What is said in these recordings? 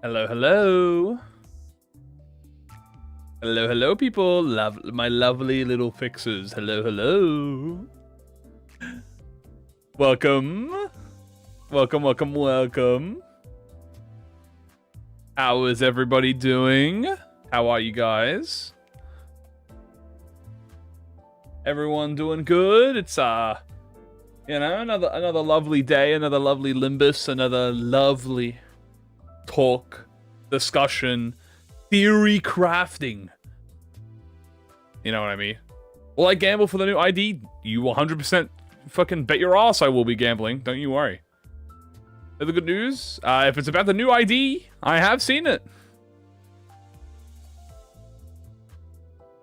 Hello, hello. Hello, hello, people. My lovely little fixers. Hello, hello. Welcome. Welcome, welcome, welcome. How is everybody doing? How are you guys? Everyone doing good? It's you know, another lovely day, another lovely Limbus, another lovely talk, discussion, theory crafting. You know what I mean? Will I gamble for the new ID? You 100% fucking bet your ass I will be gambling. Don't you worry. The good news, if it's about the new ID, I have seen it.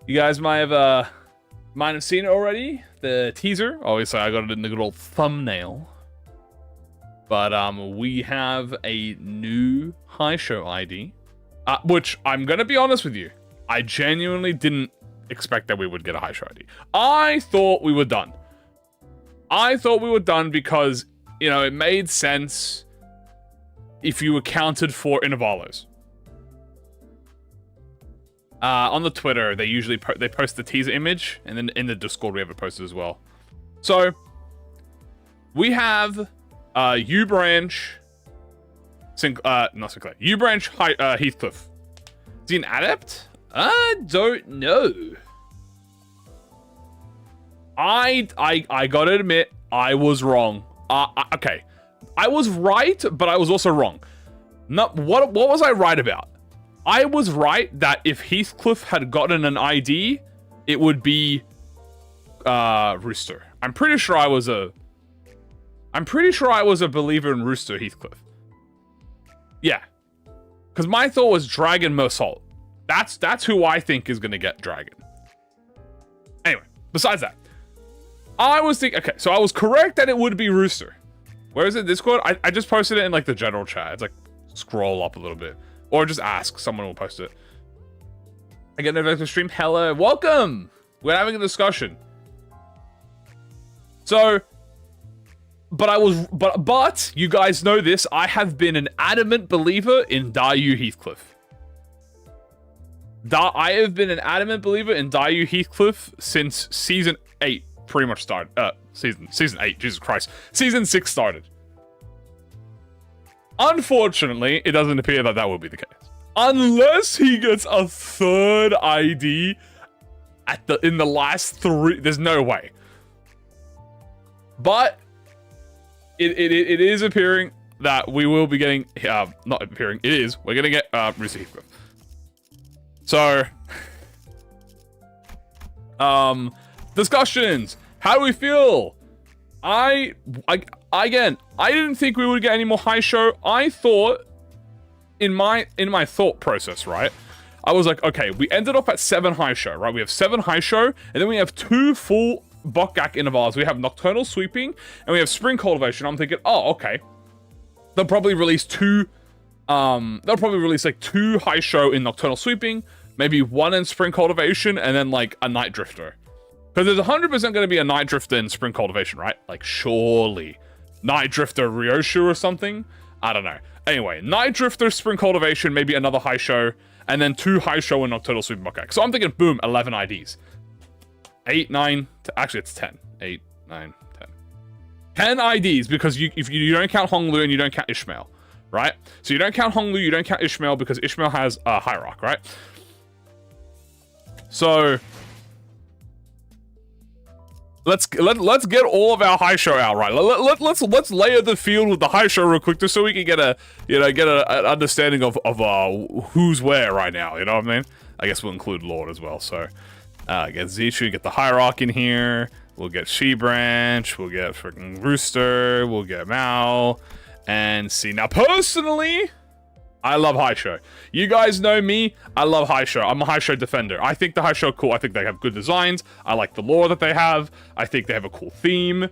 You guys might have seen it already. The teaser. Obviously, I got it in the good old thumbnail. But we have a new high show ID, which I'm gonna be honest with you, I genuinely didn't expect that we would get a high show ID. I thought we were done. I thought we were done because, you know, it made sense if you accounted for intervalos. On the Twitter, they usually post the teaser image, and then in the Discord we have it posted as well. So we have U-Branch, not Sinclair. U-Branch Heathcliff. Is he an adept? I don't know. I gotta admit, I was wrong. Okay, I was right, but I was also wrong. What was I right about? I was right that if Heathcliff had gotten an ID, it would be Rooster. I'm pretty sure I was a believer in Rooster Heathcliff. Yeah, because my thought was Dragon Mersault. That's who I think is gonna get Dragon. Anyway, besides that, I was thinking. Okay, so I was correct that it would be Rooster. Where is it? Discord? I just posted it in like the general chat. It's like scroll up a little bit. Or just ask. Someone will post it. I get an event to stream. Hello. Welcome. We're having a discussion. So, but you guys know this. I have been an adamant believer in Dayu Heathcliff. I have been an adamant believer in Dayu Heathcliff since season 8 pretty much started. Season 8. Jesus Christ. Season 6 started. Unfortunately, it doesn't appear that that will be the case. Unless he gets a third ID in the last 3. There's no way. But it is appearing that we will be getting not appearing. It is. We're gonna get Rooster Heathcliff. So discussions. How do we feel? Again, I didn't think we would get any more high show. I thought, in my thought process, right? I was like, okay, we ended up at 7 high show, right? We have 7 high show, and then we have 2 full Bokgak intervals. We have Nocturnal Sweeping, and we have Spring Cultivation. I'm thinking, oh, okay. They'll probably release 2, like 2 high show in Nocturnal Sweeping, maybe 1 in Spring Cultivation, and then like a Night Drifter. Because there's 100% going to be a Night Drifter in Spring Cultivation, right? Like, surely. Night Drifter Ryoshu or something? I don't know. Anyway, Night Drifter, Spring Cultivation, maybe another high show, and then 2 high show in Nocturnal Sweeping Bokgak. So I'm thinking, boom, 11 IDs. 8, 9, actually it's 10. 8, 9, 10. 10 IDs, because if you don't count Honglu and you don't count Ishmael, right? So you don't count Honglu, you don't count Ishmael, because Ishmael has a Hierarch, right? So let's get all of our high show out, right? Let's layer the field with the high show real quick, just so we can get an understanding of who's where right now. You know what I mean? I guess we'll include Lord as well. So get Zishu, get the Hierarch in here. We'll get She-Branch. We'll get freaking Rooster. We'll get Mao. And see, now personally, I love high show. You guys know me. I love high show. I'm a high show defender. I think the high show cool. I think they have good designs. I like the lore that they have. I think they have a cool theme.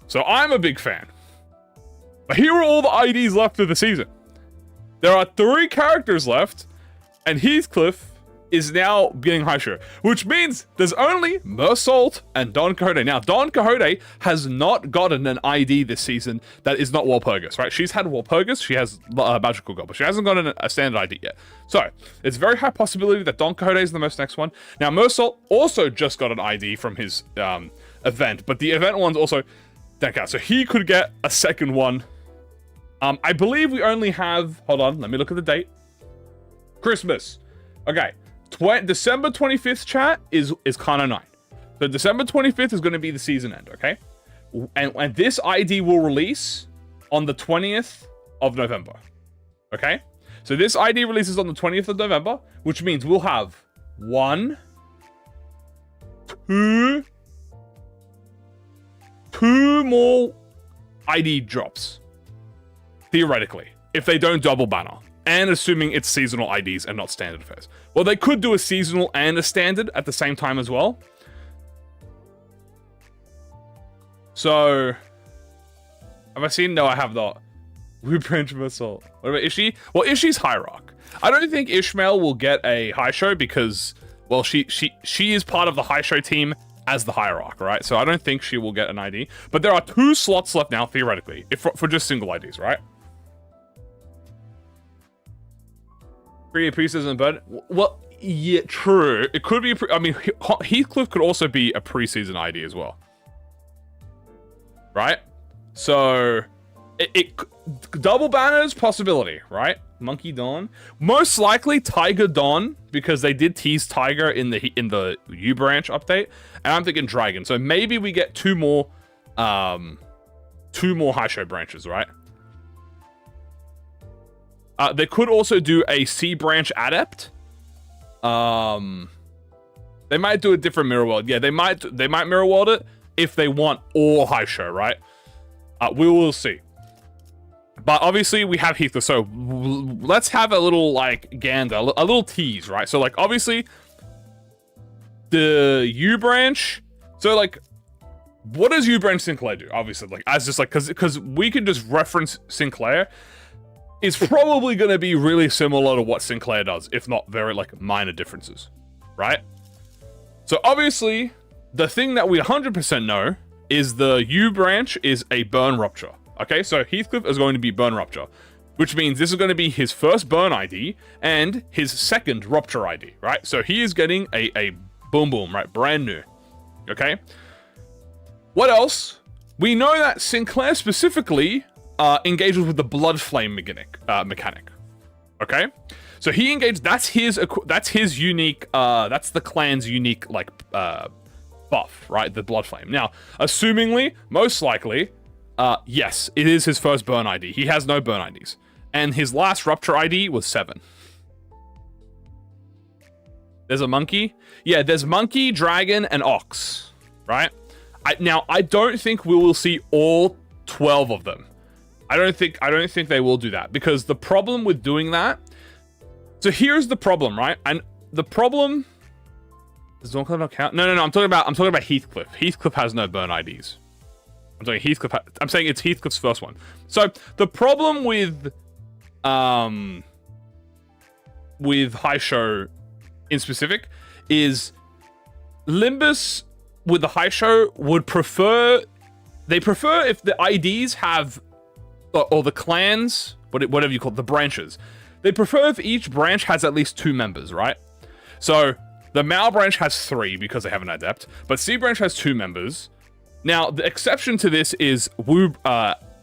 So I'm a big fan. But here are all the IDs left of the season. There are 3 characters left, and Heathcliff is now getting high show, which means there's only Mersault and Don Quixote. Now, Don Quixote has not gotten an ID this season that is not Walpurgis, right? She's had Walpurgis, she has Magical Girl, but she hasn't gotten a standard ID yet. So, it's very high possibility that Don Quixote is the most next one. Now, Mersault also just got an ID from his event, but the event one's also deck out. So, he could get a second one. I believe we only have... Hold on, let me look at the date. Christmas. Okay. December 25th, chat, is Kana 9. So December 25th is going to be the season end, okay? And this ID will release on the 20th of November, okay? So this ID releases on the 20th of November, which means we'll have 1, 2 more ID drops, theoretically, if they don't double banner. And assuming it's seasonal IDs and not standard affairs. Well, they could do a seasonal and a standard at the same time as well. So, have I seen? No, I have not. We branch Mersault. What about Ishi? Well, Ishi's Hierarch. I don't think Ishmael will get a high show because, well, she is part of the high show team as the Hierarch, right? So I don't think she will get an ID. But there are 2 slots left now, theoretically, if for just single IDs, right? Pre-season, but well, yeah, true. It could be. I mean, Heathcliff could also be a pre-season ID as well, right? So, it double banners possibility, right? Monkey Dawn, most likely Tiger Dawn because they did tease Tiger in the U branch update, and I'm thinking Dragon. So maybe we get 2 more high show branches, right? They could also do a C branch adept. They might do a different mirror world. Yeah, they might mirror world it if they want all high show, right? We will see. But obviously we have Heathcliff, so let's have a little like gander, a little tease, right? So like obviously the U branch. So like, what does U branch Sinclair do? Obviously, like as just like because we could just reference Sinclair. Is probably going to be really similar to what Sinclair does, if not very, like, minor differences, right? So, obviously, the thing that we 100% know is the U branch is a Burn-rupture, okay? So, Heathcliff is going to be Burn-rupture, which means this is going to be his first Burn ID and his second Rupture ID, right? So, he is getting a boom boom, right? Brand new, okay? What else? We know that Sinclair specifically... engages with the blood flame mechanic. Okay, so he engaged. That's his unique. That's the clan's unique like buff, right? The blood flame. Now, assumingly, most likely, yes, it is his first burn ID. He has no burn IDs, and his last rupture ID was 7. There's a monkey. Yeah, there's monkey, dragon, and ox. Right. Now, I don't think we will see all 12 of them. I don't think they will do that because the problem with doing that. So here's the problem, right? And the problem does Dawnquiller not count? No. I'm talking about Heathcliff. Heathcliff has no burn IDs. I'm saying I'm saying it's Heathcliff's first one. So the problem with high show in specific is Limbus with the high show would prefer. They prefer if the IDs have. Or the clans, whatever you call it, the branches. They prefer if each branch has at least 2 members, right? So, the Mao branch has 3 because they have an adept, but C branch has 2 members. Now, the exception to this is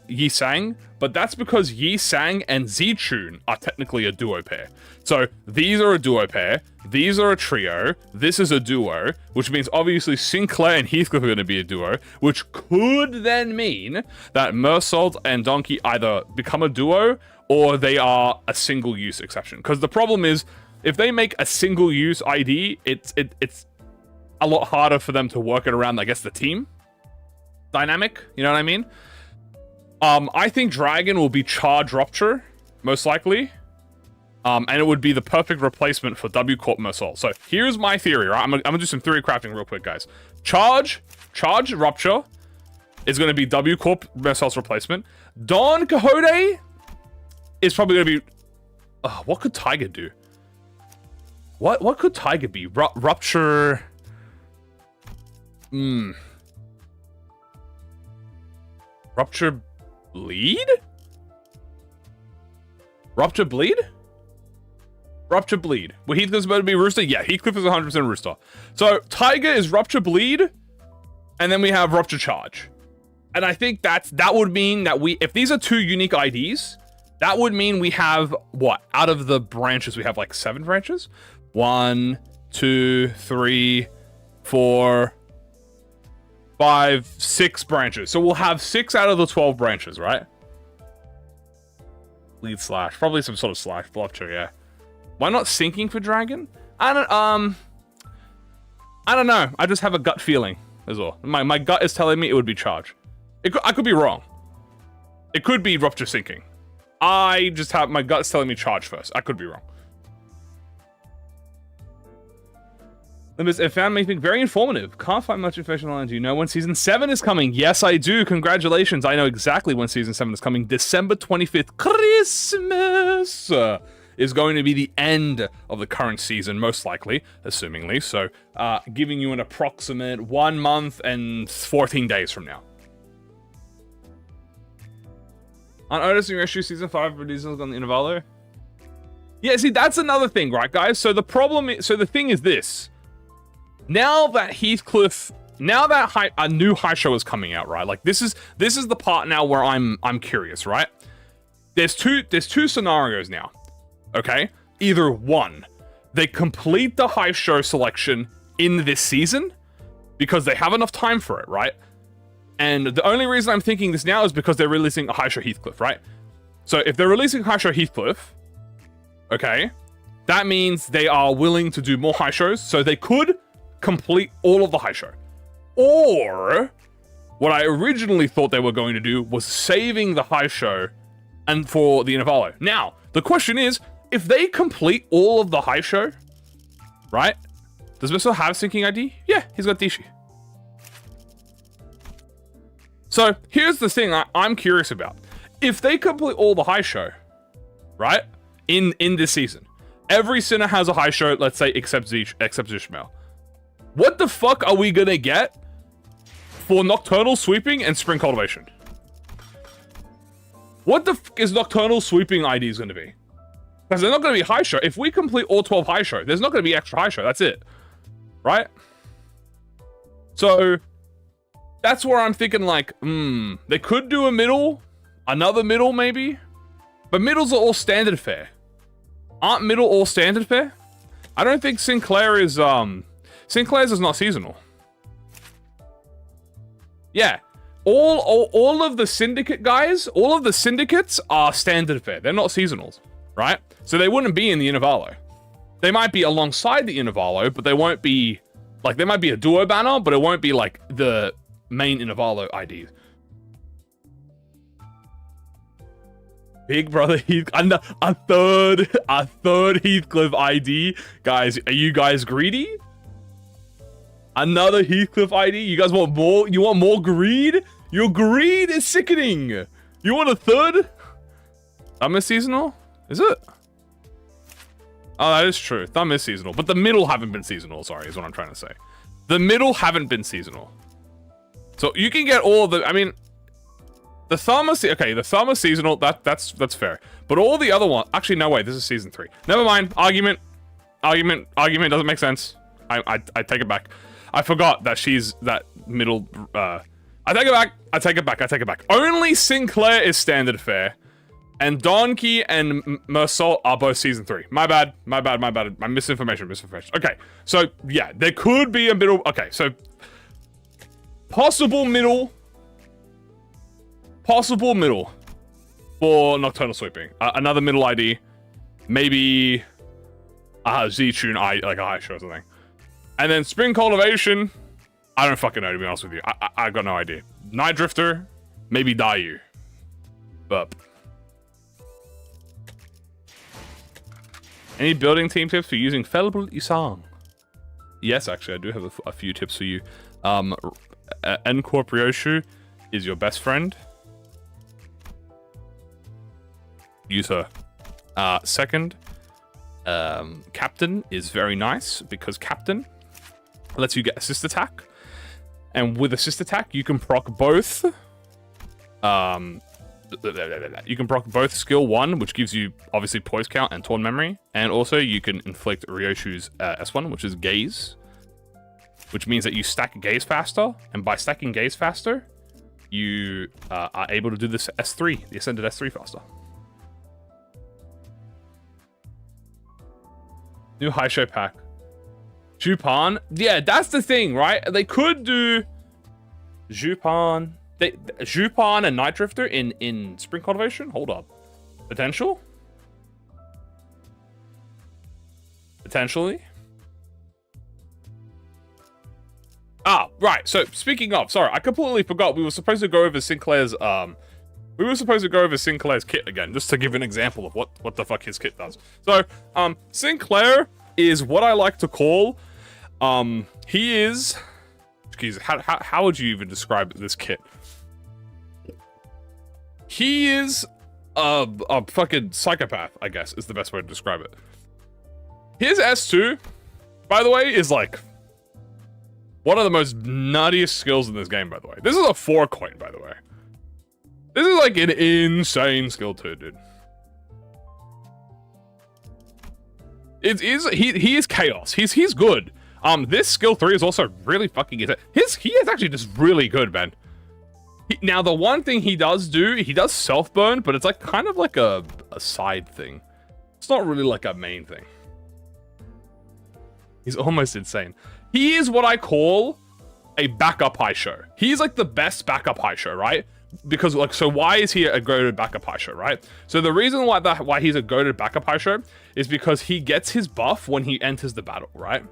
Yi Sang, but that's because Yi Sang and Zichun are technically a duo pair. So, these are a duo pair, these are a trio, this is a duo, which means obviously Sinclair and Heathcliff are going to be a duo, which could then mean that Mersault and Donkey either become a duo or they are a single-use exception. Because the problem is, if they make a single-use ID, it's a lot harder for them to work it around, I guess, the team dynamic, you know what I mean? I think Dragon will be Charge Rupture, most likely. And it would be the perfect replacement for W Corp Mersault. So here's my theory, right? I'm gonna do some theory crafting real quick, guys. Charge Rupture is gonna be W Corp Mersault's replacement. Don Quixote is probably gonna be. What could Tiger do? What could Tiger be? Rupture. Rupture bleed? Rupture bleed? Rupture bleed. Well, Heathcliff's about to be Rooster? Yeah, Heathcliff is 100% Rooster. So, Tiger is Rupture bleed, and then we have Rupture charge. And I think that would mean that if these are 2 unique IDs, that would mean we have, what? Out of the branches, we have like 7 branches? 1, 2, 3, 4, 5, 6 branches. So we'll have 6 out of the 12 branches, right? Lead slash. Probably some sort of slash. Bluffcher, yeah. Why not sinking for dragon? I don't know. I just have a gut feeling as well. My gut is telling me it would be charge. I could be wrong. It could be rupture sinking. I just have my gut's telling me charge first. I could be wrong. Limbus, it found me think very informative. Can't find much information online. Do you know when season 7 is coming? Yes, I do. Congratulations. I know exactly when season 7 is coming. December 25th. Christmas is going to be the end of the current season, most likely, assumingly. So, giving you an approximate 1 month and 14 days from now. On Otis and Rescue season 5 releases on the Intervalo. Yeah, see, that's another thing, right, guys? So the thing is this. Now that Heathcliff, a new high show is coming out, right? Like this is the part now where I'm curious, right? There's two scenarios now. Okay? Either one, they complete the high show selection in this season because they have enough time for it, right? And the only reason I'm thinking this now is because they're releasing a high show Heathcliff, right? So if they're releasing high show Heathcliff, okay, that means they are willing to do more high shows, so they could complete all of the high show. Or what I originally thought they were going to do was saving the high show and for the Intervalo. Now, the question is, if they complete all of the high show, right? Does Missile have syncing ID? Yeah, he's got Dishi. So here's the thing I'm curious about. If they complete all the high show, right? In this season, every sinner has a high show, let's say, except Ishmael. What the fuck are we gonna get for Nocturnal Sweeping and Spring Cultivation? What the fuck is Nocturnal Sweeping IDs gonna be? Because they're not gonna be high show. If we complete all 12 high show, there's not gonna be extra high show. That's it. Right? So that's where I'm thinking like, they could do another middle maybe, but middles are all standard fare. Aren't middle all standard fare? I don't think Sinclair's is not seasonal. Yeah, all of the syndicate guys, all of the syndicates are standard fare. They're not seasonals, right? So they wouldn't be in the Intervalo. They might be alongside the Intervalo, but they won't be like, they might be a duo banner, but it won't be like the main Intervalo IDs. Big Brother Heathcliff, a third Heathcliff ID. Guys, are you guys greedy? Another Heathcliff ID? You guys want more? You want more greed? Your greed is sickening. You want a third? Thumb is seasonal? Is it? Oh, that is true. Thumb is seasonal, but the middle haven't been seasonal, sorry, is what I'm trying to say. The middle haven't been seasonal. So you can get all of the, I mean, the thumb is, okay, the thumb is seasonal, that's fair. But all the other ones, actually, no way, this is season 3. Never mind, argument doesn't make sense. I take it back. I forgot that she's that middle, I take it back. Only Sinclair is standard fare, and Donkey and Mersol are both season 3. My bad. I'm misinformation. Okay, so yeah, there could be a middle, okay, so possible middle for Nocturnal Sweeping. Another middle ID, maybe Z-Tune, like a high show or something. And then Spring Cultivation, I don't fucking know, to be honest with you. I got no idea. Night Drifter, maybe Dayu. Burp. Any building team tips for using Fallible Isang? Yes, actually, I do have a few tips for you. Ncorp Ryoshu is your best friend. Use her. Second, Captain is very nice because Captain lets you get assist attack. And with assist attack, you can proc both. You can proc both skill 1, which gives you obviously poise count and torn memory. And also you can inflict Ryoshu's S1, which is gaze. Which means that you stack gaze faster. And by stacking gaze faster, you are able to do this S3, the ascended S3 faster. New high show pack. Jupan. Yeah, that's the thing, right? They could do Jupan. Jupan and Night Drifter in Spring Cultivation? Hold up. Potential? Potentially? Ah, right. So, speaking of, sorry, I completely forgot. We were supposed to go over Sinclair's, kit again, just to give an example of what the fuck his kit does. So, Sinclair is what I like to call, he is, excuse me, how would you even describe this kit? He is a fucking psychopath, I guess, is the best way to describe it. His S2, by the way, is like one of the most nuttiest skills in this game, by the way. This is a 4 coin, by the way. This is like an insane skill too, dude. He is chaos. He's good. This skill 3 is also really fucking good. He is actually just really good, man. Now the one thing he does do, he does self burn, but it's like kind of like a side thing. It's not really like a main thing. He's almost insane. He is what I call a backup high show. He's like the best backup high show, right? Because like, so why is he a goated backup high show, right? So the reason why he's a goated backup high show is because he gets his buff when he enters the battle, right?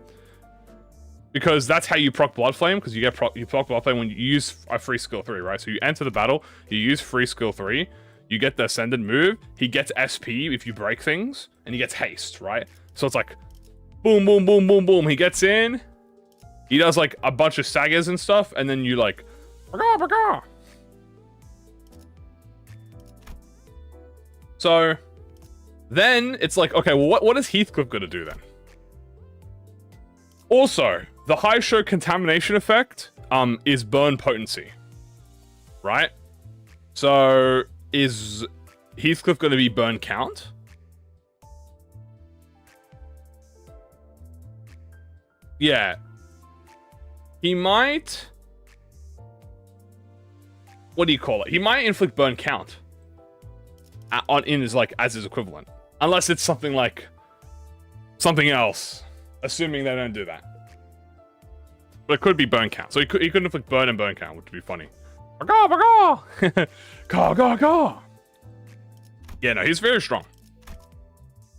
Because that's how you proc Blood Flame, because you proc Blood Flame when you use a free skill 3, right? So you enter the battle, you use free skill 3, you get the ascended move, he gets SP if you break things, and he gets haste, right? So it's like, boom, boom, boom, boom, boom. He gets in, he does like a bunch of sagas and stuff, and then you like, baga, baga. So then it's like, okay, well, what is Heathcliff gonna do then? Also, the high show contamination effect is burn potency, right? So is Heathcliff going to be burn count? Yeah. He might... What do you call it? He might inflict burn count in his, like, as his equivalent. Unless it's something like something else. Assuming they don't do that. But it could be burn count. So he could inflict burn and burn count, which would be funny. Baga, baga! Ga, ga, ga! Yeah, no, he's very strong.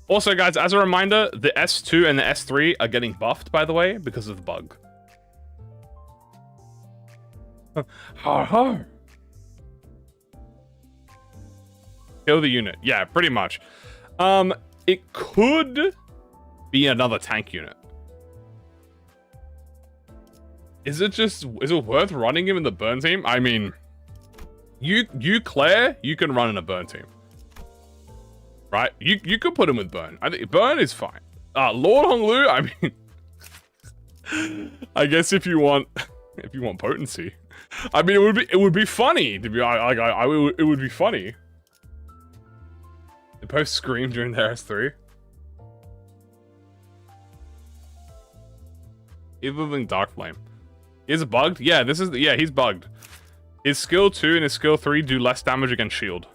Also, guys, as a reminder, the S2 and the S3 are getting buffed, by the way, because of the bug. Har har! Kill the unit. Yeah, pretty much. It could be another tank unit. Is it worth running him in the burn team? I mean, Claire, you can run in a burn team. Right? You could put him with burn. I think burn is fine. Lord Honglu, I mean, I guess if you want potency. I mean, it would be funny to be it would be funny. They both scream during their S3. Evolving Dark Flame. Is it bugged? Yeah, he's bugged. His skill 2 and his skill 3 do less damage against shield.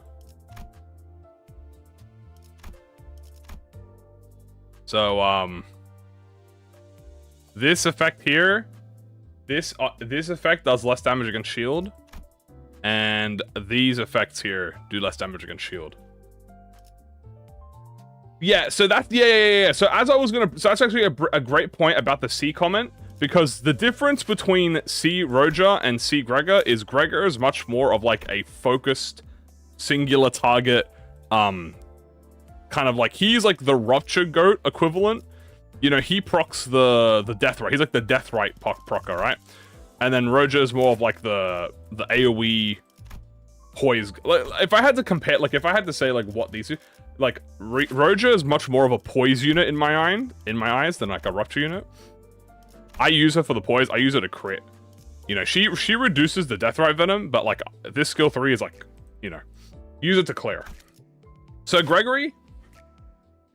So, this effect here, this effect does less damage against shield, and these effects here do less damage against shield. Yeah, so that's yeah. So that's actually a great point about the C comment, because the difference between C Roger and C Gregor is Gregor is much more of like a focused, singular target, kind of like, he's like the Rupture Goat equivalent. You know, he procs the Death Right. He's like the Death Right procker, right? And then Roger is more of like the AoE poise. Like, if I had to compare, like if I had to say like what these two, like Roja is much more of a poise unit in my eyes than like a rupture unit. I use her for the poise. I use her to crit. You know, she reduces the death right venom, but like this skill 3 is like, you know, use it to clear. So Gregory,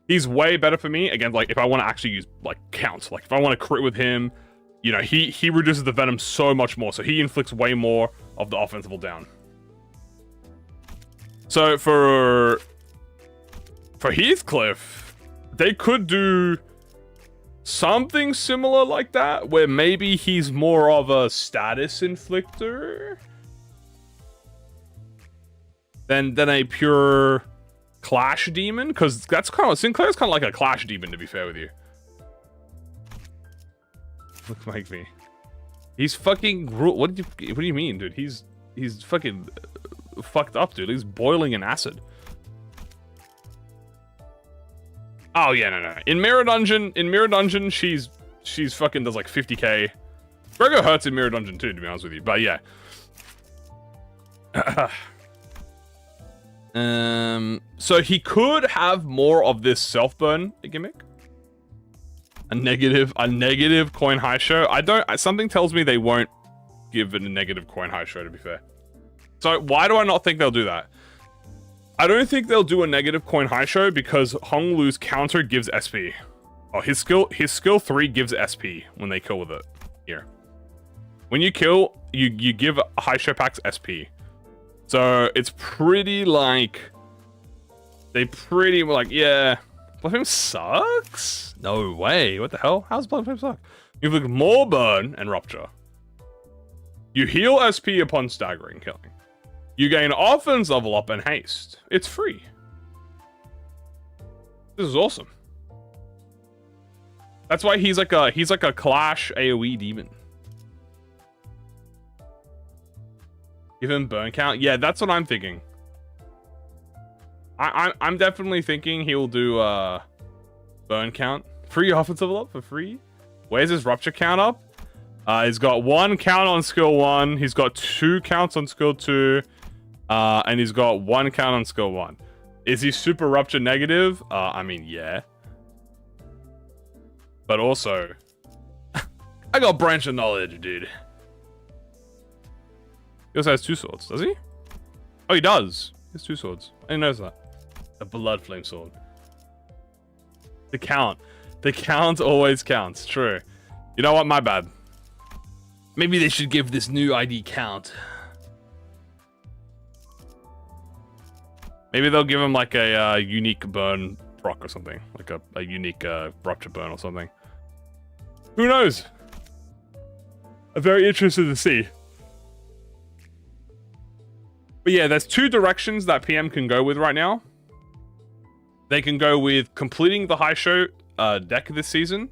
he's way better for me. Again, like if I want to actually use like count, like if I want to crit with him, you know, he reduces the venom so much more. So he inflicts way more of the offensive down. So for Heathcliff, they could do something similar like that, where maybe he's more of a status inflictor than a pure clash demon, because that's kind of Sinclair's kind of like a clash demon, to be fair with you. Look like me. He's fucking what do you mean, dude? He's fucking fucked up, dude. He's boiling in acid. Oh yeah, no. In Mirror Dungeon, she's fucking does like 50k. Gregor hurts in Mirror Dungeon too, to be honest with you. But yeah. So he could have more of this self-burn gimmick. A negative coin high show. Something tells me they won't give it a negative coin high show, to be fair. So why do I not think they'll do that? I don't think they'll do a negative coin high show because Hong Lu's counter gives SP. Oh, his skill 3 gives SP when they kill with it. Here. When you kill, you give high show packs SP. So it's pretty like they pretty like, yeah, Blood Flame sucks? No way. What the hell? How's Blood Flame suck? You have more burn and rupture. You heal SP upon staggering killing. You gain offense level up and haste. It's free. This is awesome. That's why he's like a clash AoE demon. Give him burn count. Yeah, that's what I'm thinking. I'm definitely thinking he'll do burn count. Free offensive level up for free. Where's his rupture count up? He's got 1 count on skill 1. He's got 2 counts on skill 2. And he's got 1 count on skill 1. Is he super rupture negative? I mean, yeah. But also, I got branch of knowledge, dude. He also has 2 swords, does he? Oh, he does. He has 2 swords. I didn't notice that. A blood flame sword. The count. The count always counts. True. You know what? My bad. Maybe they should give this new ID count. Maybe they'll give him like a unique burn proc or something. Like a unique rupture burn or something. Who knows? I'm very interested to see. But yeah, there's 2 directions that PM can go with right now. They can go with completing the high show deck this season.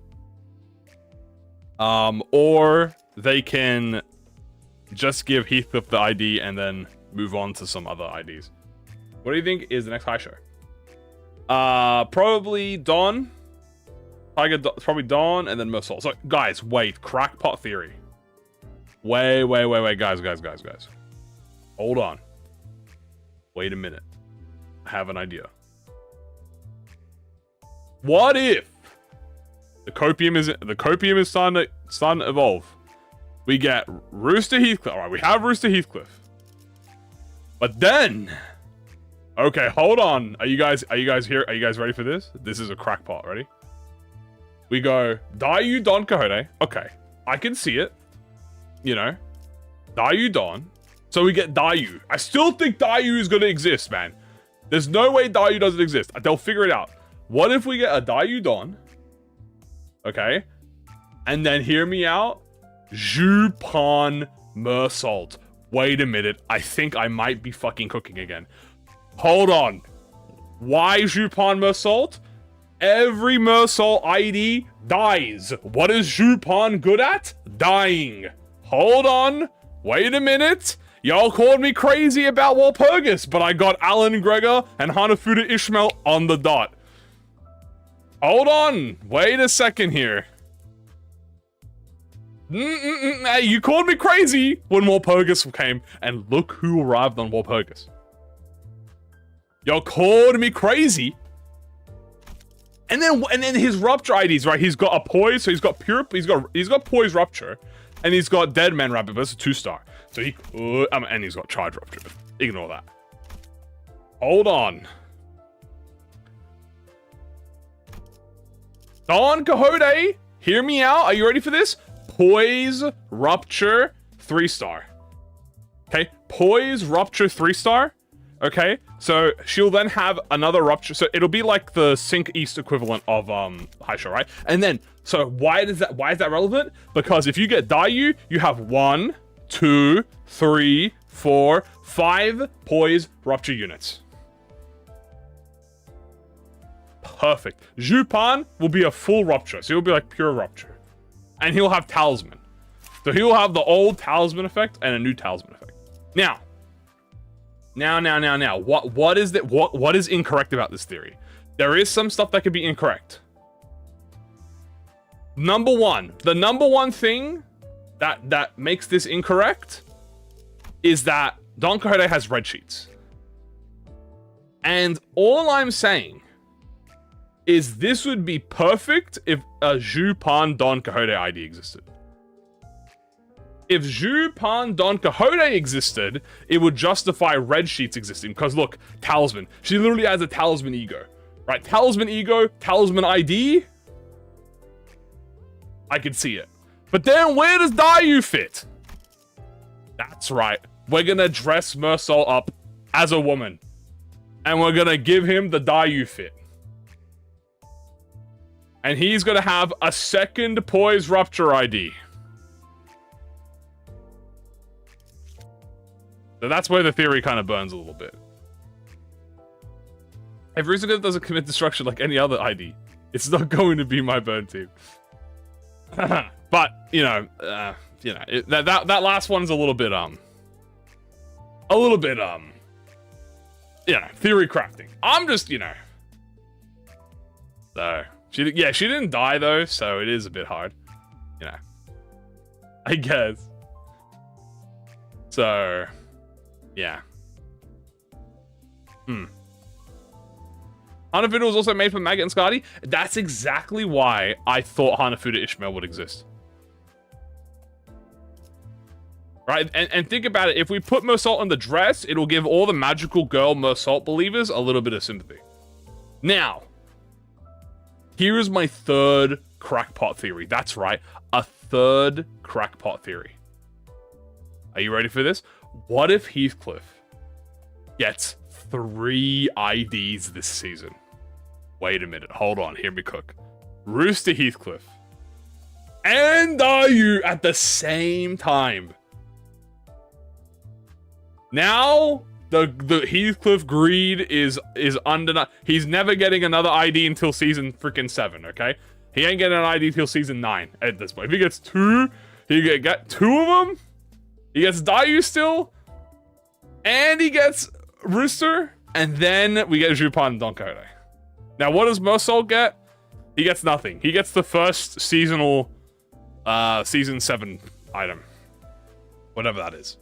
Or they can just give Heathcliff the ID and then move on to some other IDs. What do you think is the next high show? Probably Dawn. Probably Dawn and then Mersault. So, guys, wait. Crackpot theory. Wait. Guys. Hold on. Wait a minute. I have an idea. What if the copium is starting to evolve? We get Rooster Heathcliff. All right, we have Rooster Heathcliff. But then, okay, hold on. Are you guys here? Are you guys ready for this? This is a crackpot. Ready? We go Dayu Don Quixote. Okay, I can see it. You know, Dayu Don. So we get Dayu. I still think Dayu is gonna exist, man. There's no way Dayu doesn't exist. They'll figure it out. What if we get a Dayu Don? Okay, and then hear me out. Jupan Mersault. Wait a minute. I think I might be fucking cooking again. Hold on. Why Jupan Mersault? Every Mersault ID dies. What is Jupan good at? Dying. Hold on. Wait a minute. Y'all called me crazy about Walpurgis, but I got Alan Gregor and Hanafuda Ishmael on the dot. Hold on. Wait a second here. You called me crazy when Walpurgis came, and look who arrived on Walpurgis. You're calling me crazy. And then his rupture IDs, right? He's got a poise, so he's got poise rupture, and he's got dead man rabbit, but it's a 2-star. So he and he's got charge rupture. Ignore that. Hold on. Don Quixote, hear me out. Are you ready for this? Poise rupture 3-star. Okay, poise rupture 3-star. Okay, so she'll then have another rupture. So it'll be like the Sync East equivalent of High Show, right? And then, so why is that relevant? Because if you get Dayu, you have 1, 2, 3, 4, 5 poise rupture units. Perfect. Jupan will be a full rupture, so he'll be like pure rupture. And he'll have talisman. So he'll have the old talisman effect and a new talisman effect. Now. What is incorrect about this theory? There is some stuff that could be incorrect. The number one thing that makes this incorrect is that Don Quixote has red sheets. And all I'm saying is this would be perfect if a Jupan Don Quixote ID existed. If Jupan Don Quixote existed, it would justify red sheets existing. Because look, talisman. She literally has a talisman ego. Right? Talisman ego, talisman ID. I could see it. But then where does Dayu fit? That's right. We're gonna dress Mersol up as a woman. And we're gonna give him the Dayu fit. And he's gonna have a second poise rupture ID. So that's where the theory kind of burns a little bit. If Rusev doesn't commit destruction like any other ID, it's not going to be my burn team. But that last one's a little bit theory crafting. I'm just so she didn't die though, so it is a bit hard, I guess. So. Yeah. Hanafuda was also made for Maggot and Skadi. That's exactly why I thought Hanafuda Ishmael would exist. Right? And think about it. If we put Mersalt on the dress, it'll give all the magical girl Mersalt believers a little bit of sympathy. Now, here is my third crackpot theory. That's right. A third crackpot theory. Are you ready for this? What if Heathcliff gets 3 IDs this season? Wait a minute. Hold on. Hear me cook. Rooster Heathcliff and Dayu at the same time. Now, the Heathcliff greed is undeniable. He's never getting another ID until season freaking 7, okay? He ain't getting an ID until season 9 at this point. If he gets 2, he get 2 of them. He gets Dayu still, and he gets Rooster, and then we get Jupan and Don Quixote. Now, what does Mersol get? He gets nothing. He gets the first seasonal, season 7 item. Whatever that is.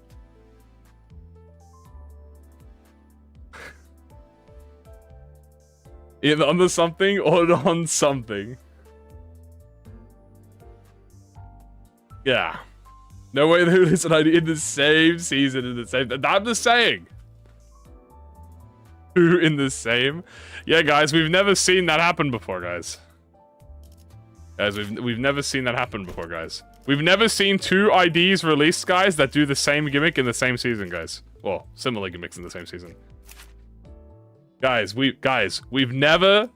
Either on the something or on something. Yeah. No way there is an idea in the same season, in the same... I'm just saying. 2 in the same. Yeah, guys, we've never seen that happen before, guys. Guys, we've never seen that happen before, guys. We've never seen 2 IDs released, guys, that do the same gimmick in the same season, guys. Well, similar gimmicks in the same season. Guys, we've never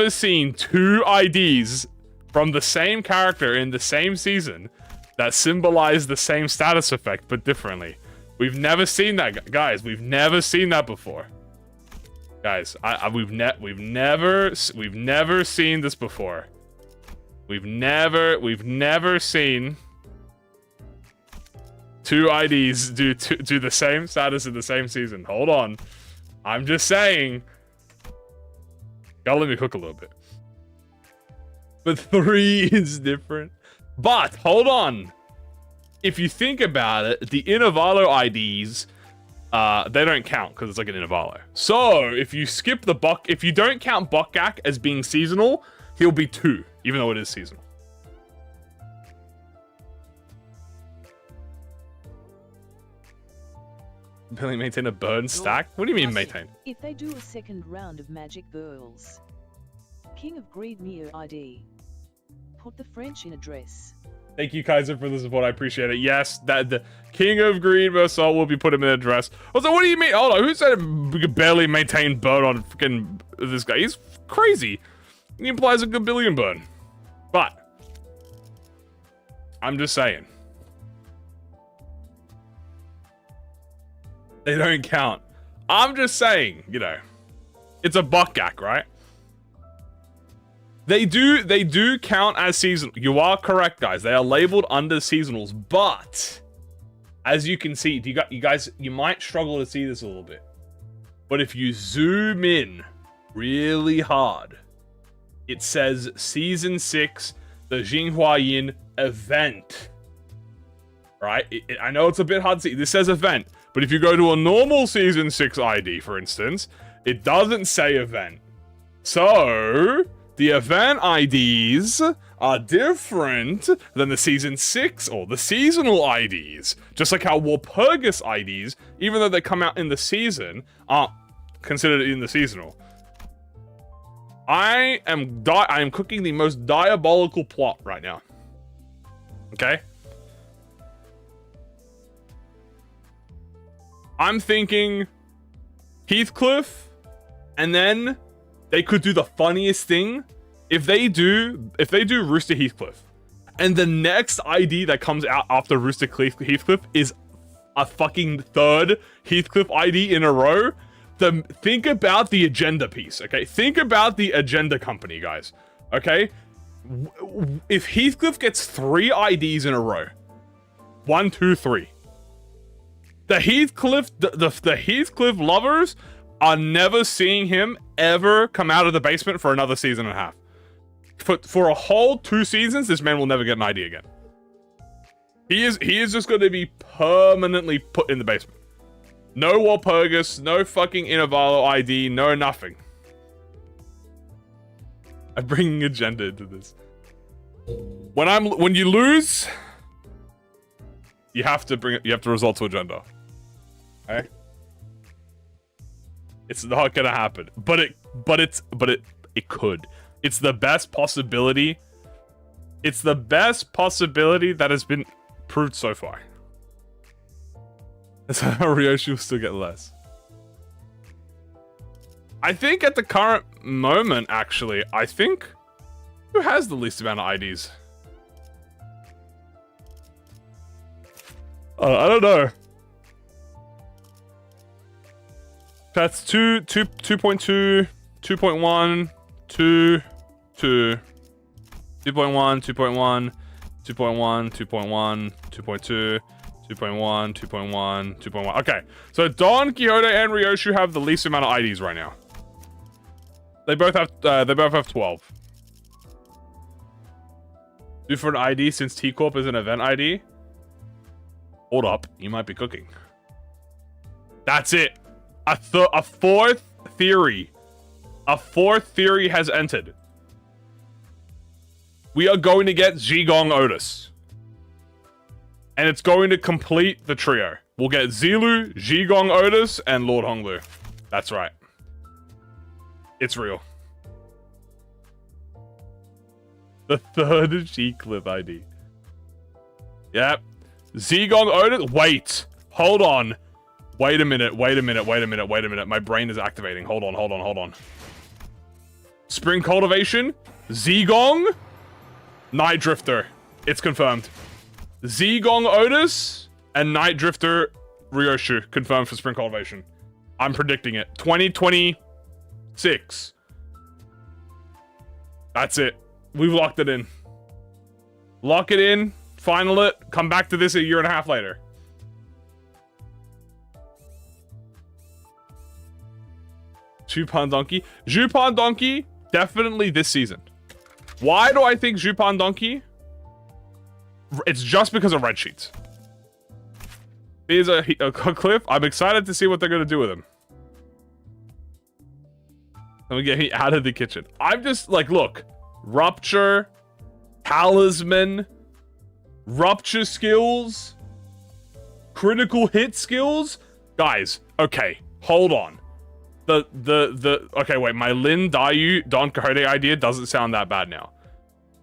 seen 2 IDs from the same character in the same season that symbolize the same status effect, but differently. We've never seen that, guys. We've never seen that before, guys. We've never seen this before. We've never seen 2 IDs do the same status in the same season. Hold on, I'm just saying. Gotta let me cook a little bit. But 3 is different. But, hold on. If you think about it, the Innovalo IDs they don't count because it's like an intervalo. So if you skip the if you don't count Bokgak as being seasonal, he'll be 2, even though it is seasonal. Billy maintain a burn stack? What do you mean maintain? If they do a second round of Magic Burls, King of Greed Neo ID. Put the French in address. Thank you, Kaiser, for the support. I appreciate it. Yes, that the King of Greed versus All will be put him in address. Also, what do you mean? Hold on, who said we could barely maintain burn on freaking this guy? He's crazy. He implies a good billion burn. But I'm just saying. They don't count. I'm just saying, you know, it's a Bokgak, right? They do count as seasonal. You are correct, guys. They are labeled under seasonals, but as you can see, you guys, you might struggle to see this a little bit. But if you zoom in really hard, it says Season 6, the Jinhua Yin event. Right? I know it's a bit hard to see. This says event. But if you go to a normal Season 6 ID, for instance, it doesn't say event. So, the event IDs are different than the Season 6 or the seasonal IDs. Just like how Walpurgis IDs, even though they come out in the season, aren't considered in the seasonal. I am cooking the most diabolical plot right now. Okay? I'm thinking Heathcliff, and then they could do the funniest thing if they do Rooster Heathcliff, and the next ID that comes out after Rooster Heathcliff is a fucking third Heathcliff ID in a row. Think about the agenda piece, okay? Think about the agenda company, guys, okay? If Heathcliff gets 3 IDs in a row, 1, 2, 3. The Heathcliff lovers are never seeing him ever come out of the basement for another season and a half. For a whole 2 seasons, this man will never get an ID again. He is just going to be permanently put in the basement. No Walpurgis, no fucking Intervalo ID, no nothing. I'm bringing agenda into this. When you lose, you have to resort to agenda. Okay? It's not gonna happen, but it could. It's the best possibility. It's the best possibility that has been proved so far. That's how Ryoshi will still get less. I think at the current moment, actually, I think who has the least amount of IDs? I don't know. That's 2.2, 2.1, 2.1, 2.1, 2.1, 2.1, 2.1, 2.2, 2.1, 2.1, 2.1. Okay, so Don, Quixote, and Ryoshu have the least amount of IDs right now. They both have 12. Different ID since T Corp is an event ID. Hold up, you might be cooking. That's it. A fourth theory. A fourth theory has entered. We are going to get Zhigong Otis. And it's going to complete the trio. We'll get Zilu, Zhigong Otis, and Lord Honglu. That's right. It's real. The third Heathcliff ID. Yep. Zhigong Otis. Wait. Hold on. Wait a minute. My brain is activating. Hold on. Spring Cultivation. Zhigong. Night Drifter. It's confirmed. Zhigong Otis and Night Drifter Ryoshu confirmed for Spring Cultivation. I'm predicting it. 2026. That's it. We've locked it in. Lock it in. Final it. Come back to this a year and a half later. Jupan Donkey. Jupan Donkey, definitely this season. Why do I think Jupan Donkey? It's just because of red sheets. Here's a Cliff. I'm excited to see what they're going to do with him. Let me get him out of the kitchen. I'm just like, look. Rupture. Talisman. Rupture skills. Critical hit skills. Guys, okay. Hold on. Okay, wait. My Lin Dayu Don Quixote idea doesn't sound that bad now.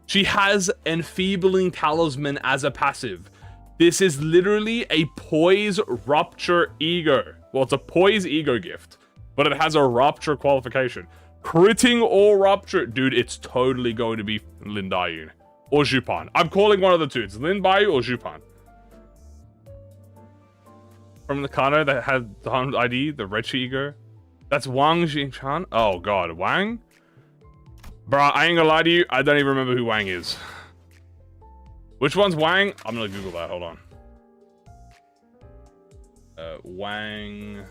She has Enfeebling Talisman as a passive. This is literally a Poise Rupture Ego. Well, it's a Poise Ego gift, but it has a Rupture qualification. Critting or Rupture. Dude, it's totally going to be Lin Dayu. Or Jupan. I'm calling one of the two. It's Lin Dayu or Jupan. From the Kano that had the ID, the Red Sheet Ego. That's Wang Jingchan. Oh, God. Wang? Bruh, I ain't gonna lie to you. I don't even remember who Wang is. Which one's Wang? I'm gonna Google that. Hold on. Wang.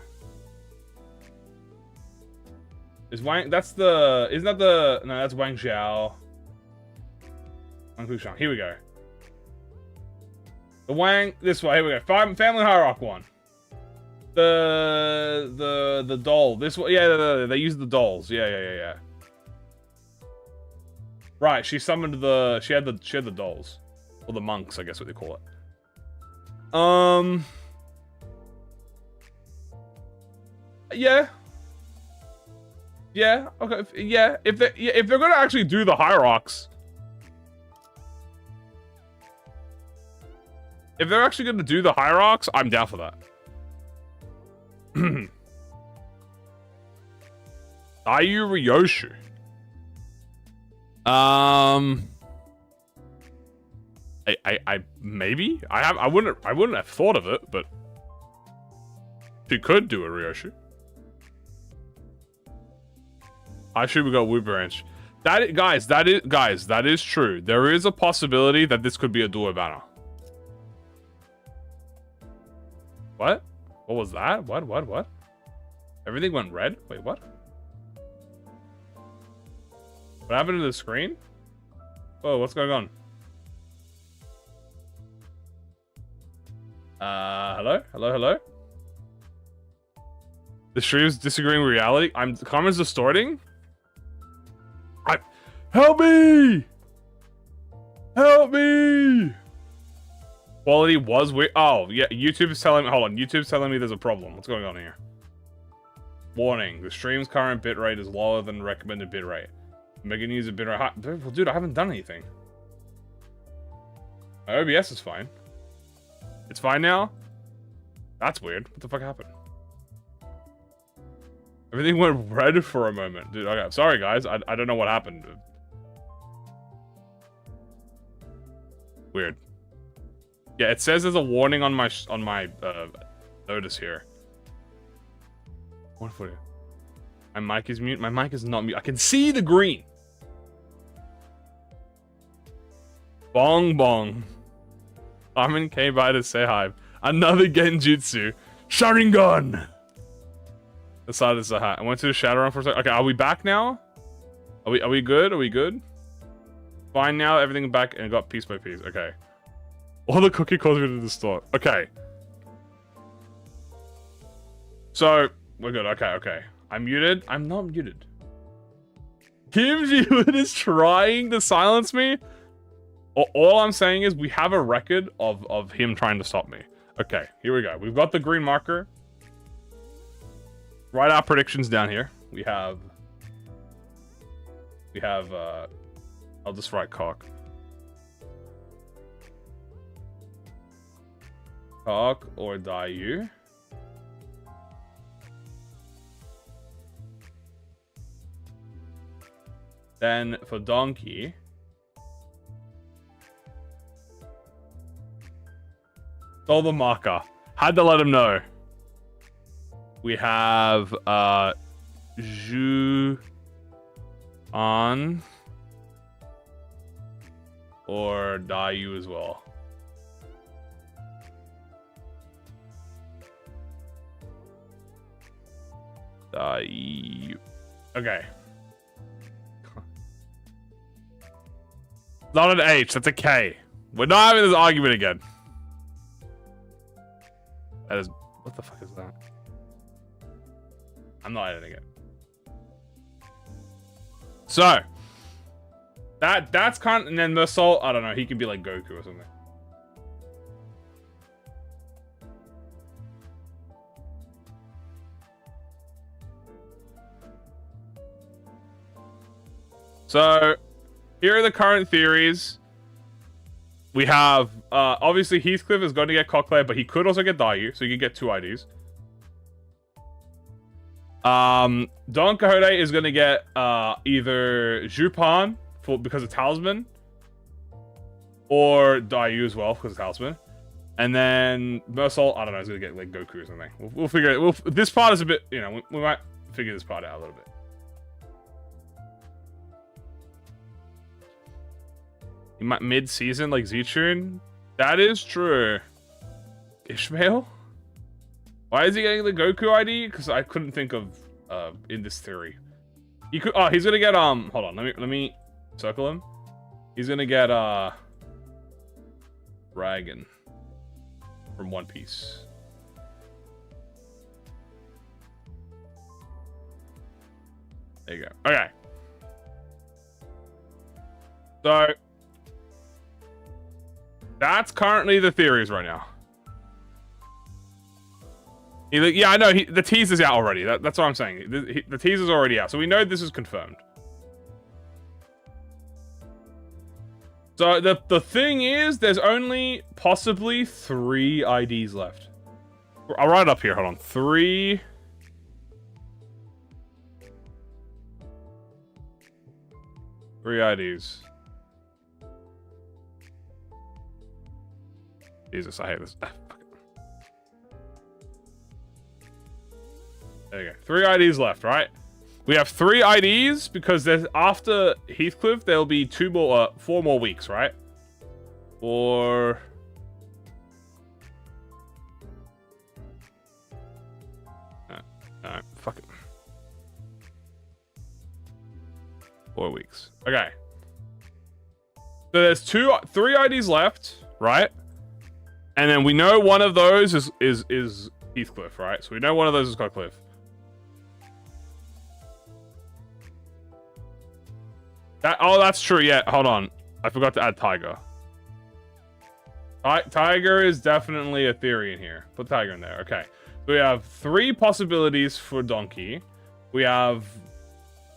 Is Wang? That's the. Isn't that the? No, that's Wang Xiao. Wang Fushan. Here we go. The Wang. This way. Here we go. Family Hierarchy one. The doll. This one. Yeah, they use the dolls. Yeah. Right. She summoned the. She had the dolls. Or the monks, I guess what they call it. Yeah. Yeah, okay. Yeah, if they're gonna actually do the hierarchs. If they're actually gonna do the hierarchs, I'm down for that. Ayu Ryoshu. I maybe I wouldn't have thought of it, but she could do a Ryoshu. I should we got Woo Branch. That is true. There is a possibility that this could be a duo banner. What? What was that? What? Everything went red? Wait, what? What happened to the screen? Oh, what's going on? Hello? The stream's disagreeing with reality. Comments distorting? Help me! Help me! Quality was weird. Oh, yeah, YouTube is telling me, hold on, YouTube's telling me there's a problem. What's going on here? Warning, the stream's current bitrate is lower than recommended bitrate. Making use of bitrate high. Well, dude, I haven't done anything. My OBS is fine. It's fine now? That's weird. What the fuck happened? Everything went red for a moment. Dude, okay, sorry guys. I don't know what happened. Weird. Yeah, it says there's a warning on my notice here. What for you? My mic is mute. My mic is not mute. I can see the green. Bong bong. Armin came by to say hi. Another Genjutsu. Sharingan! Decided to say hi. I went to the Shadowrun for a second. Okay, are we back now? Are we good? Are we good? Fine now. Everything back and got piece by piece. Okay. All the cookie calls me to the store. Okay. So, we're good. Okay. I'm muted. I'm not muted. Kim Ji-woon is trying to silence me. All I'm saying is we have a record of him trying to stop me. Okay, here we go. We've got the green marker. Write our predictions down here. We have I'll just write cock. Cock or Dayu. Then for donkey. Stole the marker. Had to let him know. We have Ju on or Dayu as well. Dayu. Okay. Not an H, that's a K. We're not having this argument again. That is... What the fuck is that? I'm not editing it. So... That's kind of... And then Mersault, I don't know, he can be like Goku or something. So, here are the current theories. We have, obviously Heathcliff is going to get Cocklair, but he could also get Dayu, so you could get 2 IDs. Don Quixote is going to get either Jupan because of Talisman, or Dayu as well because of Talisman. And then Mersault, I don't know, is going to get like Goku or something. We'll figure it. This part is a bit, you know, we might figure this part out a little bit. Mid-season like Z-Tune? That is true. Ishmael? Why is he getting the Goku ID? Because I couldn't think of in this theory. He could. Oh, he's gonna get hold on. Let me circle him. He's gonna get Dragon from One Piece. There you go. Okay. So that's currently the theories right now. Yeah, I know. The teaser's out already. That's what I'm saying. The teaser's already out. So we know this is confirmed. So the thing is, there's only possibly 3 IDs left. I'll write it up here. Hold on. 3... IDs. Jesus, I hate this. There you go. 3 IDs left, right? We have 3 IDs because there's after Heathcliff, there'll be 4 more weeks, right? Or... Alright, fuck it. 4 weeks. Okay. So there's 3 IDs left, right? And then we know one of those is Heathcliff, right? So we know one of those is Cocklair. Oh, that's true. Yeah, hold on. I forgot to add Tiger. Tiger is definitely a theory in here. Put Tiger in there. Okay. So we have 3 possibilities for Donkey. We have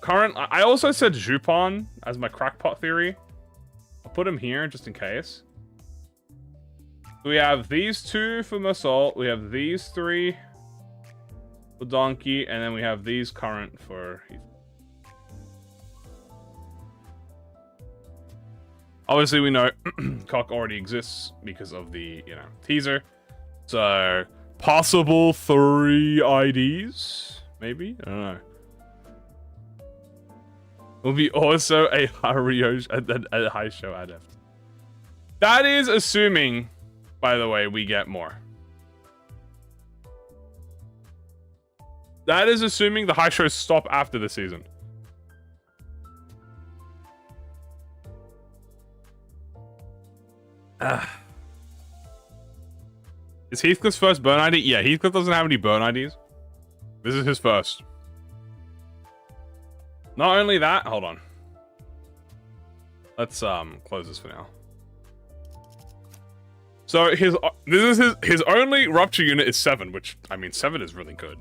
current... I also said Jupan as my crackpot theory. I'll put him here just in case. We have these 2 for Mersault. We have these 3 for Donkey. And then we have these current for... Obviously, we know Cock already exists because of the, you know, teaser. So, possible 3 IDs? Maybe? I don't know. Will be also a high show adept. That is assuming, by the way, we get more. That is assuming the high shows stop after the season. Is Heathcliff's first burn ID? Yeah, Heathcliff doesn't have any burn IDs. This is his first. Not only that, hold on. Let's close this for now. So his only rupture unit is 7, which I mean 7 is really good.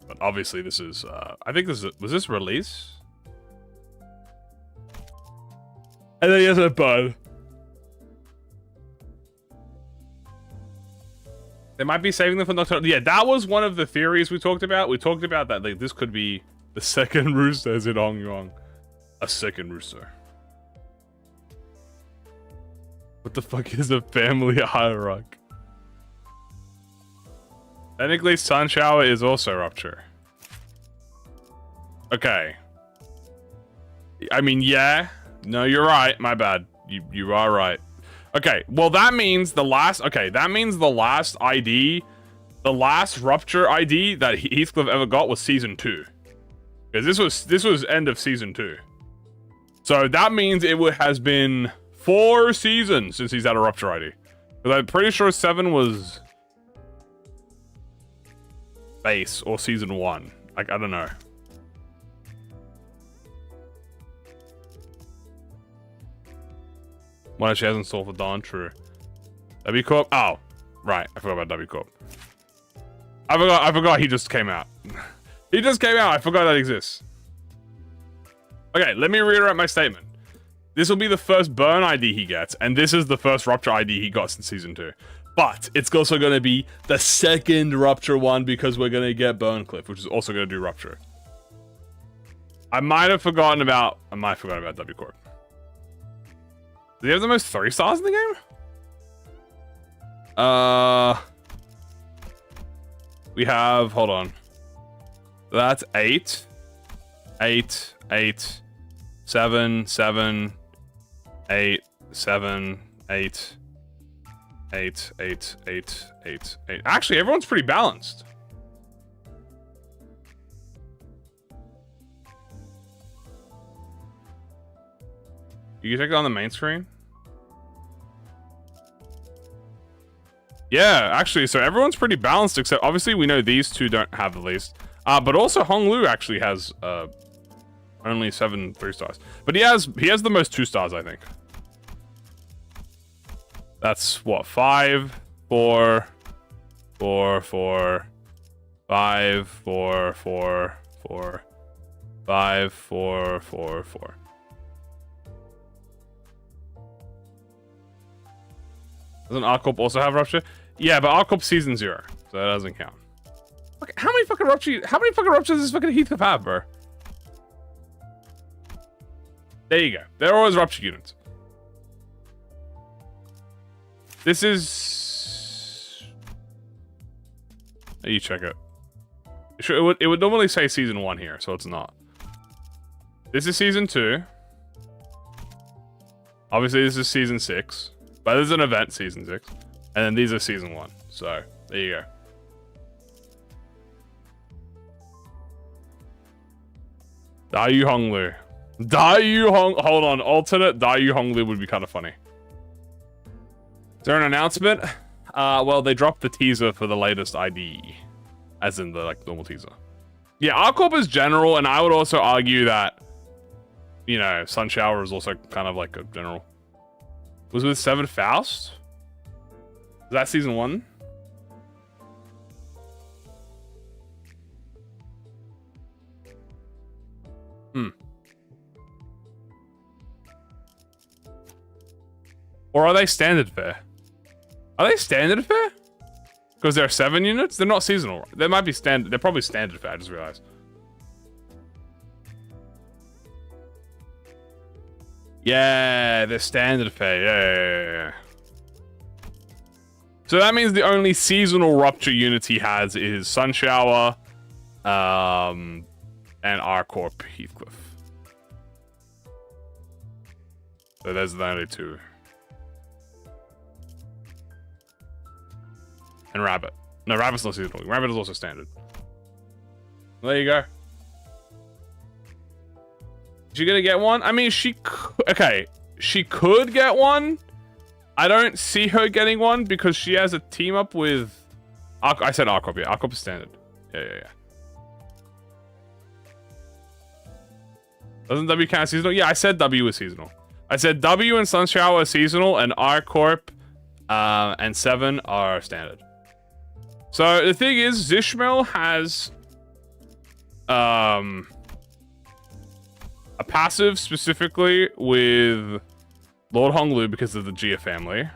But obviously this is I think this was this release? And then he has a burn. They might be saving them for Nocturnal. Yeah, that was one of the theories we talked about. We talked about that like this could be the second rooster as in Hong Yong. A second rooster. What the fuck is a family hierarch? Technically, Sun Shower is also rupture. Okay. I mean, yeah. No, you're right. My bad. You are right. Okay, well that means the last... Okay, that means the last ID... The last Rupture ID that Heathcliff ever got was Season 2. Because this was end of Season 2. So that means it has been 4 seasons since he's had a Rupture ID. Because I'm pretty sure 7 was... base or season 1. Like, I don't know. One actually hasn't sold for Dawn, true. W Corp? Oh, right. I forgot about W Corp. I forgot he just came out. He just came out. I forgot that exists. Okay, let me reiterate my statement. This will be the first Burn ID he gets, and this is the first Rupture ID he got since Season 2. But it's also going to be the second Rupture one because we're going to get Burncliff, which is also going to do Rupture. I might have forgotten about W Corp. Do they have the most 3 stars in the game? We have, hold on. That's 8. 8, 8, 7, 7, 8, 7, 8, 8, 8, 8, 8, 8. Actually, everyone's pretty balanced. You can check it on the main screen. Yeah, actually, so everyone's pretty balanced, except obviously we know these two don't have the least. But also Hong Lu actually has only 7 3 stars. But he has the most 2 stars, I think. That's what, 5, 4, 4, 4, 5, 4, 4, 4, 5, 4, 4, 4. Doesn't R-Corp also have Rupture? Yeah, but R-Corp season 0, so that doesn't count. Okay, how many fucking Ruptures does this fucking Heathcliff have, bro? There you go. They're always Rupture units. This is... You check it. It would normally say season 1 here, so it's not. This is season 2. Obviously, this is season 6. But there's an event season 6. And then these are season 1. So, there you go. Dayu Honglu. Hold on. Alternate Dayu Honglu would be kind of funny. Is there an announcement? Well, they dropped the teaser for the latest ID. As in the, like, normal teaser. Yeah, R-Corp is general, and I would also argue that, you know, Sun Shower is also kind of like a general. Was with 7 Faust? Is that season 1? Or are they standard fare? Are they standard fare? Because they're 7 units? They're not seasonal. They might be standard. They're probably standard fare, I just realized. Yeah, they're standard fare. Yeah. So that means the only seasonal Rupture units he has is Sunshower, and R-Corp Heathcliff. So there's the only 2. And Rabbit. No, Rabbit's not seasonal. Rabbit is also standard. There you go. Is she gonna get one? I mean, she could get one. I don't see her getting one because she has a team up with... I said R-Corp, yeah. R-Corp is standard. Yeah. Doesn't W count as seasonal? Yeah, I said W is seasonal. I said W and Sunshower are seasonal, and R-Corp and 7 are standard. So the thing is, Zishmael has a passive specifically with Lord Honglu because of the Jia family.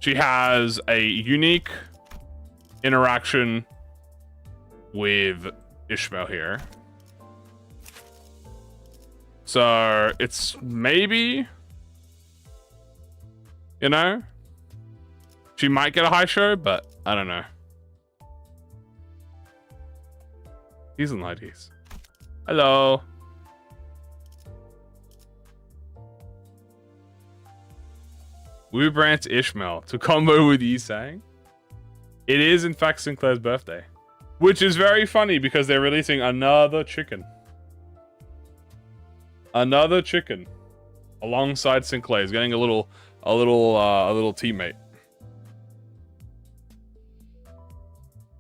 She has a unique interaction with Ishmael here. So it's maybe, you know, she might get a high show, but I don't know. Season IDs. Hello. Wubrant Ishmael to combo with Yisang. It is in fact Sinclair's birthday, which is very funny because they're releasing another chicken. Another chicken alongside Sinclair. He's getting a little teammate.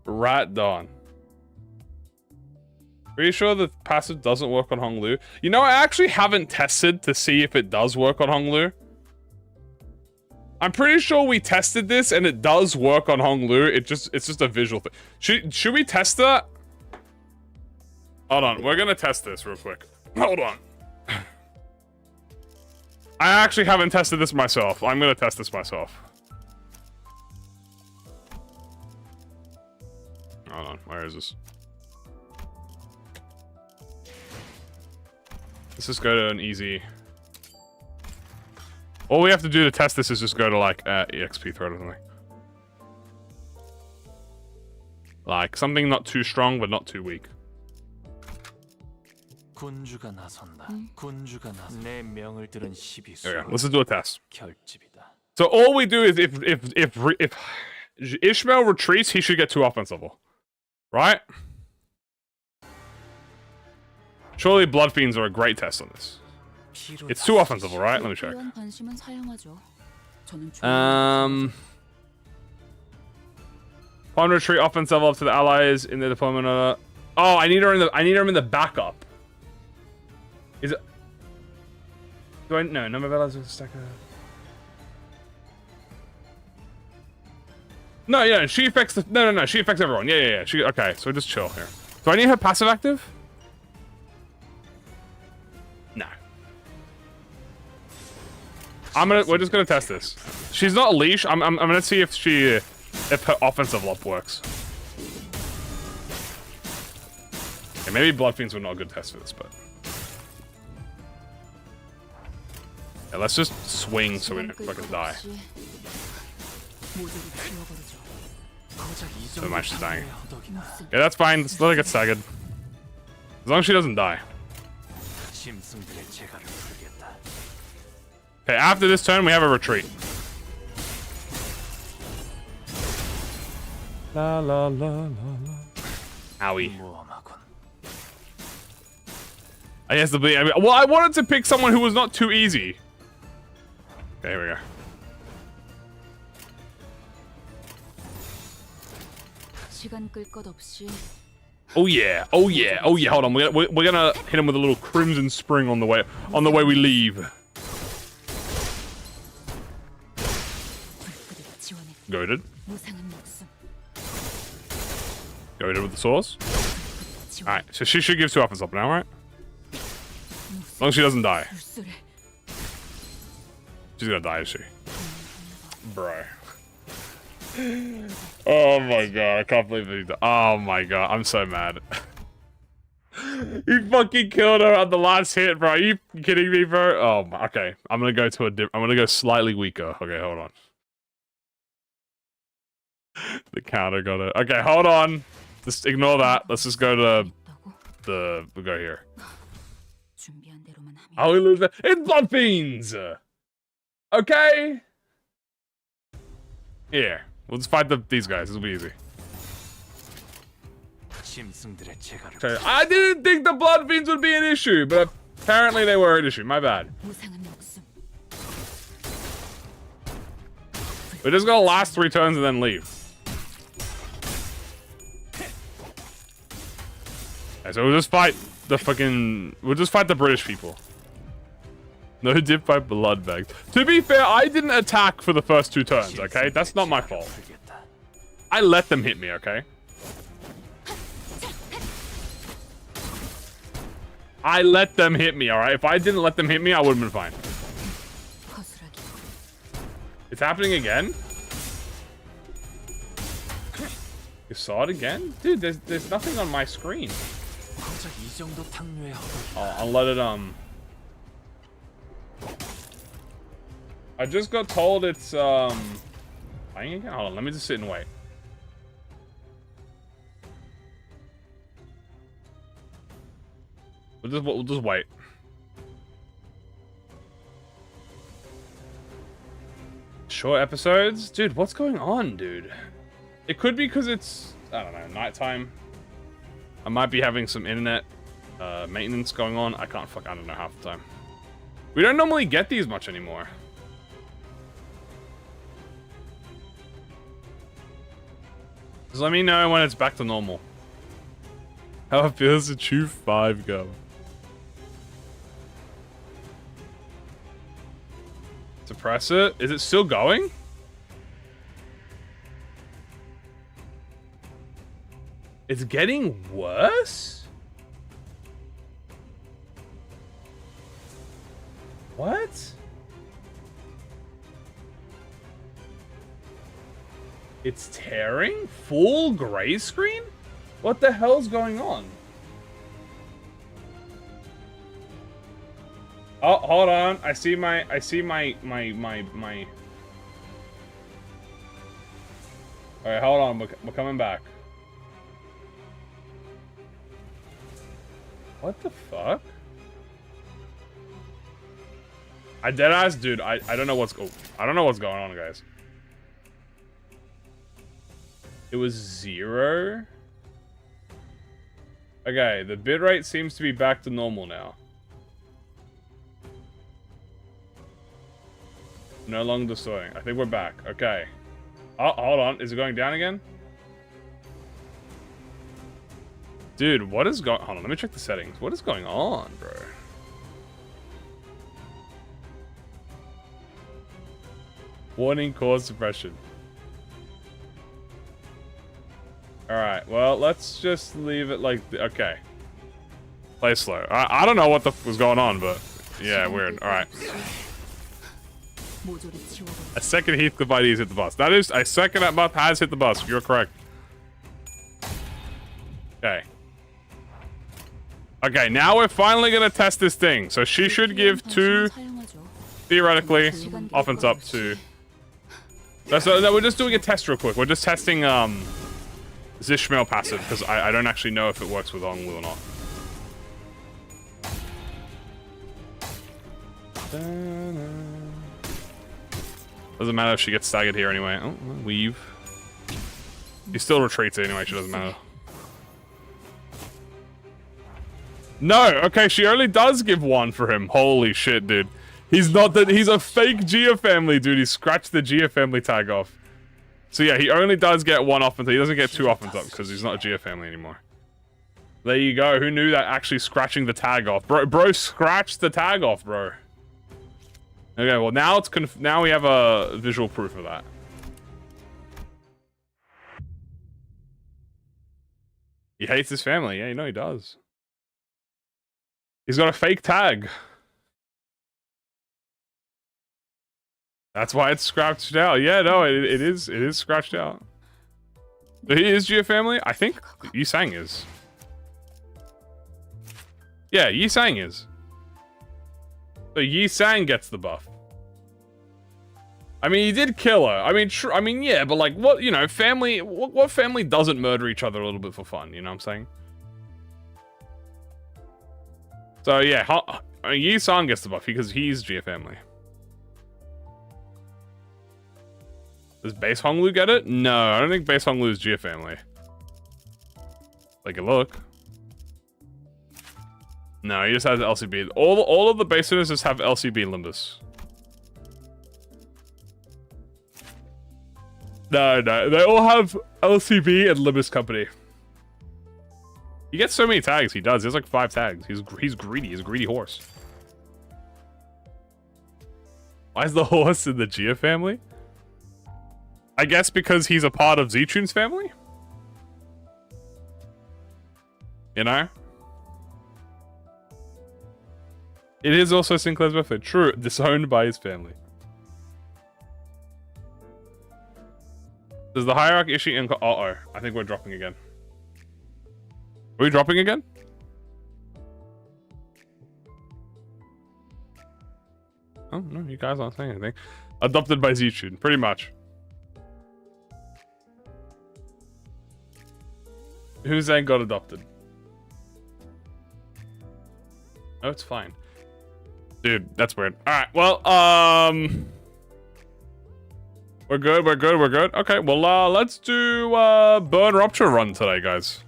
Rat Dawn. Pretty sure the passive doesn't work on Honglu. You know, I actually haven't tested to see if it does work on Honglu. I'm pretty sure we tested this and it does work on Honglu. It's just a visual thing. Should we test that? Hold on, we're gonna test this real quick. Hold on. I actually haven't tested this myself. I'm gonna test this myself. Hold on, where is this? Let's just go to an easy. All we have to do to test this is just go to like EXP thread or something. Like something not too strong but not too weak. There we go. Let's just do a test. So all we do is if Ishmael retreats, he should get 2 offense level, right? Surely Blood Fiends are a great test on this. It's 2 offense level, right? Let me check. Upon retreat, offense level up to the allies in the deployment. Oh, I need her in the backup. Is it? Do I no number of allies with a stacker? No, yeah, she affects the no, she affects everyone. Yeah. She okay, so just chill here. Do I need her passive active? No. We're just gonna test this. She's not a leash. I'm gonna see if her offensive up works. Okay, maybe Blood Fiends were not a good test for this, but yeah, let's just swing so we don't fucking die. So much is dying. Yeah, that's fine. Let's let her get staggered. As long as she doesn't die. Okay, after this turn, we have a retreat. La la la la la. Owie. I guess well, I wanted to pick someone who was not too easy. Okay, here we go. Oh yeah, oh yeah, oh yeah. Hold on, we're gonna hit him with a little Crimson Spring on the way we leave. Goaded. Goaded with the sauce. Alright, so she should give 2 offense up now, right? As long as she doesn't die. She's gonna die, is she? Bro. Oh my god, I can't believe he died. Oh my god, I'm so mad. He fucking killed her on the last hit, bro. Are you kidding me, bro? Oh my, okay. I'm gonna go slightly weaker. Okay, hold on. The counter got it. Okay, hold on. Just ignore that. Let's just go to we'll go here. Oh, we lose that. It's Blood Fiends! Okay? Here. We'll just fight these guys. This will be easy. Okay, I didn't think the Blood Fiends would be an issue, but apparently they were an issue. My bad. We're just gonna last 3 turns and then leave. Okay, so we'll just fight the British people. No dip by blood bag. To be fair, I didn't attack for the first 2 turns, okay? That's not my fault. I let them hit me, okay? I let them hit me, alright? If I didn't let them hit me, I would have been fine. It's happening again? You saw it again? Dude, there's nothing on my screen. Oh, I'll let it, I just got told it's, playing again? Hold on, let me just sit and wait. We'll just wait. Short episodes? Dude, what's going on, dude? It could be because it's, I don't know, nighttime. I might be having some internet maintenance going on. I don't know half the time. We don't normally get these much anymore. Just let me know when it's back to normal. How feels to chew 5 gum? Suppress it? Is it still going? It's getting worse? What? It's tearing? Full gray screen? What the hell's going on? Oh, hold on. I see my Alright, hold on. We're coming back. What the fuck? I deadass, dude. I don't know what's I don't know what's going on, guys. It was 0. Okay, the bitrate seems to be back to normal now. No longer distorting. I think we're back. Okay. Oh, hold on. Is it going down again? Dude, what is going... Hold on, let me check the settings. What is going on, bro? Warning, cause suppression. Alright, well, let's just leave it like... Okay. Play slow. I don't know what the f was going on, but... Yeah, weird. Alright. A second Heathcliff ID has hit the bus. That is... A second that month has hit the bus. You're correct. Okay. Okay, now we're finally gonna test this thing. So she should give 2... Theoretically, offense up to... So we're just doing a test real quick. We're just testing, Zishmael passive, because I don't actually know if it works with Onglu or not. Doesn't matter if she gets staggered here anyway. Oh, weave. He still retreats anyway, she doesn't matter. No! Okay, she only does give 1 for him. Holy shit, dude. He's not that. He's a fake Gia family, dude. He scratched the Gia family tag off. So yeah, he only does get 1 offense. He doesn't get 2 offense up because he's not a Gia family anymore. There you go. Who knew that actually scratching the tag off? Bro scratched the tag off, bro. Okay, well now it's now we have a visual proof of that. He hates his family. Yeah, you know he does. He's got a fake tag. That's why it's scratched out. Yeah, no, it is scratched out. So he is Gia family? I think Yi Sang is. Yeah, Yi Sang is. So Yi Sang gets the buff. I mean, he did kill her. I mean, yeah, but like, what, you know, family, what family doesn't murder each other a little bit for fun, you know what I'm saying? So yeah, Yi Sang gets the buff because he's Gia family. Does Base Honglu get it? No, I don't think Base Honglu is Gia family. Take a look. No, he just has LCB. All of the base winners just have LCB Limbus. No, they all have LCB and Limbus company. He gets so many tags. He does. He has like 5 tags. He's greedy. He's a greedy horse. Why is the horse in the Gia family? I guess because he's a part of Z-Tune's family? You know? It is also Sinclair's birthday. True, disowned by his family. Does the hierarchy issue in... Uh-oh, I think we're dropping again. Are we dropping again? Oh, no, you guys aren't saying anything. Adopted by Z-Tune, pretty much. Who's ain't got adopted? Oh, it's fine. Dude, that's weird. Alright, well, we're good. Okay, well, let's do, Burn-rupture run today, guys.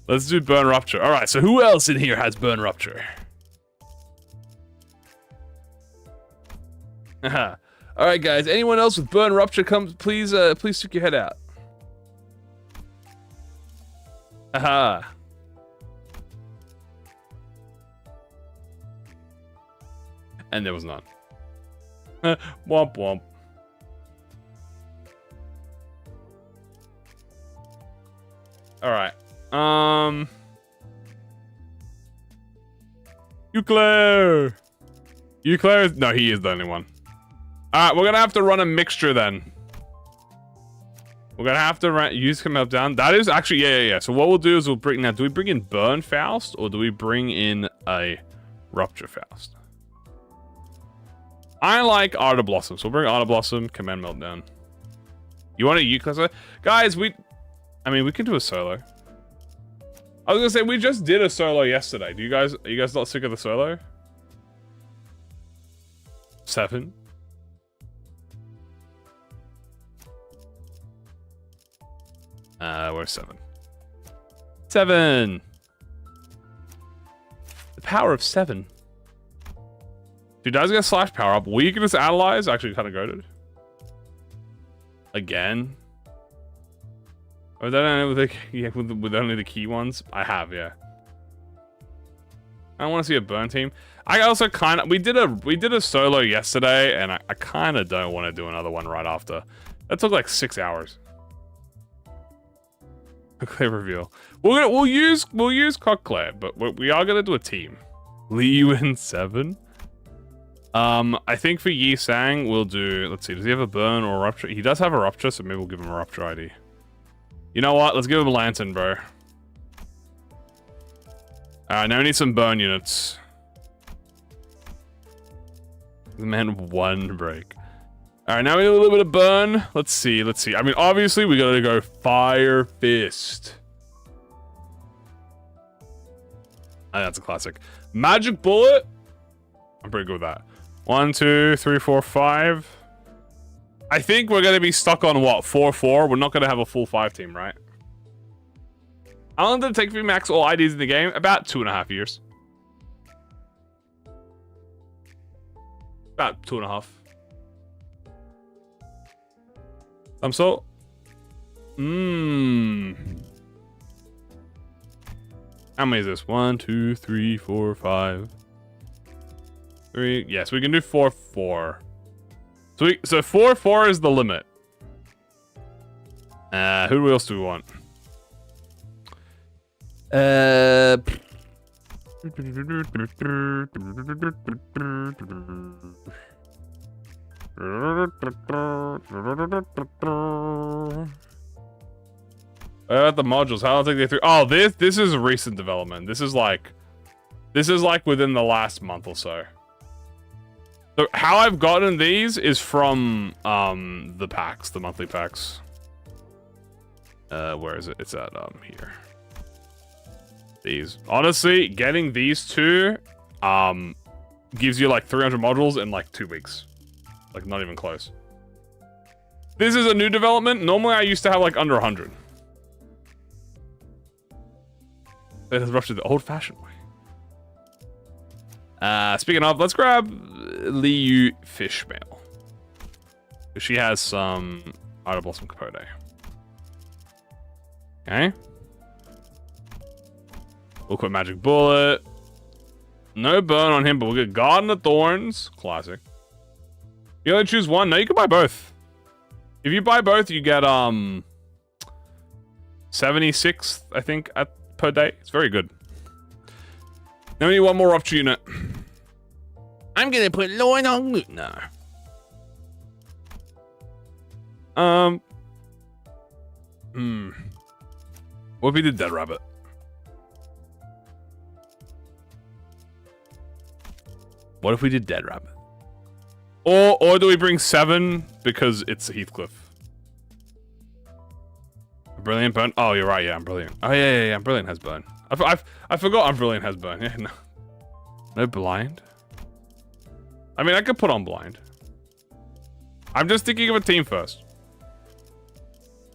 Let's do Burn-rupture. Alright, so who else in here has Burn-rupture? All right, guys. Anyone else with Burn-rupture, come, please, please stick your head out. Aha. And there was none. Womp womp. All right. Sinclair. Sinclair is... No, he is the only one. All right, we're gonna have to run a mixture then. We're gonna have to use meltdown. That is actually yeah. So what we'll do is we'll bring now. Do we bring in Burn Faust or do we bring in a Rupture Faust? I like Art of Blossom, so we'll bring Art of Blossom, Command Meltdown. You want a Euclid? Guys, I mean, we can do a solo. I was gonna say, we just did a solo yesterday. Are you guys not sick of the solo? 7. Where's 7? 7! The power of 7. Dude, does get slash power up. Weakness analyze. Actually, kind of goated. Again. Or that with only the key ones. I have, yeah. I want to see a burn team. I also kind of we did a solo yesterday, and I kind of don't want to do another one right after. That took like 6 hours. A clear reveal. We'll use Cockclair, but we are gonna do a team. Liu in 7. I think for Yi Sang we'll do. Let's see. Does he have a burn or a rupture? He does have a rupture, so maybe we'll give him a rupture ID. You know what? Let's give him a lantern, bro. Alright, now we need some burn units. The man 1 break. Alright, now we need a little bit of burn. Let's see. I mean, obviously, we gotta go Fire Fist. Oh, that's a classic. Magic Bullet. I'm pretty good with that. 1, 2, 3, 4, 5. I think we're gonna be stuck on what? 4-4. We're not gonna have a full 5 team, right? How long did it take for you to max all IDs in the game? About 2.5 years. About 2.5. So. How many is this? 1, 2, 3, 4, 5. 3. Yes, we can do 4-4. So 4-4 is the limit. Who else do we want? About the modules, how long did they through? Oh, this is recent development. This is like within the last month or so. So how I've gotten these is from the packs, the monthly packs. Where is it? It's at here. These. Honestly, getting these two gives you like 300 modules in like 2 weeks. Like not even close. This is a new development. Normally I used to have like under 100. It has rushed the old-fashioned way. Speaking of, let's grab Liu Fishmail. She has some Art of Blossom Capote. Okay. We'll put Magic Bullet. No burn on him, but we'll get Garden of Thorns. Classic. You only choose one? No, you can buy both. If you buy both, you get 76, I think, per day. It's very good. Now we need one more rupture unit. I'm gonna put Lloyd on loot now. What if we did Dead Rabbit? What if we did Dead Rabbit? Or do we bring 7 because it's Heathcliff? Brilliant burn. Oh, you're right. Yeah, I'm brilliant. Oh yeah. Brilliant has burn. I forgot I'm brilliant has burn. Yeah, no blind. I mean, I could put on blind. I'm just thinking of a team first.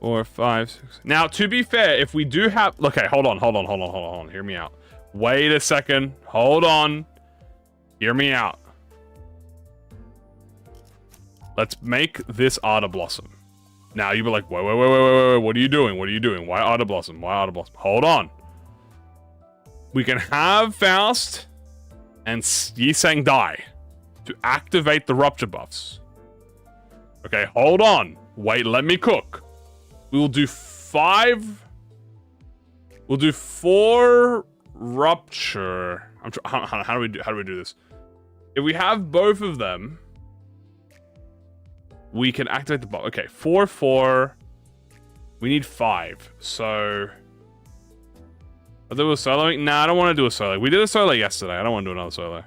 4, 5, 6. Now, to be fair, if we do have... Okay, hold on. Hear me out. Wait a second. Hold on. Hear me out. Let's make this Arda Blossom. Now you were like, wait, what are you doing? What are you doing? Why Arda Blossom? Why Arda Blossom? Hold on. We can have Faust and Yisang die to activate the rupture buffs. Okay, hold on. Wait, let me cook. We will do 5. We'll do 4 rupture. How do we do this? If we have both of them, we can activate the buff. Okay, 4, 4. We need 5. So I'll do a solo. Nah, I don't want to do a solo. We did a solo yesterday. I don't want to do another solo.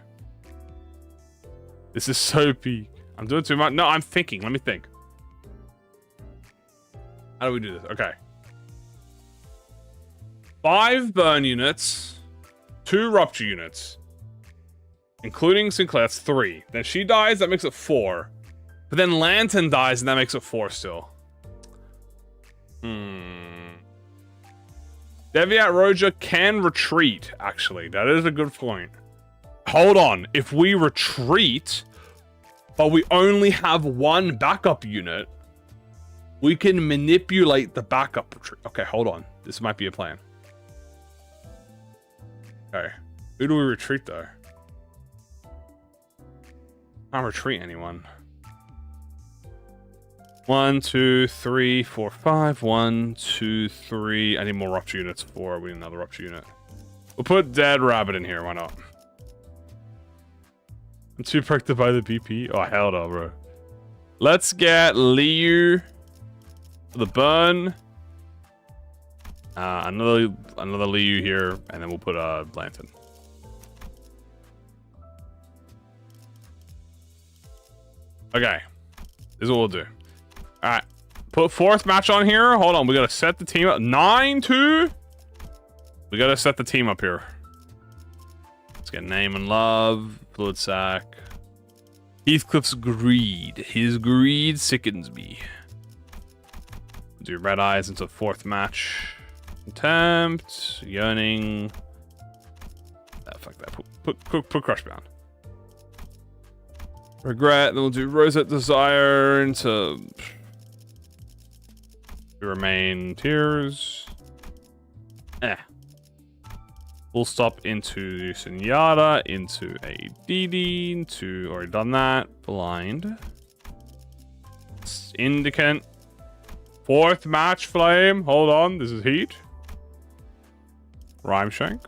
This is so peak. I'm doing too much. No, I'm thinking. Let me think. How do we do this? Okay. 5 burn units, 2 rupture units, including Sinclair. That's 3. Then she dies. That makes it 4. But then Lantern dies, and that makes it 4 still. Deviat Roja can retreat, actually. That is a good point. Hold on. If we retreat, but we only have 1 backup unit, we can manipulate the backup retreat. Okay, hold on. This might be a plan. Okay. Who do we retreat, though? Can't retreat anyone. 1, 2, 3, 4, 5. 1, 2, 3. I need more rupture units. 4. We need another rupture unit. We'll put Dead Rabbit in here. Why not? I'm too perked by the BP. Oh, hell no, bro. Let's get Liu for the burn. Another Liu here, and then we'll put a Lantern. Okay. This is what we'll do. Alright. Put 4th match on here. Hold on. We gotta set the team up. 9-2. We gotta set the team up here. Let's get Name and Love. Blood Sack. Heathcliff's greed. His greed sickens me. Do Red Eyes into 4th match. Contempt. Yearning. Fuck that. Put Crushbound. Regret. Then we'll do Rosette Desire into Remain Tears. Full stop into Sunyata, into a DD, into already done that. Blind. Indicant. 4th match flame. Hold on, this is heat. Rhyme Shank.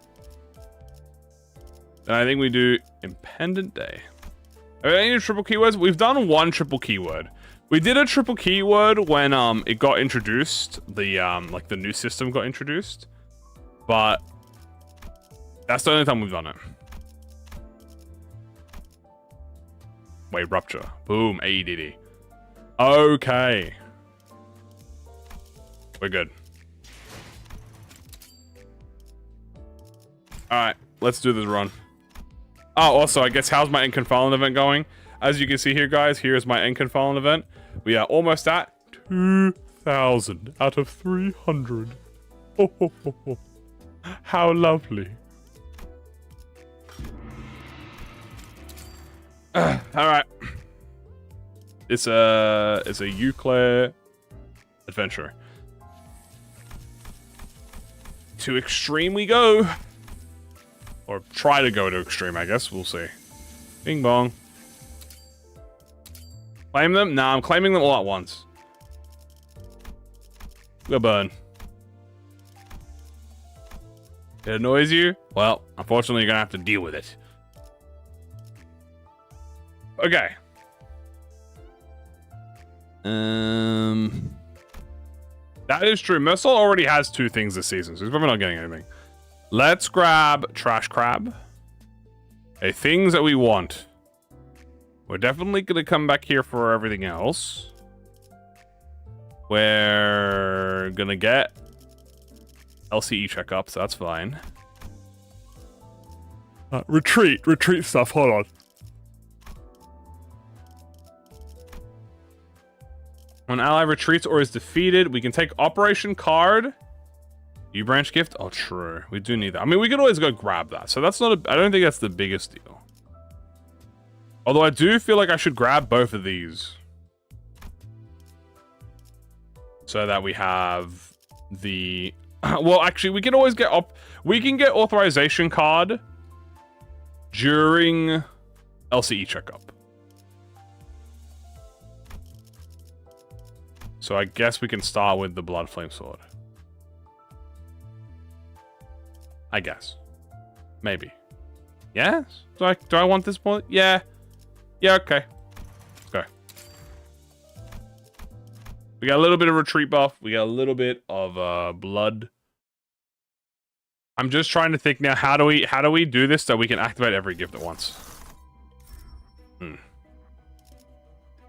Then I think we do Impendent Day. Are there any triple keywords? We've done 1 triple keyword. We did a triple keyword when it got introduced. The like the new system got introduced. But that's the only time we've done it. Wait, Rupture. Boom, AEDD. Okay. We're good. Alright, let's do this run. Oh, also, I guess, how's my Inconfallen event going? As you can see here, guys, here's my Inconfallen event. We are almost at 2,000 out of 300. Oh. How lovely. Alright. It's a Euclid adventure. To extreme we go. Or try to go to extreme, I guess. We'll see. Bing bong. Claim them? Nah, I'm claiming them all at once. Go burn. It annoys you? Well, unfortunately, you're gonna have to deal with it. Okay. That is true. Mercel already has 2 things this season, so he's probably not getting anything. Let's grab Trash Crab. Okay, things that we want. We're definitely going to come back here for everything else. We're going to get LCE checkup, so that's fine. Retreat stuff, hold on. When ally retreats or is defeated, we can take Operation Card. U-branch gift? Oh, true. We do need that. I mean, we could always go grab that. So that's not I don't think that's the biggest deal. Although I do feel like I should grab both of these. so that we have the... well, actually, we can always get we can get authorization card during LCE checkup. So I guess we can start with the Blood Flame Sword. I guess. Maybe. Yes? Do I want this one? Yeah. Yeah, okay. Okay. We got a little bit of retreat buff. We got a little bit of blood. I'm just trying to think now, how do we do this so we can activate every gift at once?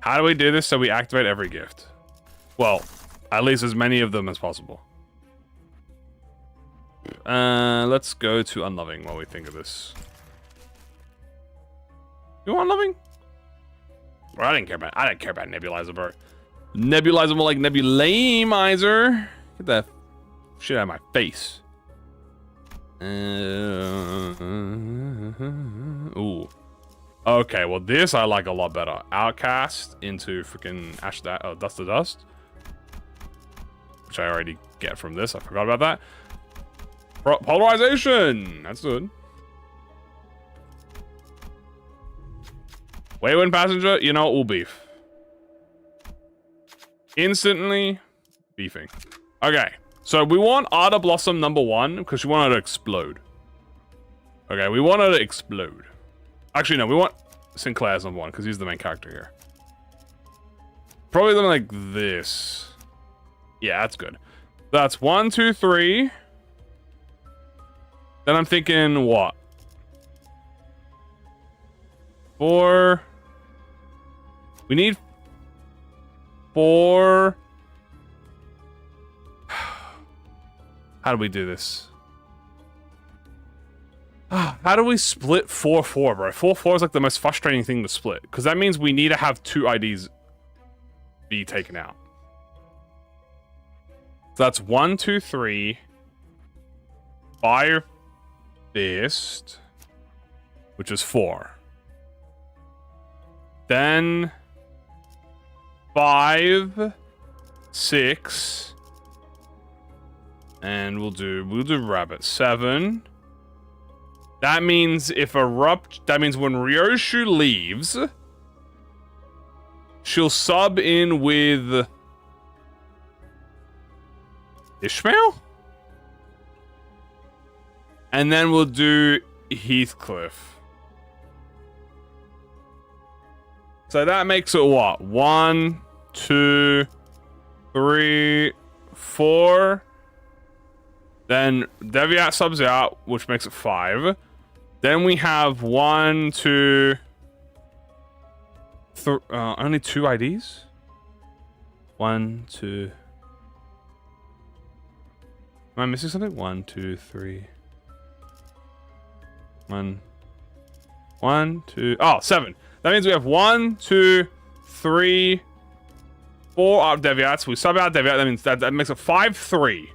How do we do this so we activate every gift? Well, at least as many of them as possible. Let's go to Unloving while we think of this. You want Unloving? Bro, I didn't care about Nebulizer, bro. Nebulizer more like Nebulamizer. Get that shit out of my face. Ooh. Okay, well this I like a lot better. Outcast into freaking Dust to Dust. Which I already get from this. I forgot about that. Polarization! That's good. Wayward Passenger, you know, we'll beef. Instantly beefing. Okay, so we want Ardor Blossom #1 because we want her to explode. Okay, we want her to explode. Actually, no, we want Sinclair as #1 because he's the main character here. Probably something like this. Yeah, that's good. That's 1, 2, 3. Then I'm thinking what? 4. We need 4. How do we do this? How do we split 4-4, bro? 4-4 is like the most frustrating thing to split. Because that means we need to have 2 IDs be taken out. So that's 1, 2, 3. Fire Fist, which is 4. Then 5, 6, and we'll do Rabbit 7. That means when Ryoshu leaves, she'll sub in with Ishmael? And then we'll do Heathcliff. So that makes it what? 1, 2, 3, 4. Then Deviat subs out, which makes it 5. Then we have 1, 2, 3. Only 2 IDs? 1, 2. Am I missing something? 1, 2, 3. 1, 2. Oh, 7. That means we have 1, 2, 3, 4 out Deviats. We sub out Deviat. That means that makes a 5-3.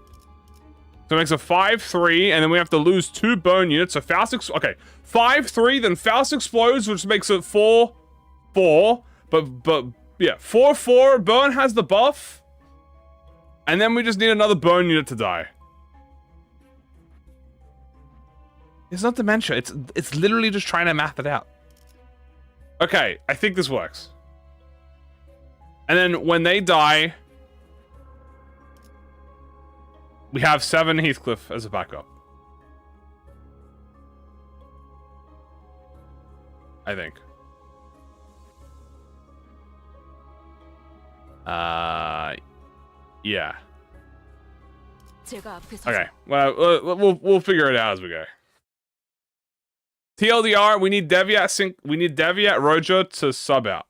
So it makes a 5-3, and then we have to lose 2 burn units. So Faust okay, 5-3, then Faust explodes, which makes it 4-4. But yeah, 4-4. Burn has the buff, and then we just need another burn unit to die. It's not dementia. It's literally just trying to math it out. Okay, I think this works. And then when they die, we have 7 Heathcliff as a backup. I think. Yeah. Okay. Well, we'll figure it out as we go. TLDR, we need Deviat Rojo to sub out.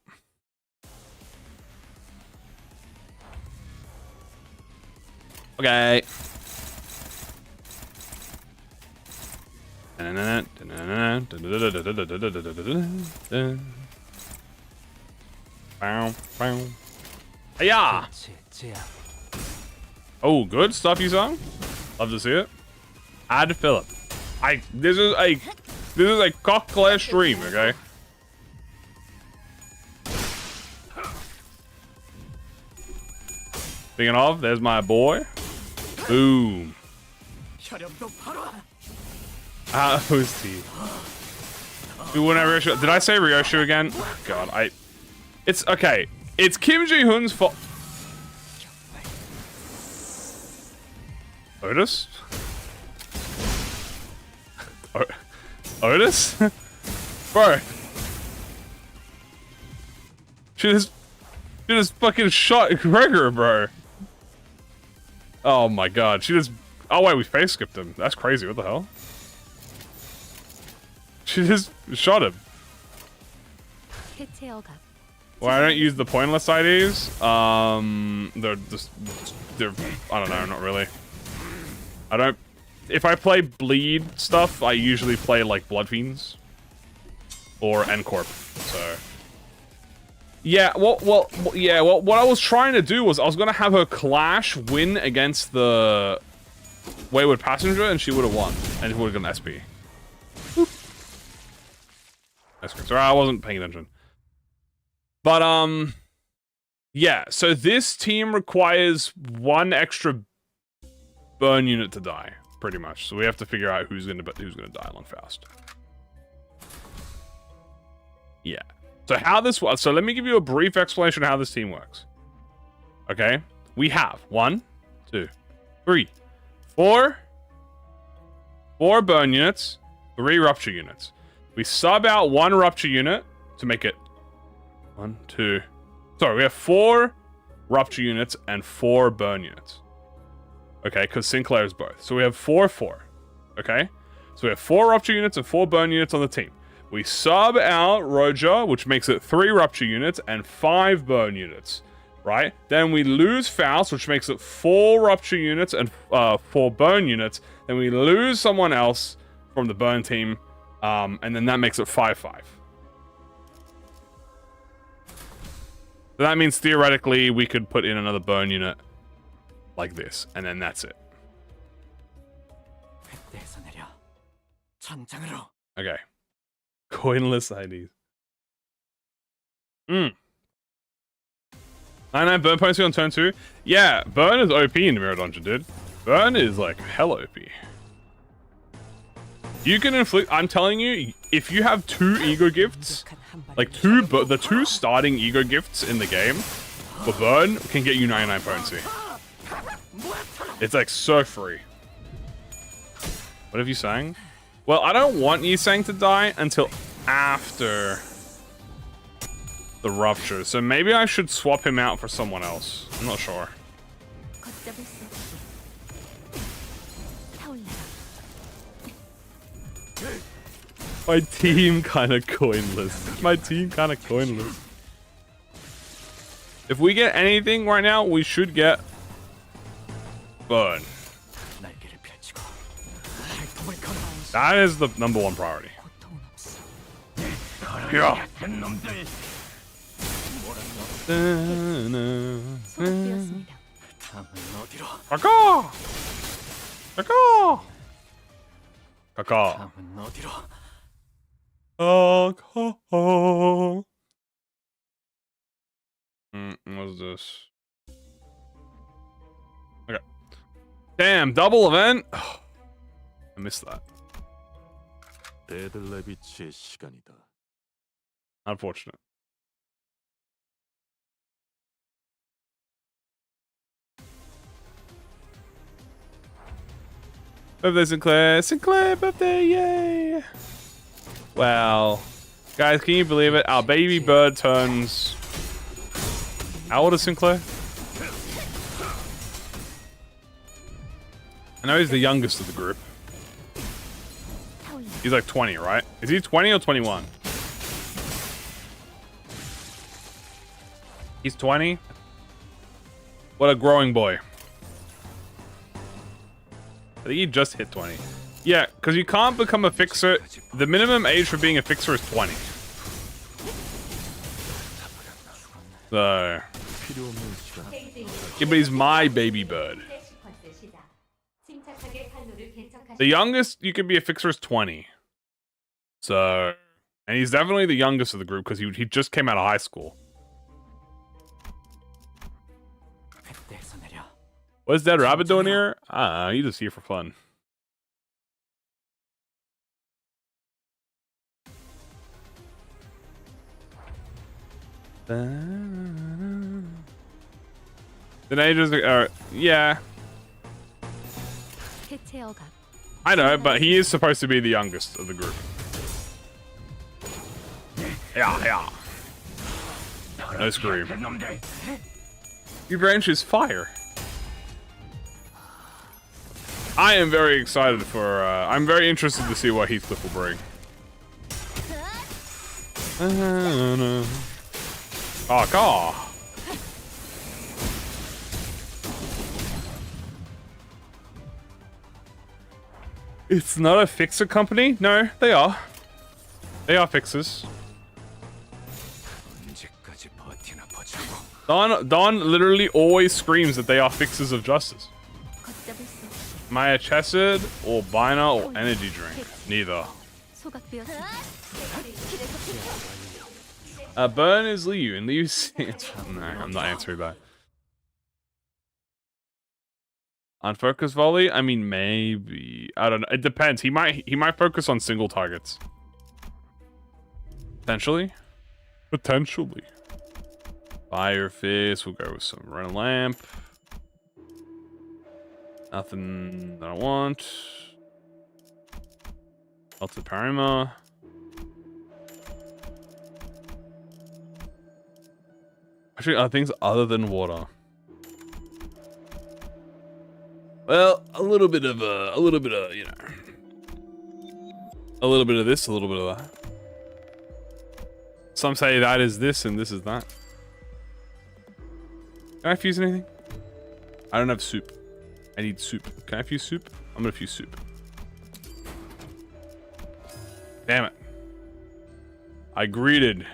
Okay. Hiya! Oh, good stuff you sung. Love to see it. Add Philip. This is a cock clash stream, okay? Speaking of, there's my boy. Boom. Who's he? We wouldn't have Ryoshu. Did I say Ryoshu again? Oh, God, it's okay. It's Kim Ji-hoon's fault. Otis? Otis? Bro. She just fucking shot Gregor, bro. Oh my God. She just... Oh wait, we face skipped him. That's crazy. What the hell? She just shot him. Well, I don't use the pointless IDs. They're I don't know, not really. I don't... If I play bleed stuff, I usually play like Blood Fiends. Or N-Corp, so... Yeah, well, what I was trying to do was I was going to have her Clash win against the Wayward Passenger, and she would have won. And she would have gotten SP. Boop. That's good. Sorry, I wasn't paying attention. But, yeah, so this team requires one extra burn unit to die, pretty much. So we have to figure out who's gonna die along fast. Yeah. So how this works, so let me give you a brief explanation of how this team works. Okay? We have 1, 2, 3, 4 burn units, 3 rupture units. We sub out 1 rupture unit to make it 1, 2. Sorry, we have 4 rupture units and 4 burn units. Okay, because Sinclair is both. So we have 4. Okay? So we have 4 rupture units and 4 burn units on the team. We sub out Roja, which makes it 3 rupture units and 5 burn units, right? Then we lose Faust, which makes it 4 rupture units and 4 burn units. Then we lose someone else from the burn team, and then that makes it 5-5. So that means theoretically we could put in another burn unit like this, and then that's it. Okay. Coinless IDs. 99 burn potency on turn 2. Yeah, burn is OP in the Mirror Dungeon, dude. Burn is like hella OP. You can inflict, I'm telling you, if you have 2 ego gifts, like the 2 starting ego gifts in the game, for burn can get you 99 potency. It's like so free. What have you sang? Well, I don't want Yisang to die until after the rupture, so maybe I should swap him out for someone else. I'm not sure. My team kind of coinless. My team kind of coinless. If we get anything right now, we should get burn. That is the #1 priority. Yeah. Caca! Caca! Caca! Caca! What's this? Okay. Damn, double event? I missed that. Unfortunate. Birthday, Sinclair. Sinclair birthday, yay! Wow. Guys, can you believe it? Our baby bird turns... How old is Sinclair? I know he's the youngest of the group. He's like 20, right? Is he 20 or 21? He's 20? What a growing boy. I think he just hit 20. Yeah, because you can't become a fixer. The minimum age for being a fixer is 20. So... Yeah, but he's my baby bird. The youngest you could be a fixer is 20. So... And he's definitely the youngest of the group because he just came out of high school. What's Dead Rabbit doing here? He's just here for fun. The Teenagers, yeah. I know, but he is supposed to be the youngest of the group. Yeah. No scream. Your branch is fire. I am very excited for, I'm very interested to see what Heathcliff will bring. Oh. It's not a fixer company? No, they are. They are fixers. Don literally always screams that they are fixers of justice. Maya Chesed or Bina or energy drink? Neither. Burn is Liu and Liu's... No, I'm not answering that. Unfocused volley? I mean, maybe. I don't know. It depends. He might focus on single targets. Potentially. Fire Fist. We'll go with some Run Lamp. Nothing that I want. Melted Parima. Actually, are things other than water? Well, a little bit of, you know. A little bit of this, a little bit of that. Some say that is this and this is that. Can I fuse anything? I don't have soup. I need soup. Can I fuse soup? I'm gonna fuse soup. Damn it. I greeted.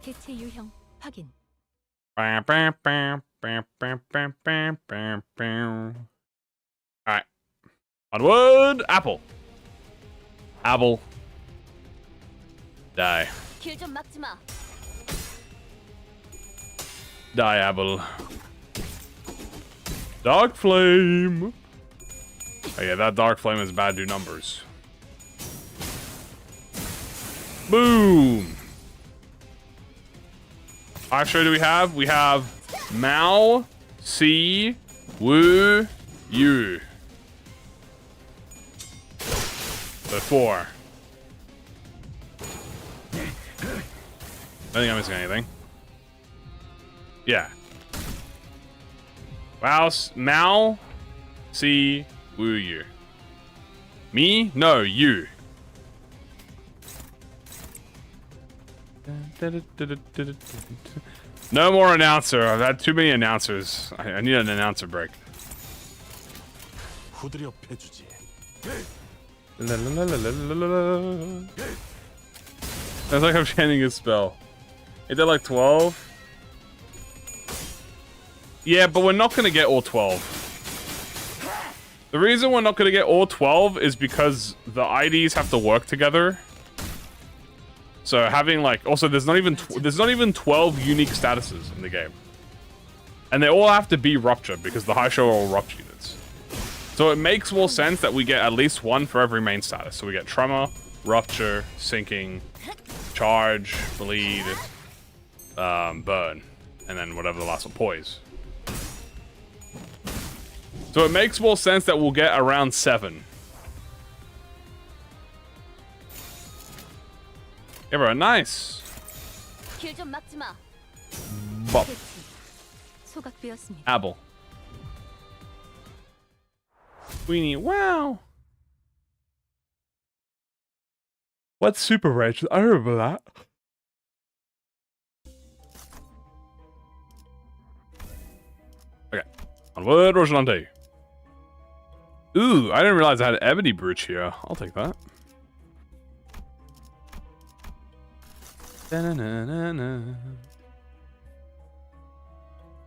개체 유형 확인. Alright. Onward! Apple. Apple. Die. 길 좀 막지 마. Die, Apple. Dark Flame. Oh yeah, that Dark Flame is bad to numbers. Boom. What show do we have? We have Mao, Si, Wu, Yu. So 4. I think I'm missing anything. Yeah. Wow, Mao, Si, Wu, Yu. Me? No, you. No more announcer. I've had too many announcers. I need an announcer break. That's like I'm chanting a spell. Is that like 12? Yeah, but we're not gonna get all 12. The reason we're not gonna get all 12 is because the IDs have to work together. So having like, also there's not even 12 unique statuses in the game, and they all have to be rupture because the high show are all rupture units. So it makes more sense that we get at least one for every main status. So we get tremor, rupture, sinking, charge, bleed, burn, and then whatever the last one, poise. So it makes more sense that we'll get around 7. Everyone, nice. Bop. Apple. Queenie, wow. What's Super Rage? I remember that. Okay. Onward, Rosinante. Ooh, I didn't realize I had an Ebony Brooch here. I'll take that.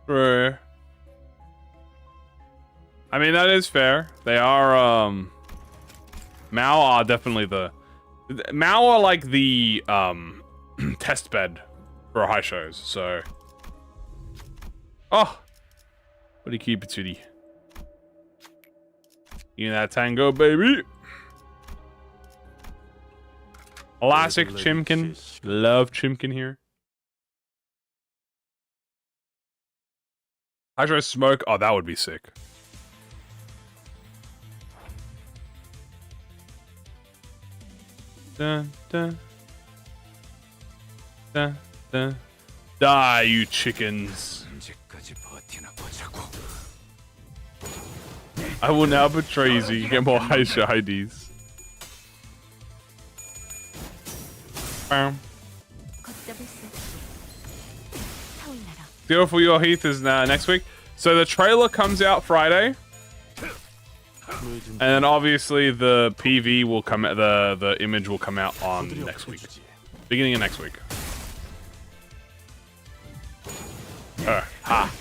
Rare. I mean, that is fair. They are, Mao are definitely the... Mao are like the, test bed for high shows. So, oh, what do you keep it, Tootie? You that tango, baby. Classic Chimkin. Love Chimkin here. Hydro smoke. Oh, that would be sick. Dun, dun. Dun, dun. Die, you chickens. I will now betray you so you get more high IDs. Beautiful Your Heath is next week. So the trailer comes out Friday. And then obviously the PV will come, the image will come out on next week. Beginning of next week. Ha.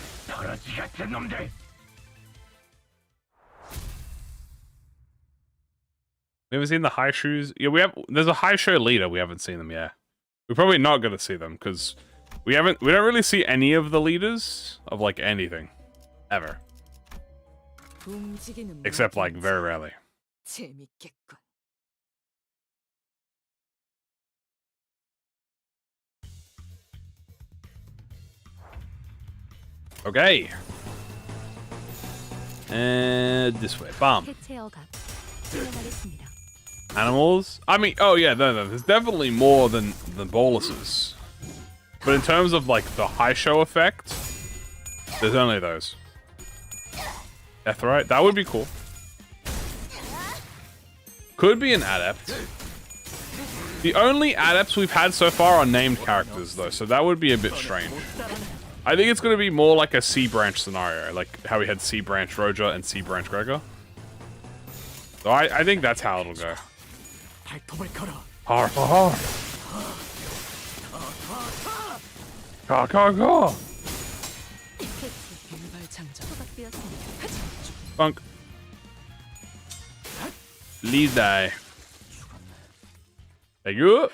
We haven't seen the high shoes. Yeah, we have. There's a high show leader. We haven't seen them yet. We're probably not gonna see them because we don't really see any of the leaders of like anything, ever. Except like very rarely. Okay. And this way. Bam. Animals? I mean, oh yeah, no, there's definitely more than boluses. But in terms of like the high show effect, there's only those. Etherite, that would be cool. Could be an adept. The only adepts we've had so far are named characters though, so that would be a bit strange. I think it's going to be more like a C branch scenario, like how we had C branch Roger and C branch Gregor. So I think that's how it'll go. Har, har, har. Ka, ka, ka. Funk. Please die. Thank you.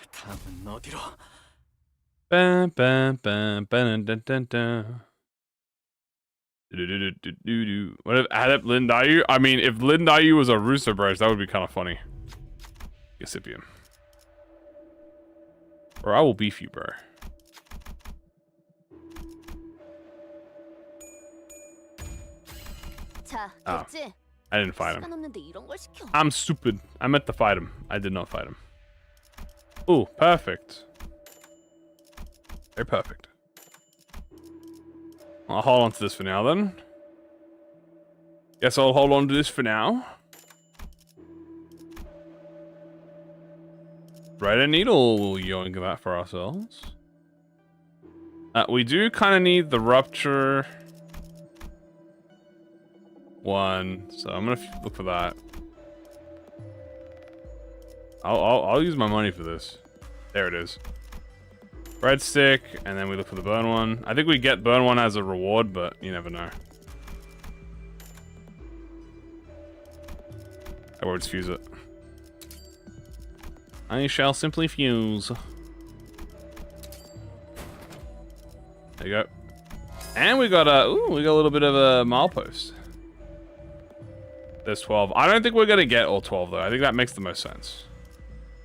Bam, bam, bam, bam, dun, dun, dun. What if Adept Lindayu? I mean, if Lindayu was a rooster branch, that would be kind of funny. Gasipium. Or I will beef you, bro. Oh, I didn't fight him. I'm stupid. I meant to fight him. I did not fight him. Ooh, perfect. Very perfect. I'll hold on to this for now then. Guess I'll hold on to this for now. Thread and needle, we'll yoink that for ourselves. We do kind of need the rupture one, so I'm gonna look for that. I'll use my money for this. There it is. Breadstick, and then we look for the burn one. I think we get burn one as a reward, but you never know. I will just fuse it. I shall simply fuse. There you go. And we got a little bit of a milepost. There's 12. I don't think we're gonna get all 12 though. I think that makes the most sense.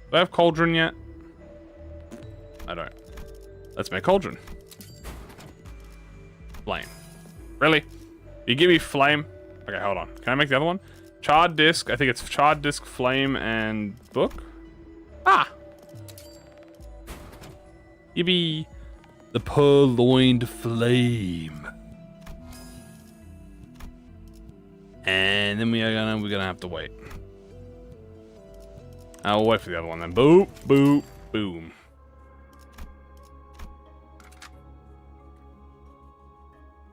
Do I have cauldron yet? I don't. Let's make cauldron. Flame. Really? You give me flame? Okay, hold on. Can I make the other one? Charred disc. I think it's charred disc, flame, and book. Ah! Yippee! The purloined flame. And then we're gonna have to wait. I'll wait for the other one then. Boop, boop, boom.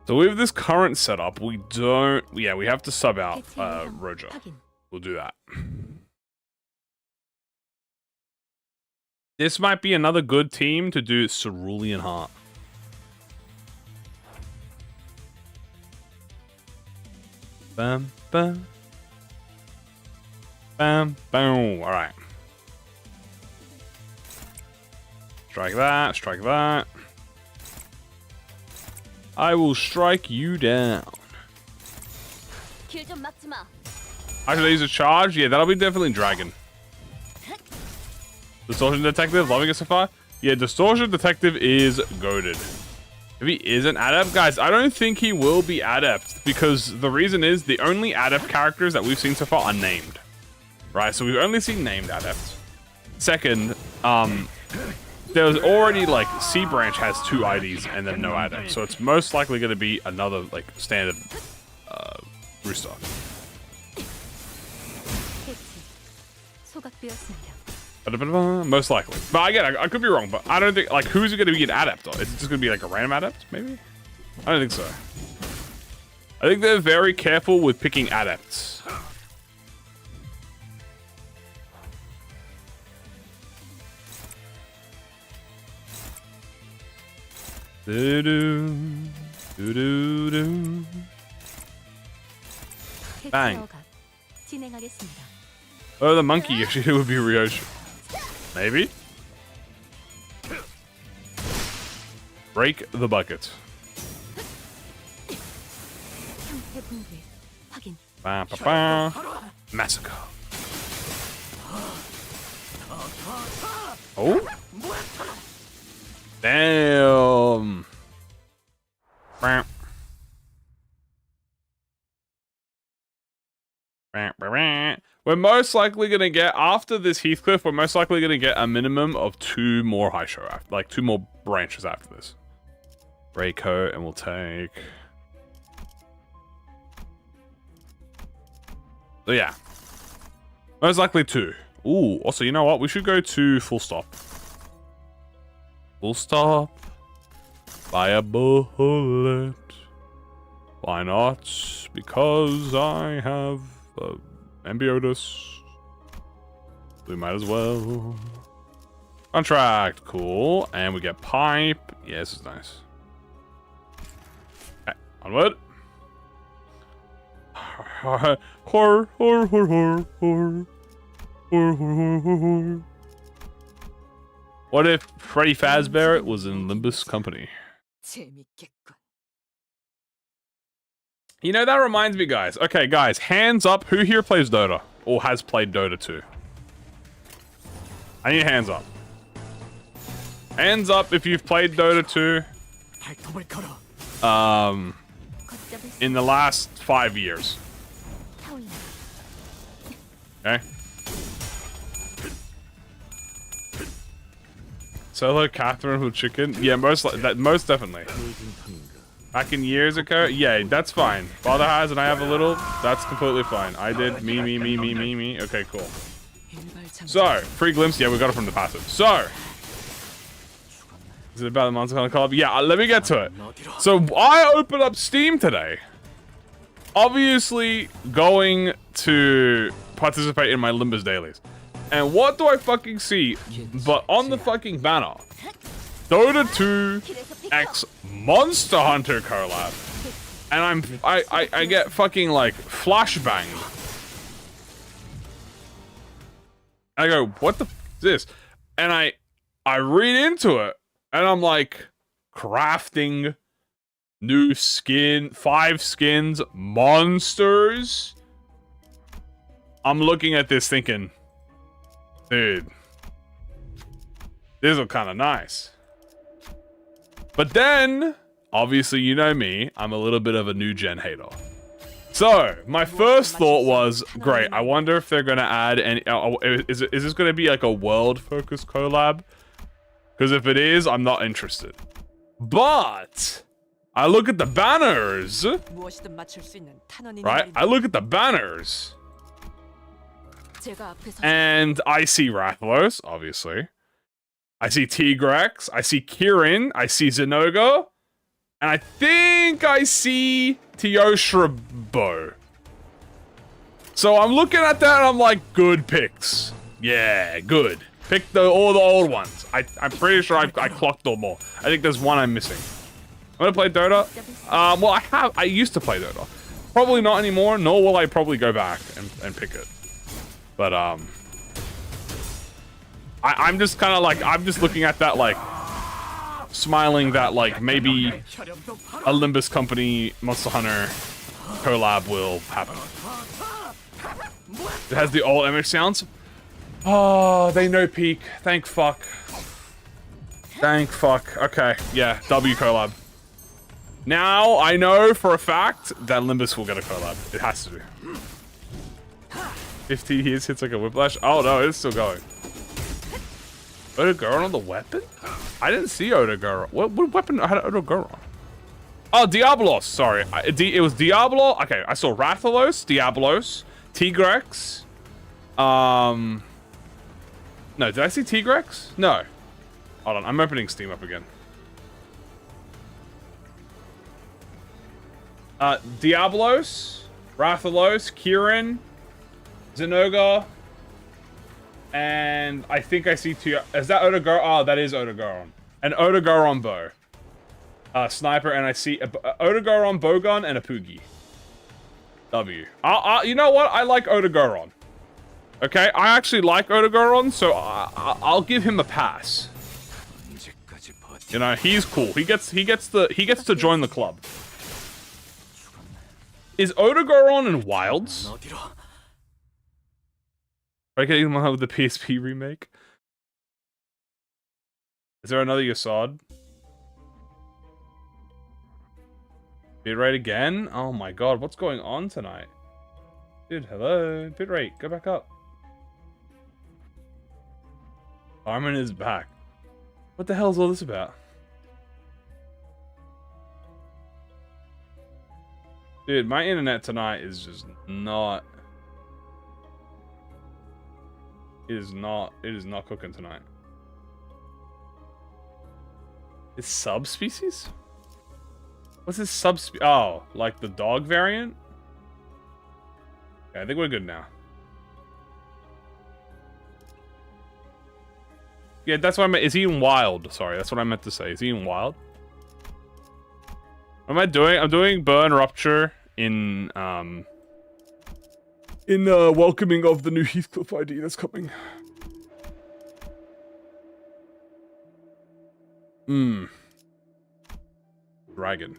So with this current setup, we don't... Yeah, we have to sub out Roger. We'll do that. This might be another good team to do Cerulean Heart. Bam, bam. Bam, boom. Alright. Strike that, strike that. I will strike you down. 길 좀 막지 마. I should use a charge? Yeah, that'll be definitely Dragon. Distortion Detective, loving it so far? Yeah, Distortion Detective is goated. If he isn't Adept, guys, I don't think he will be Adept because the reason is the only Adept characters that we've seen so far are named. Right, so we've only seen named Adepts. Second, there's already like C branch has 2 IDs and then no Adept, so it's most likely going to be another like standard rooster. Most likely, but again, I could be wrong. But I don't think like who's it going to be an Adept? Is it just going to be like a random Adept? Maybe. I don't think so. I think they're very careful with picking Adepts. Do-do, bang. Oh, the monkey actually would be Ryoshi. Maybe. Break the bucket. Ba, ba, ba. Massacre. Oh. Damn. We're most likely going to get, after this Heathcliff, we're most likely going to get a minimum of 2 more high show, like 2 more branches after this. Rayco, and we'll take... So yeah. Most likely 2. Ooh, also, you know what? We should go to full stop. Full stop. By a bullet. Why not? Because I have Ambiotus. We might as well. Contract, cool. And we get pipe. Yeah, this is nice. Okay, onward. What if Freddy Fazbear was in Limbus company? You know, that reminds me, guys. Okay, guys, hands up. Who here plays Dota? Or has played Dota 2? I need hands up. Hands up if you've played Dota 2. In the last 5 years. Okay. Solo Catherine with chicken? Yeah, most definitely. Back in years ago? Yeah, that's fine. Father has and I have a little. That's completely fine. I did me. Okay, cool. So, free glimpse. Yeah, we got it from the passive. So, is it about the Monster Hunter Club? Yeah, let me get to it. So, I opened up Steam today. Obviously, going to participate in my Limbus dailies. And what do I fucking see but on the fucking banner? Dota 2 X Monster Hunter collab. And I get fucking like flashbanged. I go, what the f is this? And I read into it and I'm like, crafting, new skin, 5 skins, monsters. I'm looking at this thinking, dude, this is kind of nice. But then, obviously, you know me, I'm a little bit of a new gen hater. So, my first thought was, great, I wonder if they're going to add any... is this going to be like a world-focused collab? Because if it is, I'm not interested. But, I look at the banners. Right? I look at the banners. And I see Rathalos, obviously. I see Tigrex. I see Kirin. I see Zenoga. And I think I see Teoshrabo. So I'm looking at that and I'm like, good picks. Yeah, good. Pick all the old ones. I'm pretty sure I clocked them all. I think there's one I'm missing. I'm gonna play Dota. Well, I used to play Dota. Probably not anymore, nor will I probably go back and pick it. But, I'm just kind of like, I'm just looking at that like, smiling that like maybe a Limbus company Monster Hunter collab will happen. It has the old image sounds. Oh, they know peak. Thank fuck. Thank fuck. Okay, yeah, W collab. Now I know for a fact that Limbus will get a collab. It has to do. 15 years hits like a whiplash. Oh no, it's still going. Odogaron on the weapon? I didn't see Odogaron. What weapon had Odogaron? Oh, Diablos. Sorry. It was Diablo. Okay, I saw Rathalos, Diablos, Tigrex. No, did I see Tigrex? No. Hold on, I'm opening Steam up again. Diablos, Rathalos, Kieran, Zenoga, and I think I see two. Is that Odogaron? Oh, that is Odogaron. An Odogaron bow. Sniper, and I see a Odogaron bowgun and a Poogie. W. You know what? I like Odogaron. Okay, I actually like Odogaron, so I'll give him a pass. You know, he's cool. He gets to join the club. Is Odogaron in Wilds? Are you getting one with the PSP remake? Is there another Yasad? Bitrate again? Oh my god, what's going on tonight? Dude, hello? Bitrate, go back up. Armin is back. What the hell is all this about? Dude, my internet tonight is just not... It is not cooking tonight. It's subspecies? What's this subspecies? Oh, like the dog variant? Okay, I think we're good now. Yeah, that's what I meant. Is he in wild? Sorry, that's what I meant to say. Is he in wild? What am I doing? I'm doing Burn-rupture in welcoming of the new Heathcliff ID that's coming. Dragon.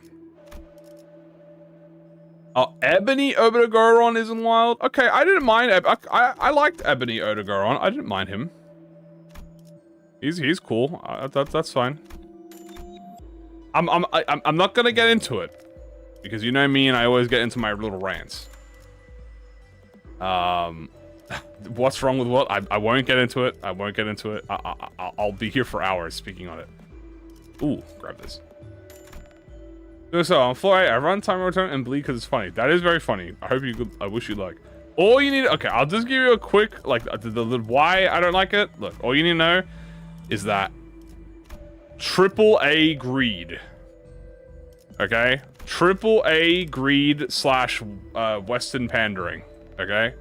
Oh, Ebony Odogaron is in wild. Okay, I didn't mind. I liked Ebony Odogaron. I didn't mind him. He's cool. That's fine. I'm not gonna get into it because you know me and I always get into my little rants. What's wrong with what? I won't get into it. I won't get into it. I'll be here for hours speaking on it. Ooh, grab this. So on floor 8, I run timer return and bleed because it's funny. That is very funny. I hope you could. I wish you like. All you need. Okay, I'll just give you a quick like the why I don't like it. Look, all you need to know is that AAA greed. Okay, AAA greed / Western pandering. Okay,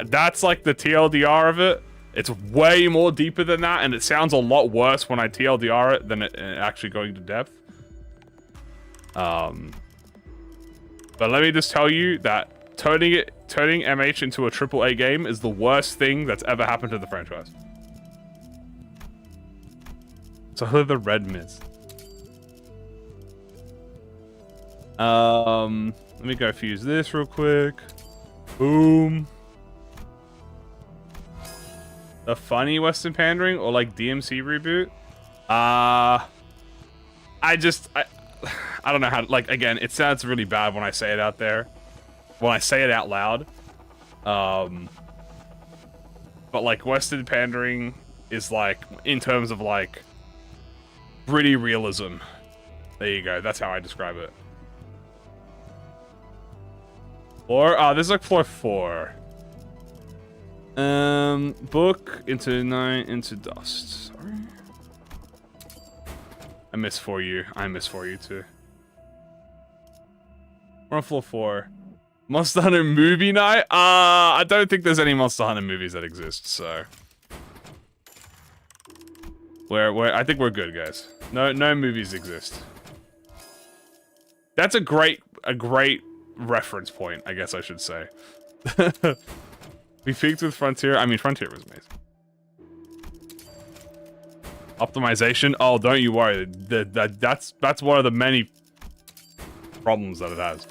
that's like the TLDR of it. It's way more deeper than that, and it sounds a lot worse when I TLDR it than it actually going to depth. But let me just tell you that turning MH into a AAA game is the worst thing that's ever happened to the franchise. So the red mist. Let me go fuse this real quick. Boom. The funny Western pandering or like DMC reboot? I don't know how to, like, again, it sounds really bad when I say it out there. When I say it out loud. But like Western pandering is like, in terms of like gritty realism. There you go. That's how I describe it. Floor? This is like floor 4. Book into night into dust. Sorry. I miss for you. I miss for you too. We're on floor 4. Monster Hunter movie night? I don't think there's any Monster Hunter movies that exist, so. I think we're good, guys. No movies exist. That's a great reference point, I guess I should say. We peaked with Frontier. I mean, Frontier was amazing. Optimization? Oh, don't you worry. That's one of the many problems that it has.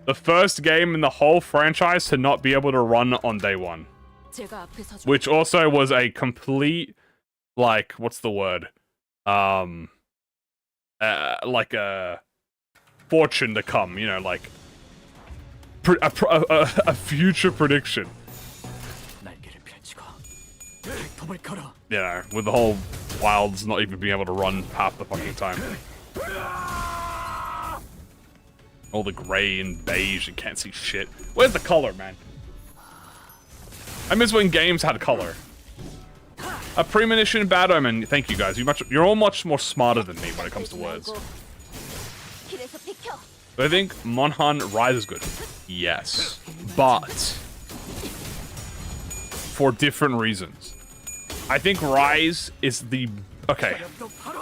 The first game in the whole franchise to not be able to run on day one. Which also was a complete, like, what's the word? Like a fortune to come, you know, like a future prediction. You know, with the whole wilds not even being able to run half the fucking time. All the gray and beige, you can't see shit. Where's the color, man? I miss when games had color. A premonition, bad omen. Thank you guys. You're all much more smarter than me when it comes to words. But I think Monhan Rise is good. Yes, but for different reasons. I think Rise is the okay.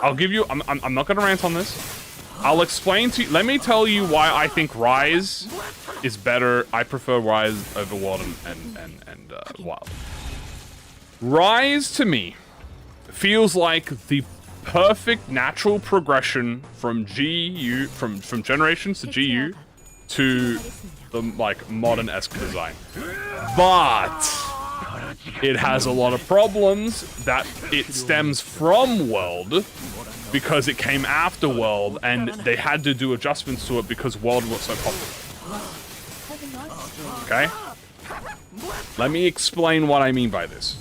I'll give you. I'm not gonna rant on this. I'll explain to you. Let me tell you why I think Rise is better. I prefer Rise over World and Wild. Rise to me feels like the perfect natural progression from GU from generations to GU to the like modern-esque design. But it has a lot of problems that it stems from World because it came after World and they had to do adjustments to it because World was so popular. Okay? Let me explain what I mean by this.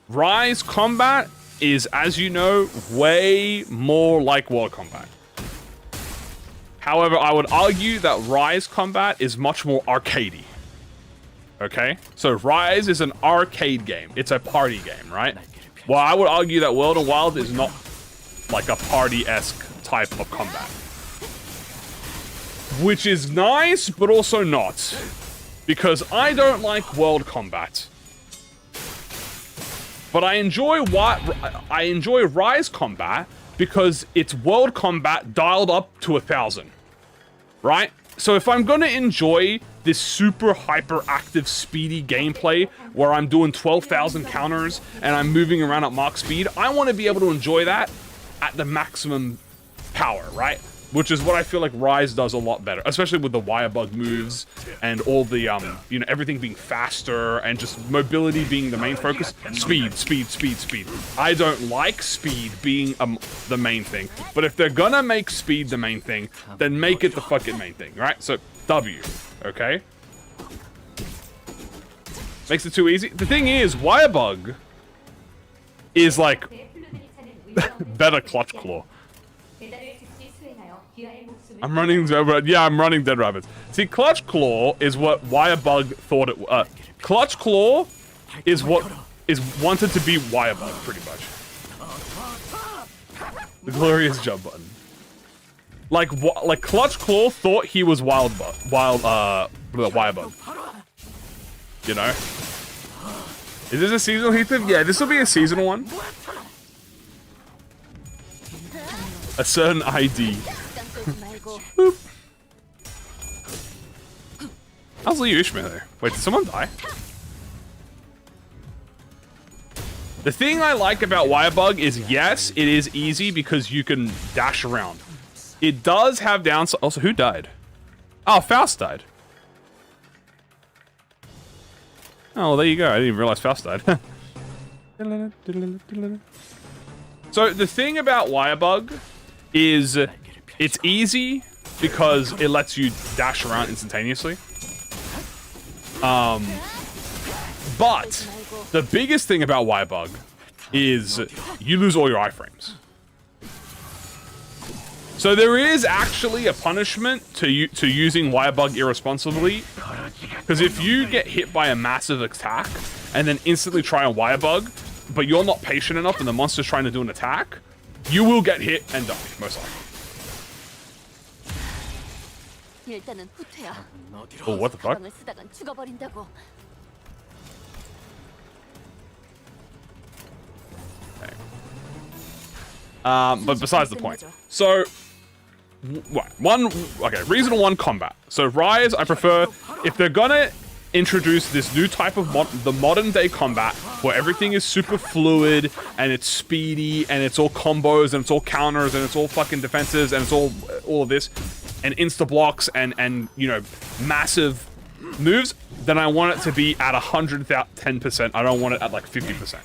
Rise combat is, as you know, way more like World combat. However, I would argue that Rise combat is much more arcadey. Okay? So Rise is an arcade game. It's a party game, right? Well, I would argue that World and Wild is not like a party-esque type of combat. Which is nice, but also not. Because I don't like World combat. But I enjoy Rise combat because it's World combat dialed up to 1,000. Right? So if I'm gonna enjoy this super hyperactive speedy gameplay where I'm doing 12,000 counters and I'm moving around at Mach speed, I want to be able to enjoy that at the maximum power, right? Which is what I feel like Rise does a lot better, especially with the wire bug moves and all the, you know, everything being faster and just mobility being the main focus. Speed, speed, speed, speed. I don't like speed being the main thing, but if they're gonna make speed the main thing, then make it the fucking main thing, right? So, W, okay? Makes it too easy. The thing is, wire bug is like better clutch claw. I'm running Dead Rabbits. See, Clutch Claw is what Wirebug thought it was. Clutch Claw is what is wanted to be Wirebug, pretty much. The glorious jump button. Like Clutch Claw thought he was Wirebug. You know? Is this a seasonal Heathcliff? Yeah, this will be a seasonal one. A certain ID. Boop. How's Liu Ishmael there? Wait, did someone die? The thing I like about Wirebug is, yes, it is easy because you can dash around. It does have downside. Also, who died? Oh, Faust died. Oh, well, there you go. I didn't even realize Faust died. So, the thing about Wirebug is it's easy because it lets you dash around instantaneously. But the biggest thing about Wirebug is you lose all your iframes. So there is actually a punishment to using Wirebug irresponsibly, because if you get hit by a massive attack and then instantly try a Wirebug, but you're not patient enough and the monster's trying to do an attack, you will get hit and die, most likely. Oh, what the fuck? Okay. But besides the point. So, reason one combat. So Rise, I prefer, if they're gonna introduced this new type of the modern day combat where everything is super fluid and it's speedy and it's all combos and it's all counters and it's all fucking defenses and it's all of this and insta blocks and you know, massive moves, then I want it to be at 110%. I don't want it at like 50%.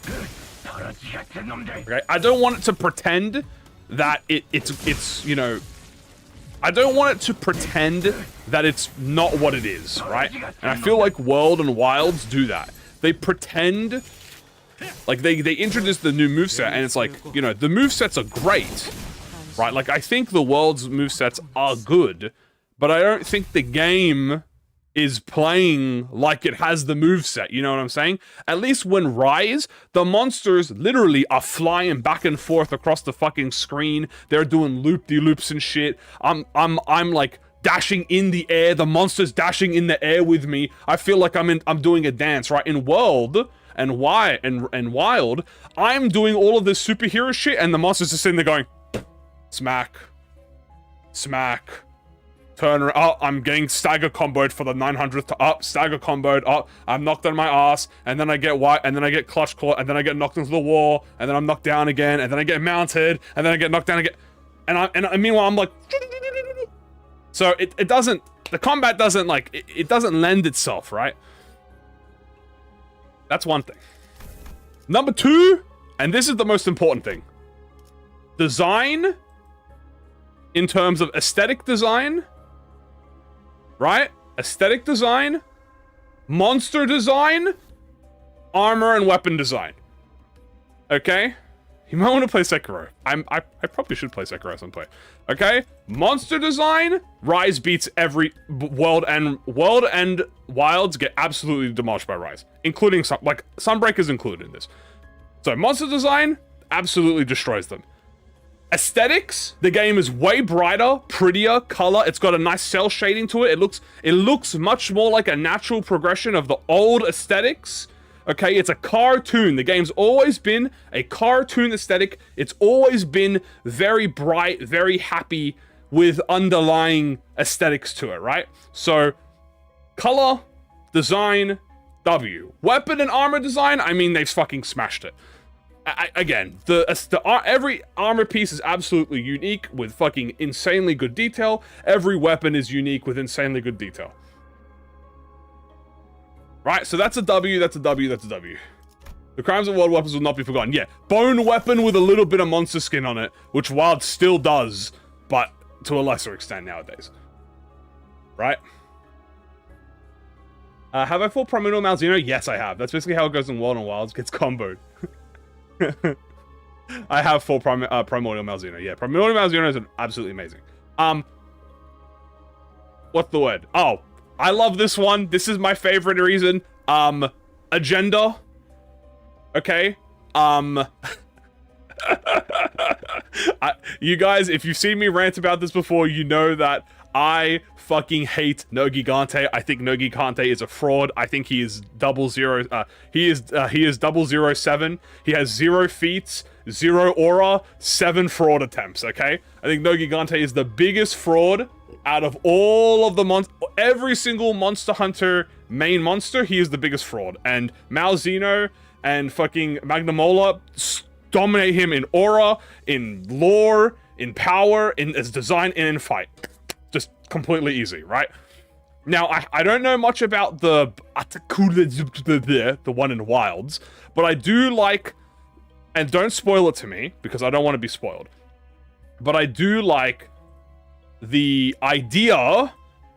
Okay, I don't want it to pretend that it's you know, I don't want it to pretend that it's not what it is, right? And I feel like World and Wilds do that. They pretend, like they introduce the new moveset and it's like, you know, the movesets are great, right? Like I think the World's movesets are good, but I don't think the game is playing like it has the moveset, you know what I'm saying? At least when Rise, the monsters literally are flying back and forth across the fucking screen. They're doing loop-de-loops and shit. I'm like dashing in the air. The monster's dashing in the air with me. I feel like I'm doing a dance, right? In World and Wild, I'm doing all of this superhero shit and the monster's just sitting there going smack, smack, turn around. Oh, I'm getting stagger comboed for the 900th up, stagger comboed up. I'm knocked on my ass, and then I get white, and then I get clutch caught, and then I get knocked into the wall, and then I'm knocked down again, and then I get mounted, and then I get knocked down again. And meanwhile, I'm like, so it doesn't, the combat doesn't like, it doesn't lend itself, right? That's one thing. Number two, and this is the most important thing. Design, in terms of aesthetic design, right? Aesthetic design, monster design, armor and weapon design. Okay? You might want to play Sekiro. I probably should play Sekiro at some point. Okay? Monster design, Rise beats every World and Wilds get absolutely demolished by Rise, including some, like Sunbreak is included in this. So monster design absolutely destroys them. Aesthetics, the game is way brighter, prettier, color. It's got a nice cell shading to it. It looks much more like a natural progression of the old aesthetics. Okay, it's a cartoon. The game's always been a cartoon aesthetic. It's always been very bright, very happy with underlying aesthetics to it, right? So, color, design, W. Weapon and armor design, I mean, they've fucking smashed it. Again, every armor piece is absolutely unique with fucking insanely good detail. Every weapon is unique with insanely good detail. Right, so that's a W, that's a W, that's a W. The crimes of World weapons will not be forgotten. Yeah, bone weapon with a little bit of monster skin on it, which Wild still does, but to a lesser extent nowadays. Right? Have I fought Primordial Malzeno? Yes, I have. That's basically how it goes in World and Wilds. Gets comboed. I have full Primordial Malzeno. Yeah, Primordial Malzeno is absolutely amazing. What's the word? Oh, I love this one. This is my favorite reason. Agenda. Okay. You guys, if you've seen me rant about this before, you know that I fucking hate No Gigante. I think No Gigante is a fraud. I think he is 007. He is 007. He has 0 feats, 0 aura, 7 fraud attempts, okay? I think No Gigante is the biggest fraud out of all of the every single Monster Hunter main monster, he is the biggest fraud. And Malzeno and fucking Magnamola dominate him in aura, in lore, in power, in his design, and in fight. Just completely easy, right? Now, I don't know much about the one in Wilds, but I do like, and don't spoil it to me, because I don't want to be spoiled, but I do like the idea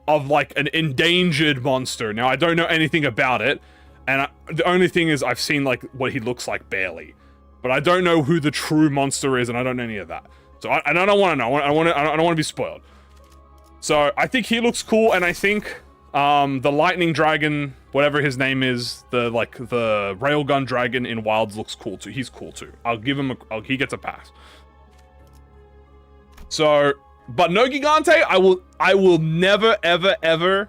of like an endangered monster. Now, I don't know anything about it, and the only thing is I've seen like what he looks like barely, but I don't know who the true monster is, and I don't know any of that. So I don't want to know. I don't want to be spoiled. So I think he looks cool, and I think the lightning dragon, whatever his name is, the railgun dragon in Wilds looks cool too. He's cool too. I'll give him he gets a pass. So, but No Gigante, I will never ever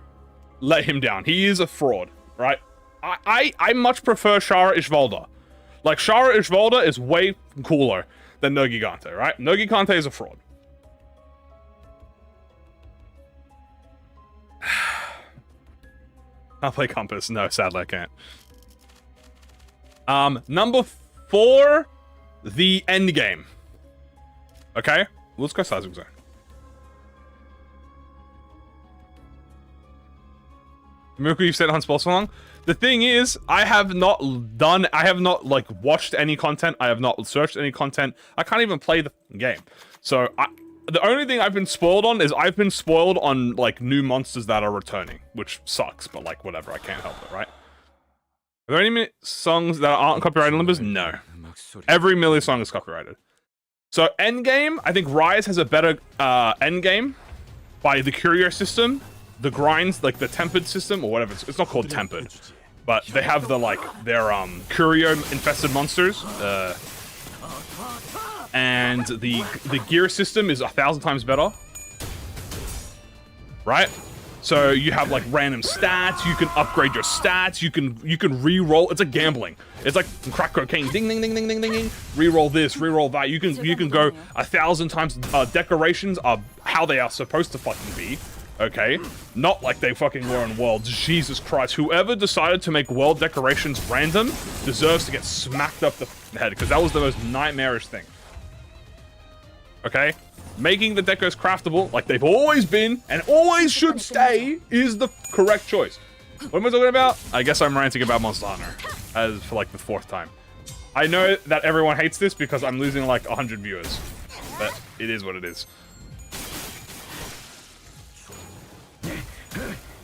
let him down. He is a fraud, right? I much prefer Shara Ishvalda. Like, Shara Ishvalda is way cooler than No Gigante, right? No Gigante is a fraud. I'll play Compass. No, sadly I can't. Number 4, the end game. Okay, let's go Seismic Zone. Miracle, you've stayed on spell so long. The thing is, I have not like watched any content. I have not searched any content. I can't even play the game. So the only thing I've been spoiled on is I've been spoiled on like new monsters that are returning, which sucks, but like whatever, I can't help it, right? Are there any songs that aren't copyrighted in Limbus? No. Every Millie song is copyrighted. So endgame, I think Rise has a better endgame by the Curio system. The grinds, like the tempered system, or whatever, it's not called tempered, but they have the like their Curio infested monsters, and the gear system is 1,000 times better, right? So you have like random stats, you can upgrade your stats, you can re-roll. It's like gambling. It's like crack cocaine, ding ding ding ding ding ding ding. Re-roll this, re-roll that. You can go 1,000 times. Decorations are how they are supposed to fucking be. Okay, not like they fucking were in Worlds. Jesus Christ, whoever decided to make world decorations random deserves to get smacked up the head, because that was the most nightmarish thing. Okay, making the decos craftable like they've always been and always should stay is the correct choice. What am I talking about? I guess I'm ranting about Monster Hunter as for like the 4th time. I know that everyone hates this because I'm losing like 100 viewers, but it is what it is.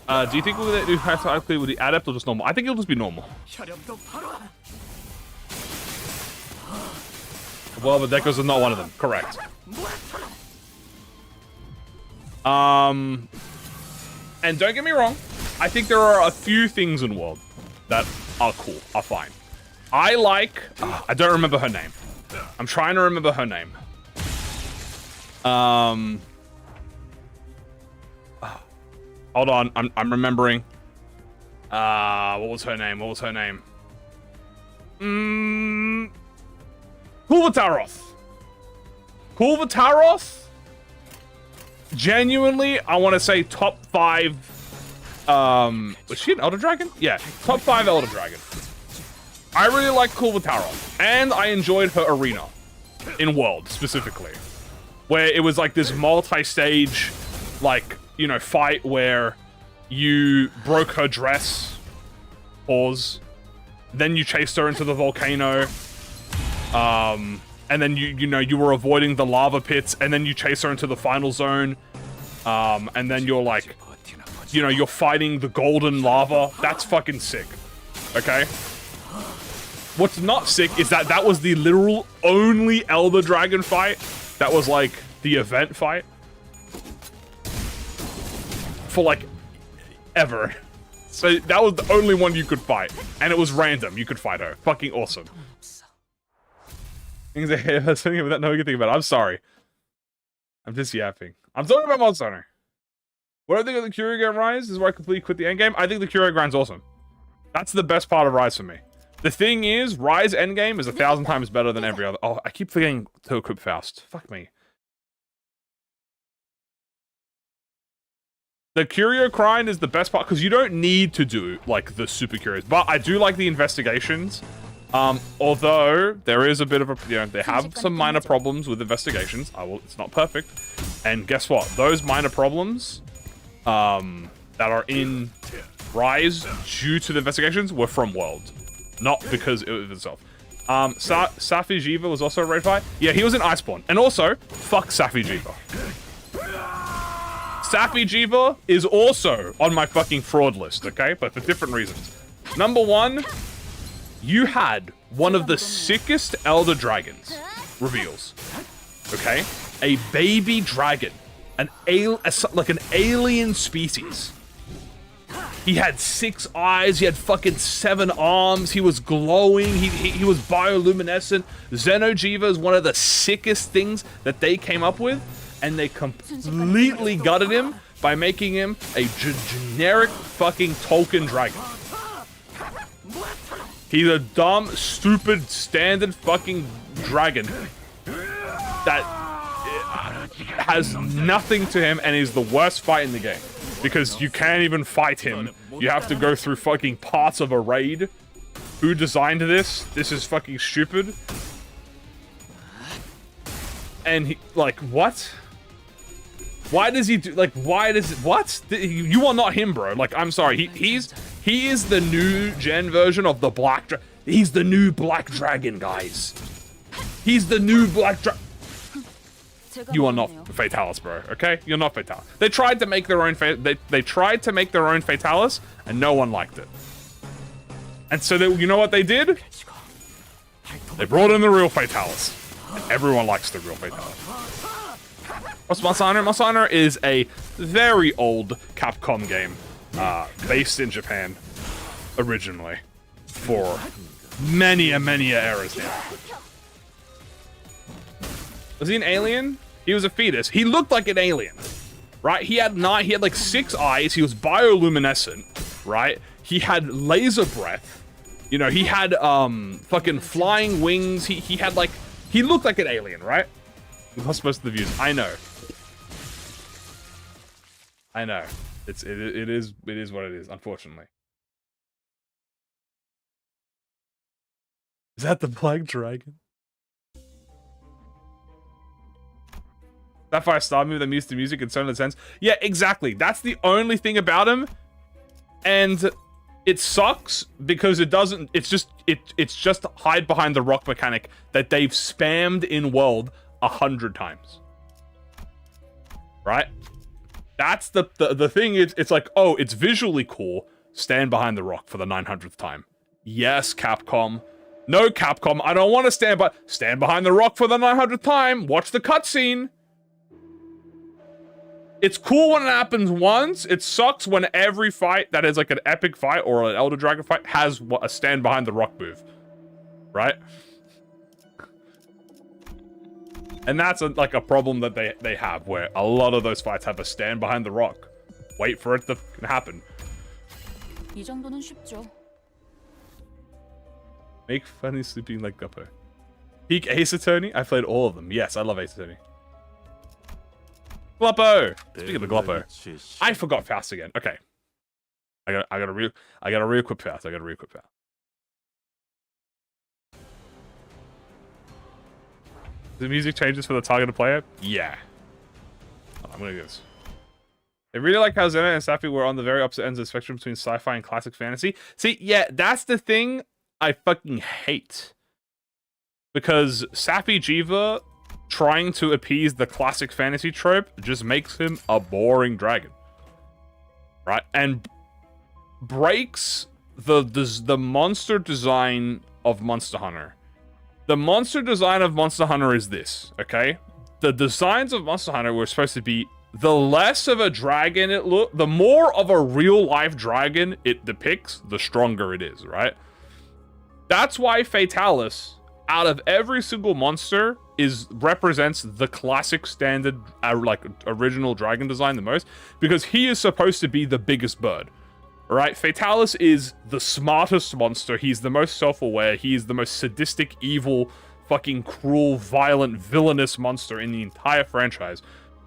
Do you think we'll do hypothetically with the adept or just normal? I think it'll just be normal. Well, the decos are not one of them. Correct. And don't get me wrong, I think there are a few things in World that are cool, are fine. I like... I don't remember her name. I'm trying to remember her name. Hold on, I'm remembering. What was her name? What was her name? Kulvataroth. Kulvataroth? Genuinely, I want to say top 5... was she an Elder Dragon? Yeah, top 5 Elder Dragon. I really like Kulvataroth. And I enjoyed her arena. In World, specifically. Where it was like this multi-stage, like... you know, fight where you broke her dress, pause, then you chased her into the volcano, and then you were avoiding the lava pits, and then you chase her into the final zone, and then you're like, you know, you're fighting the golden lava. That's fucking sick, okay? What's not sick is that that was the literal only Elder Dragon fight that was like the event fight. For like ever. So that was the only one you could fight, and it was random. You could fight her. Fucking awesome. Things I hate about something without knowing anything about it. I'm sorry. I'm just yapping. I'm talking about Monster Hunter. What I think of the Curio Grind Rise this is where I completely quit the endgame. I think the Curio Grind's awesome. That's the best part of Rise for me. The thing is, Rise endgame is 1,000 times better than every other. Oh, I keep forgetting to equip Faust. Fuck me. The Curio Grind is the best part, because you don't need to do, like, the super curious. But I do like the investigations. Although, there is a bit of a, you know, they have some minor problems with investigations. It's not perfect. And guess what? Those minor problems, that are in Rise due to the investigations were from World. Not because it was itself. Safi Jiva was also a raid fight. Yeah, he was in Iceborne. And also, fuck Safi Jiva. Safi Jiva is also on my fucking fraud list, okay? But for different reasons. Number 1, you had one of the sickest Elder Dragons reveals, okay? A baby dragon, like an alien species. He had 6 eyes, he had fucking 7 arms, he was glowing, he was bioluminescent. Xenojiva is one of the sickest things that they came up with. And they completely gutted him by making him a generic fucking Tolkien dragon. He's a dumb, stupid, standard fucking dragon that has nothing to him and is the worst fight in the game. Because you can't even fight him You have to go through fucking parts of a raid. Who designed this? This is fucking stupid. And he, like, what? Why does he do, like, why does it, what? You are not him, bro. Like, I'm sorry. He is the new gen version of the Black Dragon. He's the new Black Dragon, guys. He's the new Black Dragon. You are not Fatalis, bro. Okay, you're not Fatalis. They tried to make their own. They tried to make their own Fatalis, and no one liked it. And so you know what they did? They brought in the real Fatalis, and everyone likes the real Fatalis. What's Monster Hunter? Monster Hunter is a very old Capcom game, based in Japan, originally, for many eras now. Was he an alien? He was a fetus. He looked like an alien, right? He had like 6 eyes. He was bioluminescent, right? He had laser breath. You know, he had fucking flying wings. He had like, he looked like an alien, right? Lost most of the views. I know. I know. It is what it is, unfortunately. Is that the Black Dragon? Sapphire Star move that mutes the music and sound sense. Yeah, exactly. That's the only thing about him. And it sucks because it doesn't, it's just hide behind the rock mechanic that they've spammed in world 100 times. Right? That's the thing. It's like, oh, it's visually cool. Stand behind the rock for the 900th time. Yes, Capcom. No, Capcom, I don't want to stand behind the rock for the 900th time. Watch the cutscene. It's cool when it happens once. It sucks when every fight that is like an epic fight or an Elder Dragon fight has a stand behind the rock move. Right? And that's like a problem that they have, where a lot of those fights have a stand behind the rock. Wait for it to happen. 이 정도는 쉽죠. Make funny sleeping like Guppo. Peak Ace Attorney? I played all of them. Yes, I love Ace Attorney. Gloppo! Speaking of the Gloppo, I forgot Faust again. Okay. I gotta re-equip Faust. The music changes for the targeted player? Yeah. I'm gonna do this. I really like how Xena and Sappy were on the very opposite ends of the spectrum between sci-fi and classic fantasy. See, yeah, that's the thing I fucking hate. Because Sappy Jiva trying to appease the classic fantasy trope just makes him a boring dragon. Right? And breaks the monster design of Monster Hunter. The monster design of Monster Hunter is this, okay? The designs of Monster Hunter were supposed to be the less of a dragon it look, the more of a real-life dragon it depicts, the stronger it is, right? That's why Fatalis, out of every single monster, represents the classic standard, like, original dragon design the most, because he is supposed to be the biggest bird, right? Fatalis is the smartest monster, he's the most self-aware, he's the most sadistic, evil, fucking cruel, violent, villainous monster in the entire franchise,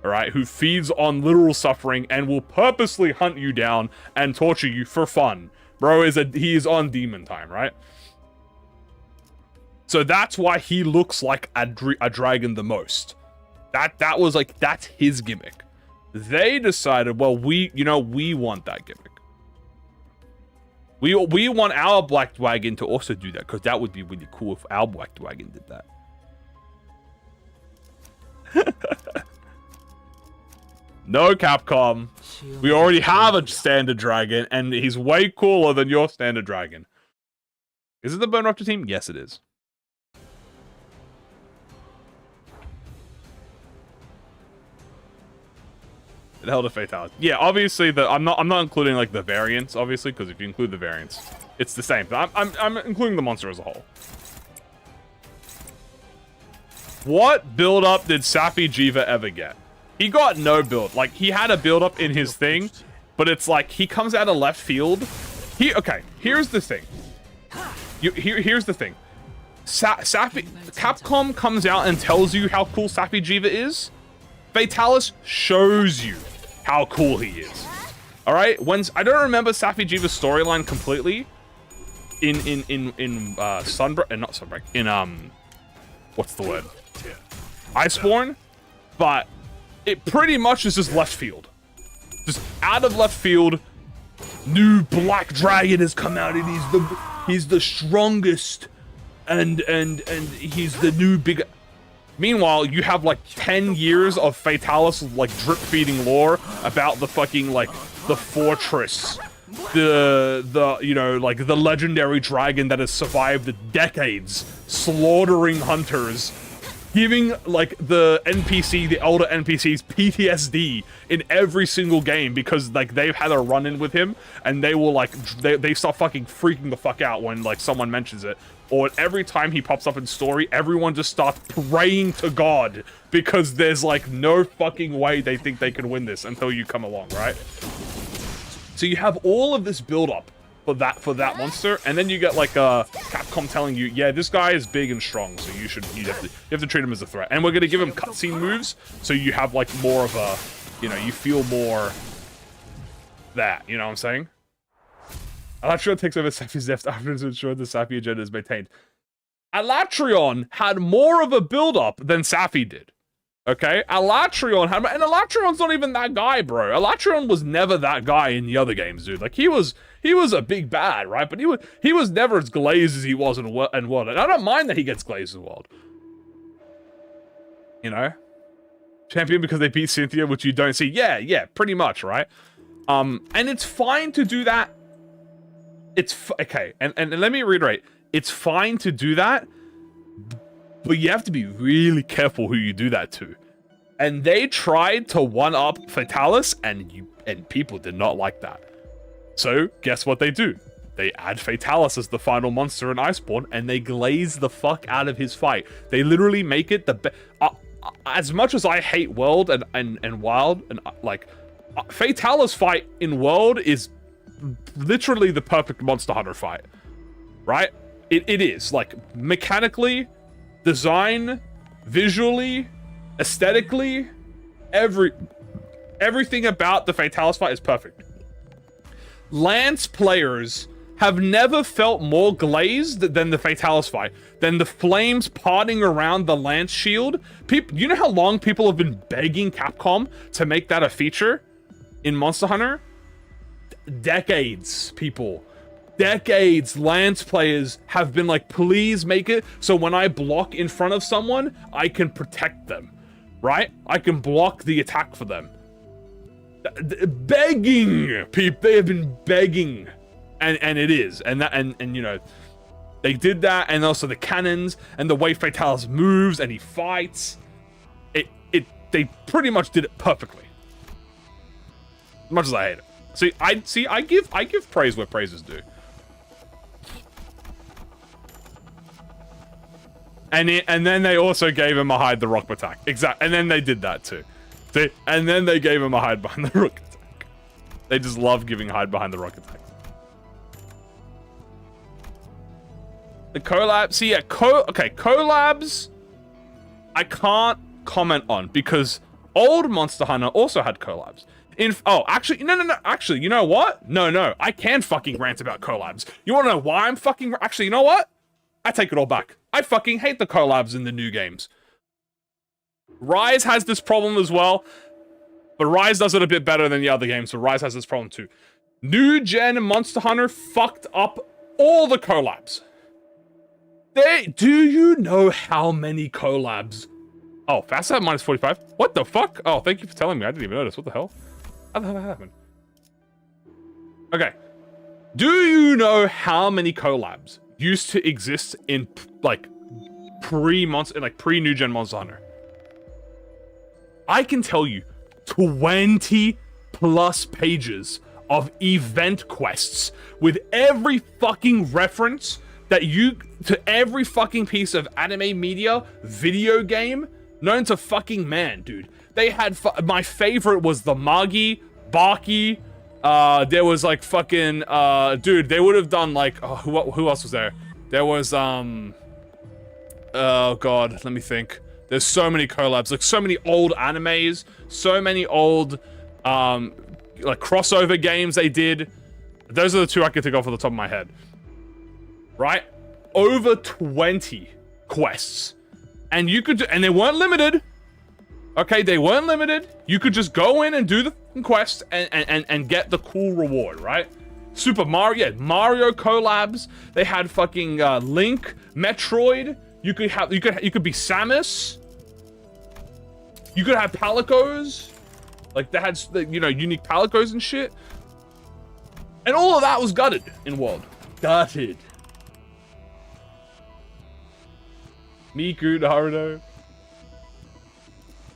alright? Who feeds on literal suffering and will purposely hunt you down and torture you for fun. Bro, he is on demon time, right? So that's why he looks like a dragon the most. That was like, that's his gimmick. They decided, well, we want that gimmick. We want our Black Dragon to also do that, because that would be really cool if our Black Dragon did that. No, Capcom. We already have a standard dragon, and he's way cooler than your standard dragon. Is it the Burn-rupture team? Yes, it is. It held a fatality. Yeah, obviously I'm not including like the variants, obviously, because if you include the variants, it's the same. But I'm including the monster as a whole. What build up did Sappy Jiva ever get? He got no build. Like, he had a build up in his thing, but it's like he comes out of left field. Okay, here's the thing. Here's the thing. Capcom comes out and tells you how cool Sappy Jiva is. Fatalis shows you how cool he is. All right, I don't remember Safi Jiva's storyline completely in Sunbreak, not Sunbreak, in what's the word? Iceborne, but it pretty much is just left field. Just out of left field, new black dragon has come out and he's the strongest and he's the new big. Meanwhile, you have like 10 years of Fatalis like drip feeding lore about the fucking like the fortress, the you know, like the legendary dragon that has survived decades slaughtering hunters, giving like the elder NPCs PTSD in every single game because like they've had a run-in with him and they will like they start fucking freaking the fuck out when like someone mentions it, or every time he pops up in story everyone just starts praying to God because there's like no fucking way they think they can win this until you come along, right? So you have all of this build up for that monster, and then you get like Capcom telling you, yeah, this guy is big and strong, so you have to treat him as a threat, and we're gonna give him cutscene moves, so you have like more of a, you know, you feel more that, you know what I'm saying? Alatrion takes over Safi's death after to ensure the Safi agenda is maintained. Alatrion had more of a build up than Safi did. Okay, Alatrion had, and Alatrion's not even that guy, bro. Alatrion was never that guy in the other games, dude. Like he was a big bad, right? But he was never as glazed as he was in World. And I don't mind that he gets glazed in World. You know, champion because they beat Cynthia, which you don't see. Yeah, pretty much, right? And it's fine to do that. Okay, and let me reiterate, it's fine to do that. But you have to be really careful who you do that to. And they tried to one-up Fatalis, and people did not like that. So, guess what they do? They add Fatalis as the final monster in Iceborne, and they glaze the fuck out of his fight. They literally make it the as much as I hate World and Wild, and like, Fatalis fight in World is literally the perfect Monster Hunter fight. Right? It is. Like, mechanically, design, visually, aesthetically, everything about the Fatalis fight is perfect. Lance players have never felt more glazed than the Fatalis fight, than the flames parting around the Lance shield. You know how long people have been begging Capcom to make that a feature in Monster Hunter? Decades, people. Decades, Lance players have been like, please make it so when I block in front of someone, I can protect them, right? I can block the attack for them. Begging, people, they have been begging, and it is, and you know, they did that, and also the cannons and the way Fatalis moves and he fights, they pretty much did it perfectly. As much as I hate it. I give praise where praise is due. And then they also gave him a hide the rock attack. Exactly. And then they did that too. See? And then they gave him a hide behind the rock attack. They just love giving hide behind the rock attack. The collab. See, yeah, okay, collabs I can't comment on because old Monster Hunter also had collabs. Actually, no. Actually, you know what? No. I can fucking rant about collabs. You want to know why I'm fucking... Actually, you know what? I take it all back. I fucking hate the collabs in the new games. Rise has this problem as well, but Rise does it a bit better than the other games, so Rise has this problem too. New gen Monster Hunter fucked up all the collabs. Do you know how many collabs? Oh, fast at minus 45? What the fuck? Oh, thank you for telling me. I didn't even notice. What the hell? How the hell did that happen? Okay. Do you know how many collabs used to exist in like pre-new gen Monster Hunter? I can tell you 20 plus pages of event quests with every fucking reference to every fucking piece of anime media, video game known to fucking man, dude. They had my favorite was the Magi, Baki. There was like fucking dude. They would have done like who else was there? There was oh god, let me think. There's so many collabs, like so many old animes, so many old like crossover games they did. Those are the two I can think of off the top of my head. Right? Over 20 quests. And you could, and they weren't limited. Okay, they weren't limited. You could just go in and do the quest and get the cool reward, right? Super Mario, yeah, Mario collabs. They had fucking Link, Metroid. You could be Samus. You could have Palicos. Like they had, you know, unique Palicos and shit. And all of that was gutted in World. Gutted. Miku, Naruto.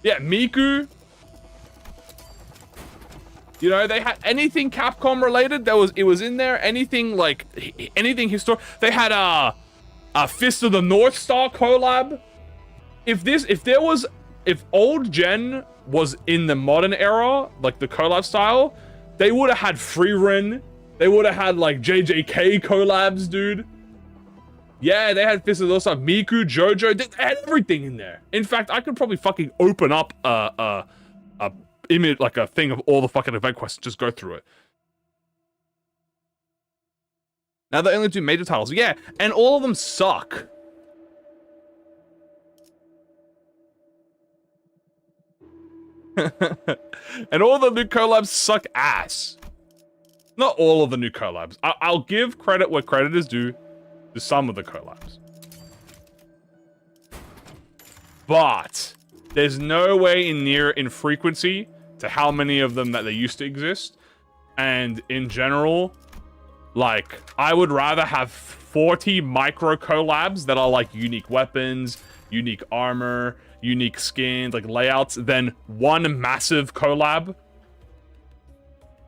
Yeah, Miku. You know, they had anything Capcom related. It was in there. Anything like anything historic. They had a Fist of the North Star collab. If old gen was in the modern era, like the collab style, they would have had Freerin. They would have had like JJK collabs, dude. Yeah, they had Fist of the North Star, Miku, JoJo. They had everything in there. In fact, I could probably fucking open up a image, like a thing of all the fucking event quests, just go through it. Now they only do major titles. Yeah, and all of them suck. And all the new collabs suck ass. Not all of the new collabs. I'll give credit where credit is due to some of the collabs. But there's no way in frequency to how many of them that they used to exist. And in general, like, I would rather have 40 micro collabs that are like unique weapons, unique armor, unique skins, like layouts, than one massive collab.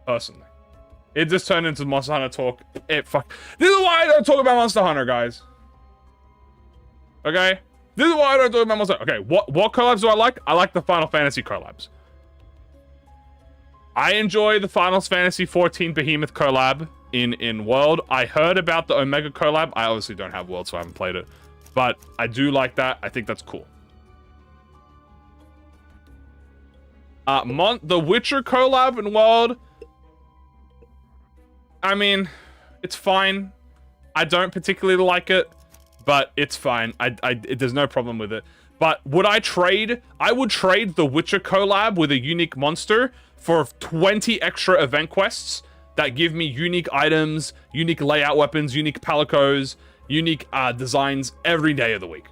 Personally. It just turned into Monster Hunter talk. This is why I don't talk about Monster Hunter, guys. Okay? This is why I don't talk about Monster Hunter. Okay, what collabs do I like? I like the Final Fantasy collabs. I enjoy the Final Fantasy 14 Behemoth collab in World. I heard about the Omega collab. I obviously don't have World, so I haven't played it. But I do like that. I think that's cool. The Witcher collab in World. I mean, it's fine. I don't particularly like it, but it's fine. There's no problem with it. But would I trade? I would trade the Witcher collab with a unique monster for 20 extra event quests that give me unique items, unique layout weapons, unique palicos, unique designs every day of the week.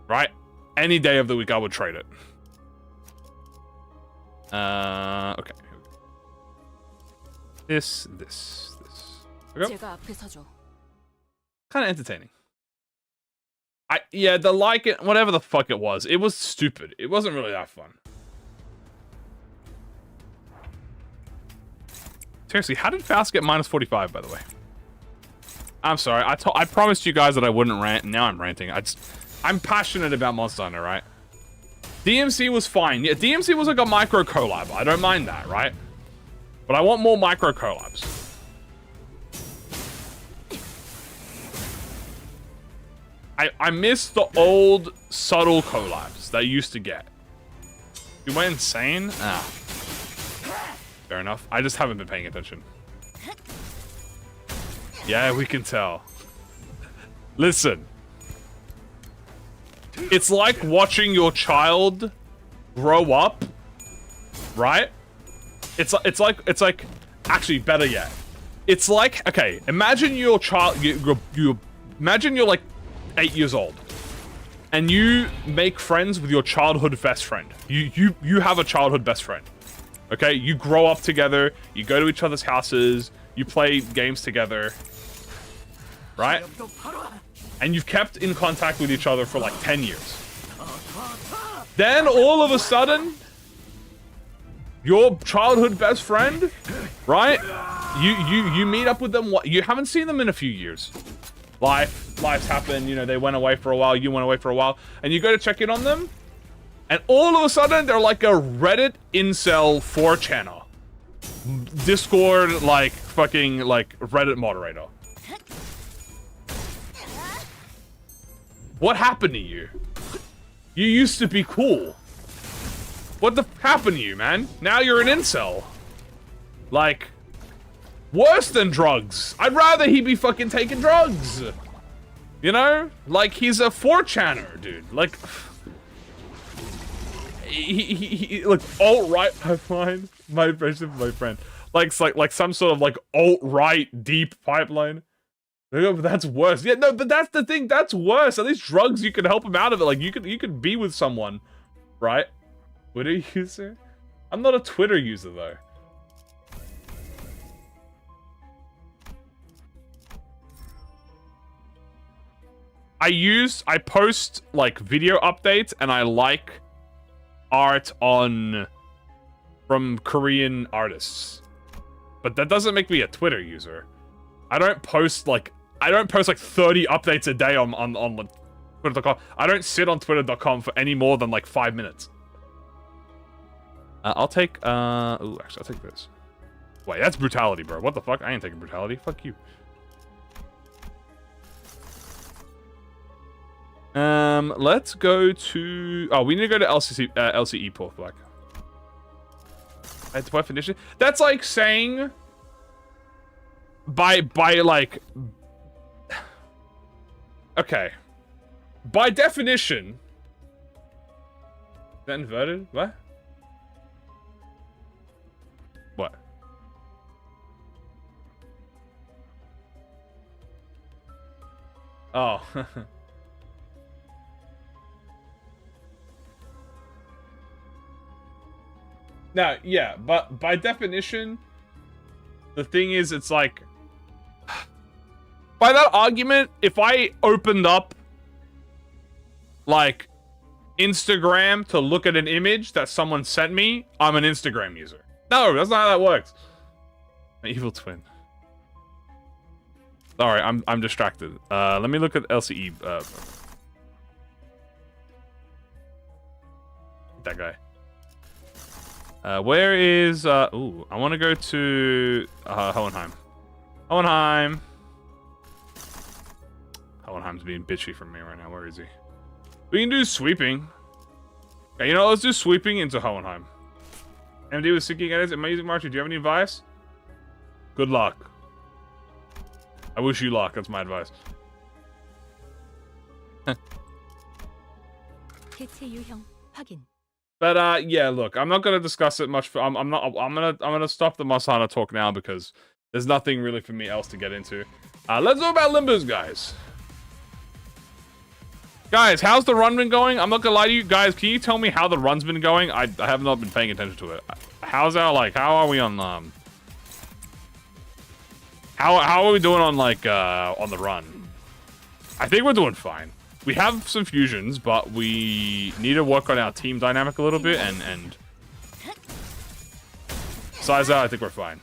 Right? Any day of the week I would trade it. Okay. This. Okay. Kind of entertaining. The like it, whatever the fuck it was stupid. It wasn't really that fun. Seriously, how did Faust get minus 45, by the way? I'm sorry. I promised you guys that I wouldn't rant, and now I'm ranting. I'm passionate about Monster Hunter, right? DMC was fine. Yeah, DMC was like a micro collab. I don't mind that, right? But I want more micro collabs. I miss the old subtle collabs that I used to get. You went insane? Ah. Fair enough. I just haven't been paying attention. Yeah, we can tell. Listen. It's like watching your child grow up, right? It's like actually better yet. It's like, okay, imagine your child imagine you're like 8 years old and you make friends with your childhood best friend. You have a childhood best friend. Okay? You grow up together, you go to each other's houses, you play games together. Right? And you've kept in contact with each other for like 10 years. Then all of a sudden, your childhood best friend, right? You meet up with them. You haven't seen them in a few years. Life's happened. You know, they went away for a while. You went away for a while, and you go to check in on them, and all of a sudden they're like a Reddit incel 4chaner, Discord like fucking like Reddit moderator. What happened to you? You used to be cool. What the f happened to you, man? Now you're an incel. Like, worse than drugs. I'd rather he be fucking taking drugs. You know? Like, he's a 4chaner, dude. Like, he like, alt-right pipeline. My impression of my friend. Like some sort of, like, alt-right deep pipeline. But that's worse. Yeah, no, but that's the thing. That's worse. At least drugs, you can help him out of it. Like, you could be with someone, right? Twitter user? I'm not a Twitter user, though. I post, like, video updates, and I like art from Korean artists. But that doesn't make me a Twitter user. I don't post, like, 30 updates a day on Twitter.com. I don't sit on Twitter.com for any more than, like, 5 minutes. I'll take, ooh, actually, I'll take this. Wait, that's brutality, bro. What the fuck? I ain't taking brutality. Fuck you. Let's go to... Oh, we need to go to LCE Port Black. By definition. That's like saying... By like... Okay. By definition... Is that inverted? What? What? Oh. Now, yeah, but by definition, the thing is, it's like... By that argument, if I opened up, like, Instagram to look at an image that someone sent me, I'm an Instagram user. No, that's not how that works. My evil twin. Sorry, I'm distracted. Let me look at LCE. That guy. Where is, ooh, I want to go to, Hohenheim. Hohenheim. Hohenheim's being bitchy from me right now. Where is he? We can do sweeping. Okay, you know, let's do sweeping into Hohenheim. MD was seeking edits. Am I using Marcher? Do you have any advice? Good luck. I wish you luck. That's my advice. But yeah, look, I'm not gonna discuss it much. I'm gonna stop the Masana talk now because there's nothing really for me else to get into. Let's talk about Limbus, guys. Guys, how's the run been going? I'm not gonna lie to you guys. Can you tell me how the run's been going? I have not been paying attention to it. How's our, like, how are we on how are we doing on, like, on the run? I think we're doing fine. We have some fusions, but we need to work on our team dynamic a little bit, and besides that, I think we're fine.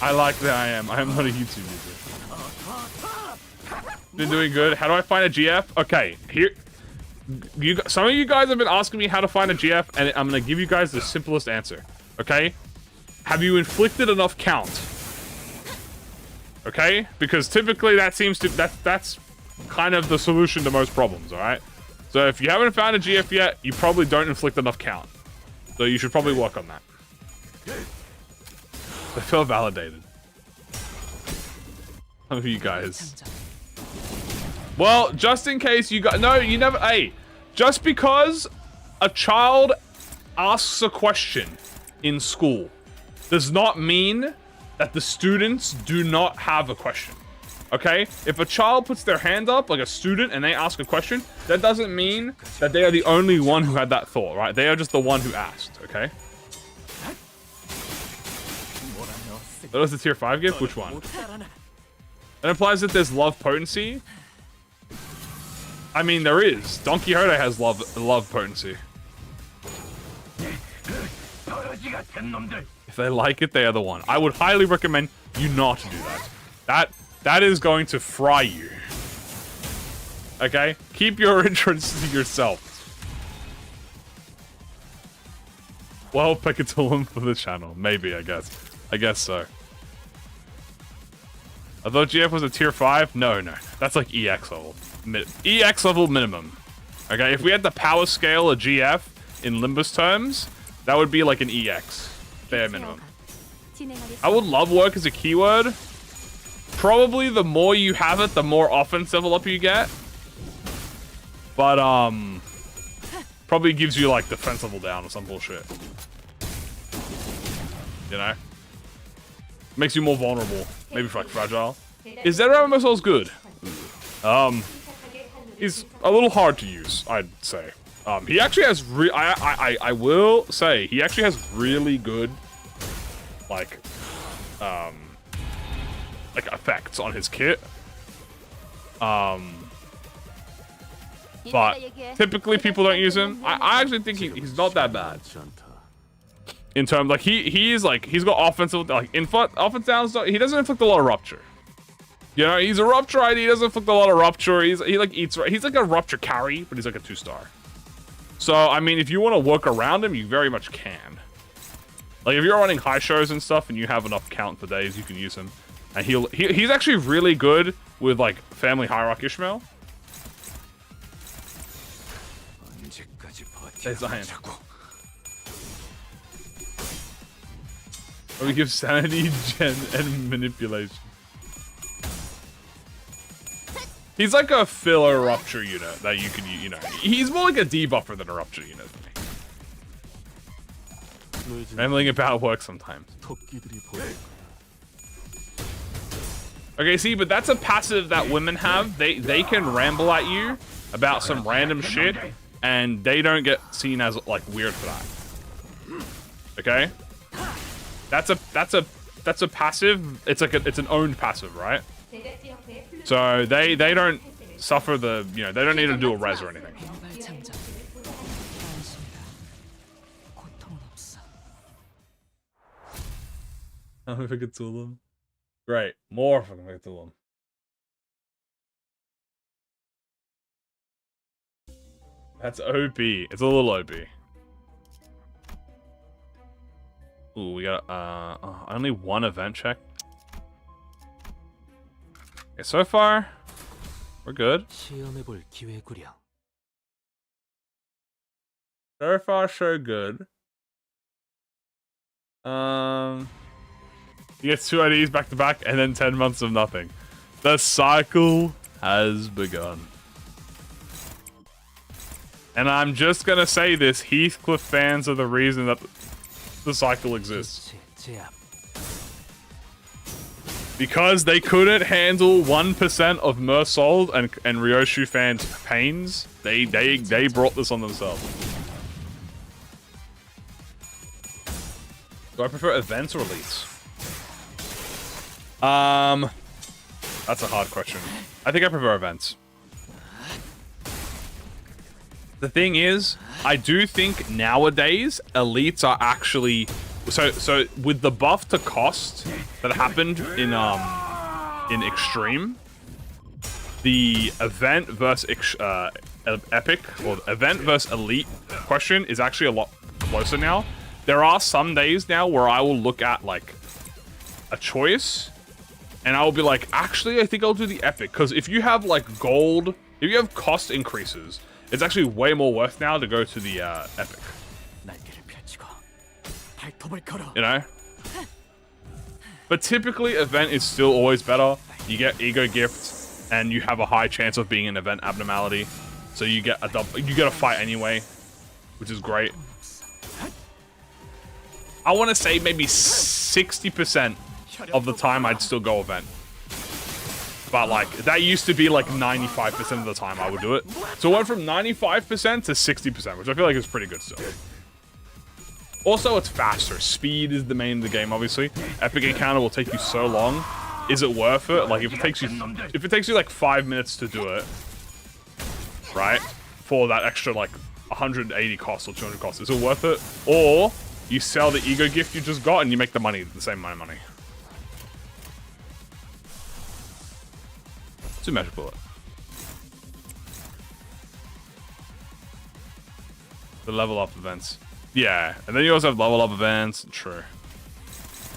I like that I am not a YouTube user. Been doing good. How do I find a GF? Okay, here. Some of you guys have been asking me how to find a GF, and I'm gonna give you guys the simplest answer. Okay? Have you inflicted enough count? Okay? Because typically that seems to that's kind of the solution to most problems, alright? So if you haven't found a GF yet, you probably don't inflict enough count. So you should probably work on that. I feel validated. Some of you guys. Well, just in case you got... No, you never... Hey, just because a child asks a question in school does not mean that the students do not have a question. Okay? If a child puts their hand up, like a student, and they ask a question, that doesn't mean that they are the only one who had that thought, right? They are just the one who asked, okay? That was the tier 5 gift? Which one? That implies that there's love potency. I mean, there is. Don Quixote has love potency. If they like it, they are the one. I would highly recommend you not do that. That is going to fry you. Okay? Keep your interests to yourself. Well, Pekatulum for the channel. Maybe, I guess. I guess so. I thought GF was a tier 5? No. That's like EX level. EX level minimum. Okay, if we had the power scale of GF in Limbus terms, That would be like an EX, bare minimum. 진행하겠습니다. I would love work as a keyword. Probably the more you have it, the more offense level up you get. But probably gives you like defense level down or some bullshit. You know? Makes you more vulnerable. Maybe for like fragile. Is that Rambo Souls good? He's a little hard to use, I'd say. He actually has I will say he actually has really good like effects on his kit. But typically people don't use him. I actually think he's not that bad. In terms like he's got offensive like offense downs. He doesn't inflict a lot of rupture. You know, he's a rupture ID. He doesn't inflict a lot of rupture. He's like a rupture carry, but he's like a 2-star. So I mean, if you want to work around him, you very much can. Like if you're running high shows and stuff, and you have enough count for days, you can use him. And he's actually really good with like family hierarchy Ishmael. Zion. Or we give sanity, gen, and manipulation. He's like a filler rupture unit that you can, you know. He's more like a debuffer than a rupture unit for me. Rambling about work sometimes. Okay, see, but that's a passive that women have. They can ramble at you about some random shit, and they don't get seen as like weird for that. Okay, that's a passive. It's an owned passive, right? So they don't suffer the, you know, they don't need to do a res or anything. Great, more fucking Cthulhu. That's OP. It's a little OP. Ooh, we got only one event check. Okay, so far we're good. So far, so good. You get 2 IDs back to back, and then 10 months of nothing. The cycle has begun. And I'm just gonna say this: Heathcliff fans are the reason that the cycle exists. Because they couldn't handle 1% of Mersold and Ryoshu fans' pains, they brought this on themselves. Do I prefer events or elites? That's a hard question. I think I prefer events. The thing is, I do think nowadays elites are actually so with the buff to cost that happened in Extreme, the event versus epic or event versus elite question is actually a lot closer now. There are some days now where I will look at like a choice and I will be like, actually, I think I'll do the epic, because if you have like gold, if you have cost increases, it's actually way more worth now to go to the epic. You know? But typically, event is still always better. You get ego gift, and you have a high chance of being an event abnormality. So you get a fight anyway, which is great. I want to say maybe 60% of the time I'd still go event. But like, that used to be like 95% of the time I would do it. So it went from 95% to 60%, which I feel like is pretty good still. Also, it's faster. Speed is the main of the game, obviously. Epic encounter will take you so long. Is it worth it? Like, if it takes you like 5 minutes to do it, right? For that extra like 180 cost or 200 cost, is it worth it? Or you sell the ego gift you just got and you make the same amount of money. Two magic bullet. The level up events. Yeah, and then you also have level up events. True.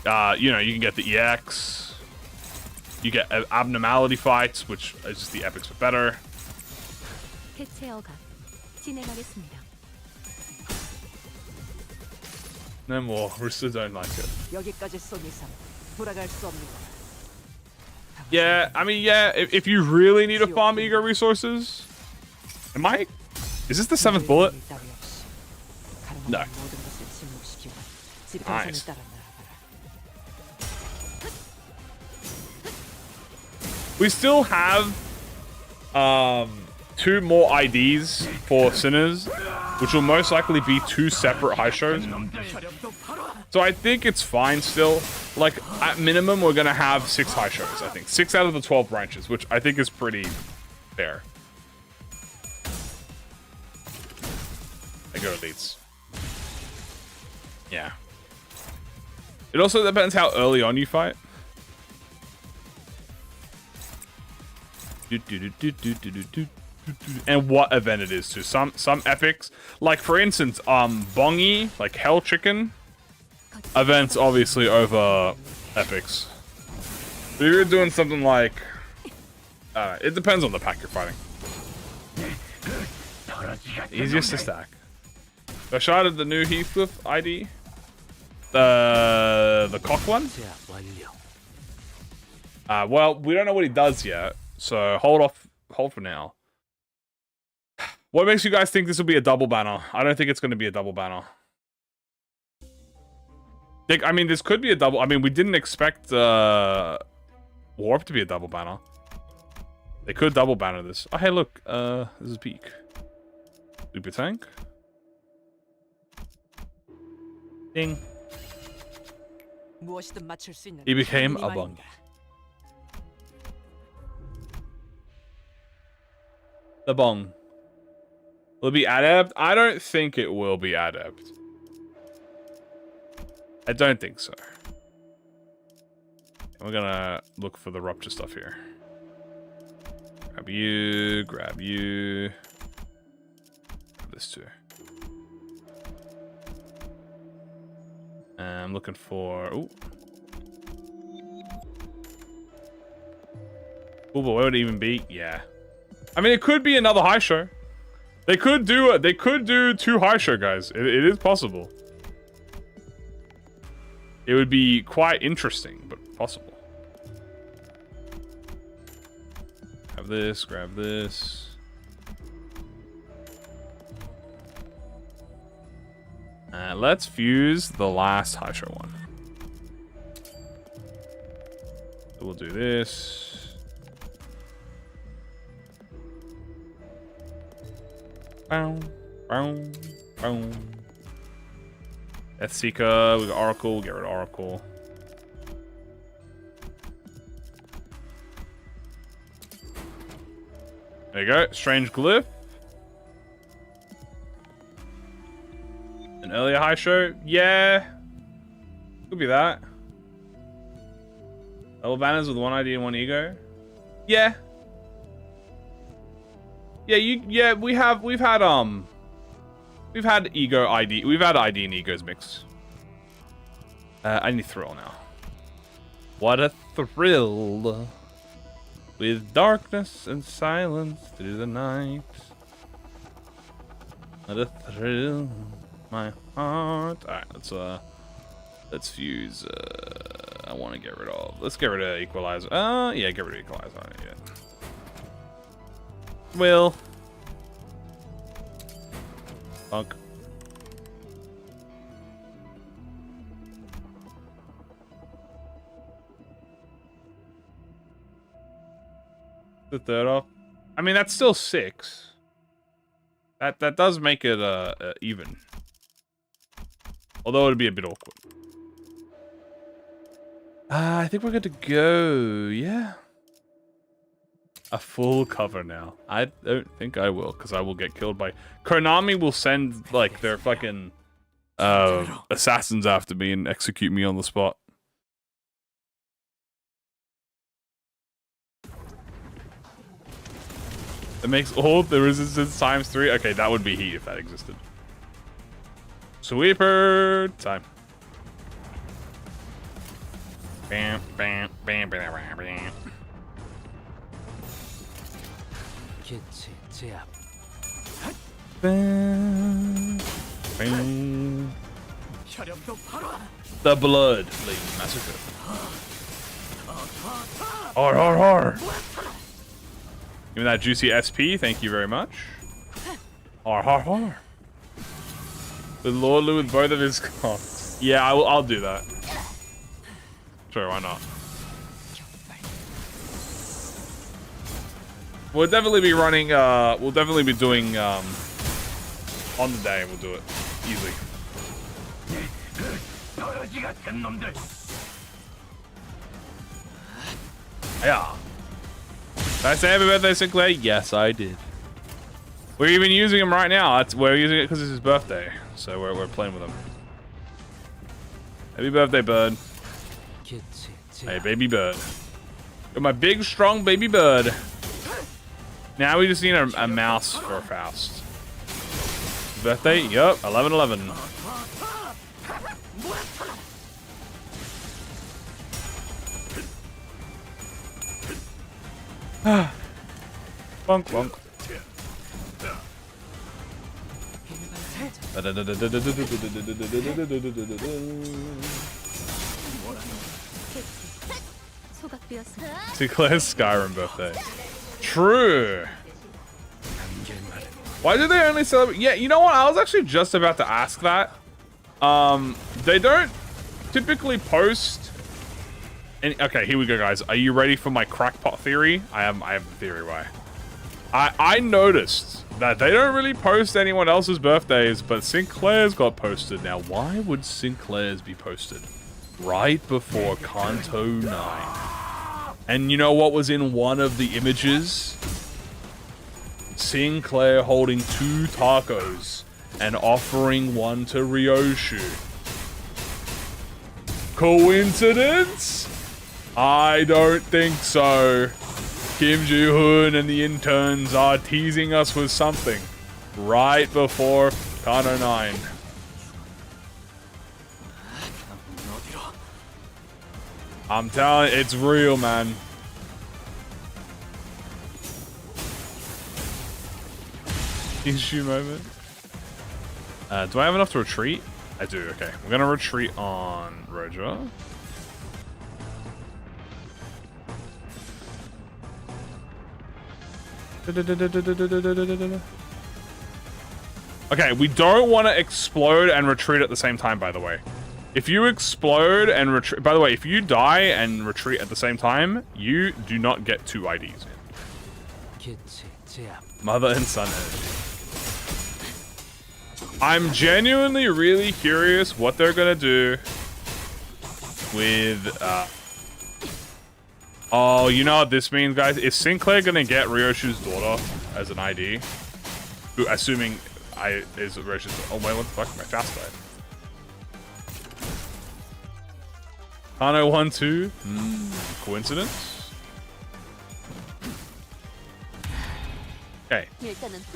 You know, you can get the EX. You get abnormality fights, which is just the epics but better. No more. Roosters don't like it. 여기까지 쏜 이상 돌아갈 수 없는 거야. Yeah, I mean, yeah, if you really need to farm ego resources... Am I... Is this the 7th bullet? No. Nice. We still have 2 more IDs for Sinners, which will most likely be 2 separate high shows. So I think it's fine still. Like, at minimum, we're going to have 6 high shows, I think. 6 out of the 12 branches, which I think is pretty fair. I go elites. Yeah. It also depends how early on you fight. And what event it is too. Some epics, like for instance, Bongi, like Hell Chicken, events obviously over epics. But if you're doing something like, it depends on the pack you're fighting. Easiest to stack. So I shot at the new Heathcliff ID. The cock one. Well, we don't know what he does yet, so hold for now. What makes you guys think this will be a double banner? I don't think it's going to be a double banner. I mean, this could be a double. I mean, we didn't expect Warp to be a double banner. They could double banner this. Oh, hey, look. This is Peak. Super tank. Ding. He became a bung. The bong. Will it be adept? I don't think it will be adept. I don't think so. We're gonna look for the rupture stuff here. Grab you, grab you. Grab this too. I'm looking for... Ooh. Ooh, but where would it even be? Yeah. I mean, it could be another high show. They could do 2 high show, guys. It is possible. It would be quite interesting, but possible. Grab this, grab this. Let's fuse the last high show one. So we'll do this. Bow, bow, bow. That's Seeker. We got Oracle. We'll get rid of Oracle. There you go. Strange Glyph. An earlier high show? Yeah. Could be that. Double banners with 1 ID and 1 ego? Yeah. Yeah, we've had ego ID. We've had ID and egos mixed. I need thrill now. What a thrill. With darkness and silence through the night. What a thrill. My heart. Alright, let's fuse. I want to get rid of. Let's get rid of equalizer. Yeah, get rid of equalizer. Yeah. Will. Fuck. The 3rd off. I mean, that's still 6. That does make it even. Although it'd be a bit awkward. I think we're good to go. Yeah. A full cover now. I don't think I will, because I will get killed by... Konami will send, like, their fucking assassins after me and execute me on the spot. It makes all the resistance times 3. Okay, that would be heat if that existed. Sweeper time. Bam, bam, bam, bam, bam, bam. Bam, bam. The blood laden massacre. Har har har. Give me that juicy SP, thank you very much. Har har har. The Lord Lou with both of his cons. Yeah, I'll do that. Sure, why not? We'll definitely be running, we'll definitely be doing, on the day, we'll do it. Easily. Yeah. Did I say happy birthday, Sinclair? Yes, I did. We're even using him right now. We're using it because it's his birthday. So we're playing with him. Happy birthday, bird. Hey, baby bird. Got my big, strong baby bird. Now we just need a mouse for a Faust. Birthday? Yup, 11/11. Bonk, bonk. Sinclair's Skyrim birthday. True. Why do they only celebrate? Yeah, you know what? I was actually just about to ask that. They don't typically post. Okay, here we go, guys. Are you ready for my crackpot theory? I have a theory why. I noticed that they don't really post anyone else's birthdays, but Sinclair's got posted. Now, why would Sinclair's be posted right before Kanto 9? And you know what was in one of the images? Sinclair holding 2 tacos and offering one to Ryoshu. Coincidence? I don't think so. Kim Ji-hoon and the interns are teasing us with something right before Kanto 9. I'm telling you, it's real, man. Issue moment. Do I have enough to retreat? I do, okay. We're gonna retreat on Roger. Okay, we don't want to explode and retreat at the same time, by the way. If you explode and retreat... By the way, if you die and retreat at the same time, you do not get 2 IDs in. Mother and son energy. I'm genuinely really curious what they're gonna do with... Oh, you know what this means, guys? Is Sinclair gonna get Ryoshu's daughter as an ID? Assuming is Ryoshu's... Oh, wait, what the fuck? My fast died. Kano 1-2? Coincidence? Okay.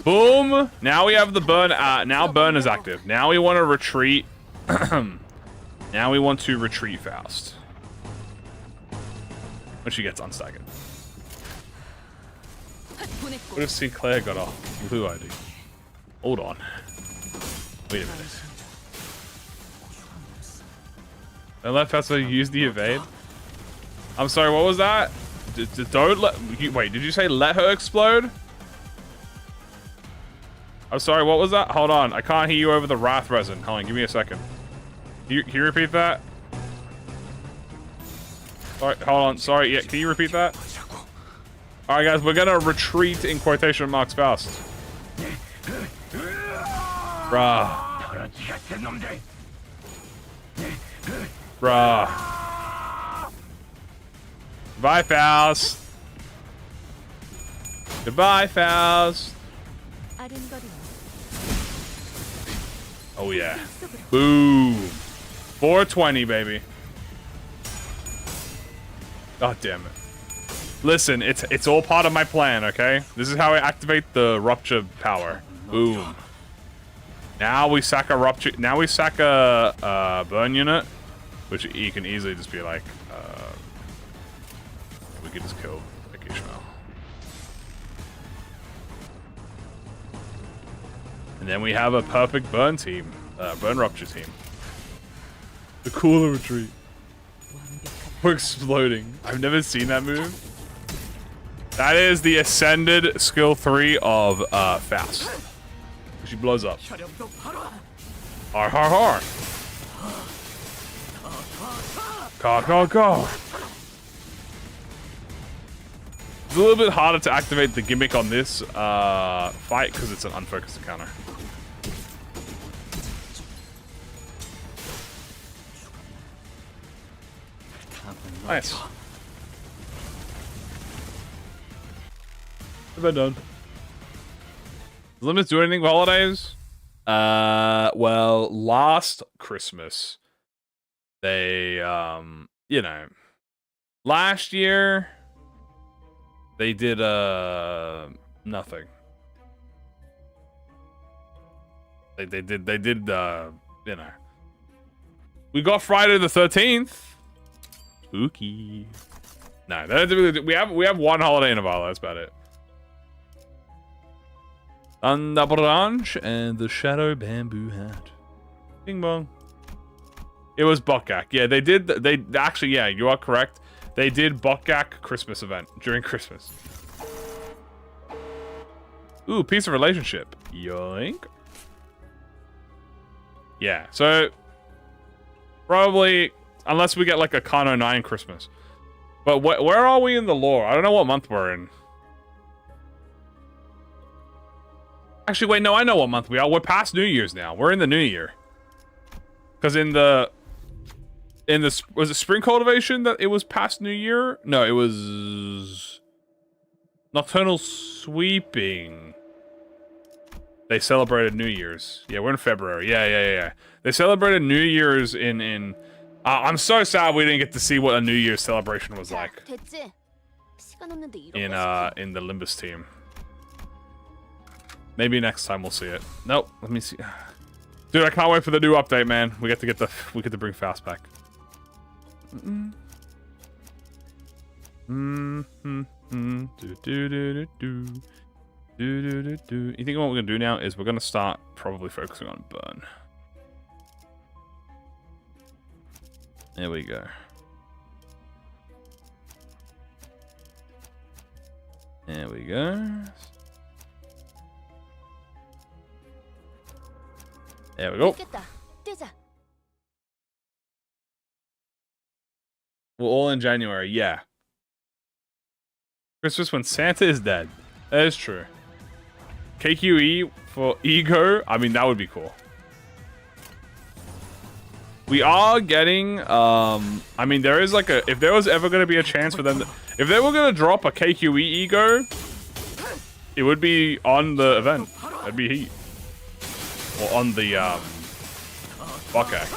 Boom! Now we have the burn. Now burn is active. Now we want to retreat. Now we want to retreat Faust. When she gets unstaggered. What if Sinclair got a blue ID? Hold on. Wait a minute. Don't let Faust use the evade? I'm sorry, what was that? Don't let... Wait, did you say let her explode? I'm sorry, what was that? Hold on, I can't hear you over the Wrath resin. Hold on, give me a second. Can you repeat that? Sorry, hold on, sorry, yeah, can you repeat that? Alright guys, we're gonna retreat in quotation marks Faust. Bruh. Bruh. Goodbye, Faust. Goodbye, Faust. Oh yeah. Boom. 420, baby. God damn it. Listen, it's all part of my plan, okay? This is how I activate the rupture power. Boom. Now we sack a rupture. Now we sack a burn unit, which you can easily just be like, we could just kill like Ishmael. And then we have a perfect burn team, burn rupture team. The cooler retreat. We're exploding. I've never seen that move. That is the ascended skill 3 of Faust. She blows up. Har har har. Go go go. It's a little bit harder to activate the gimmick on this fight because it's an unfocused encounter. Nice. Have I done? Does Limbus do anything for holidays? Well, last Christmas, they, you know, last year, they did, nothing. They did, you know. We got Friday the 13th. Spooky. No, we have one holiday in a while, that's about it. Thunder branch and the shadow bamboo hat. Bing bong. It was Bokgak. Yeah, they actually, yeah, you are correct. They did Bokgak Christmas event during Christmas. Ooh, piece of relationship. Yoink. Yeah, so probably unless we get like a Kano 9 Christmas. But where are we in the lore? I don't know what month we're in. Actually, wait, no, I know what month we are. We're past New Year's now. We're in the new year. Because was it spring cultivation that it was past New Year? No, it was nocturnal sweeping. They celebrated New Year's. Yeah, we're in February. Yeah. They celebrated New Year's in I'm so sad we didn't get to see what a New Year's celebration was like in the Limbus team. Maybe next time we'll see it. Nope, let me see. Dude, I can't wait for the new update, man. We get to bring Faust back. You think what we're gonna do now is we're gonna start probably focusing on Burn. There we go. There we go. There we go. We're all in January, yeah. Christmas when Santa is dead. That is true. KQE for Ego, I mean, that would be cool. We are getting, I mean, there is like if there was ever going to be a chance for them, if they were going to drop a KQE Ego, it would be on the event. That'd be Heat. Or on the, Bokgak.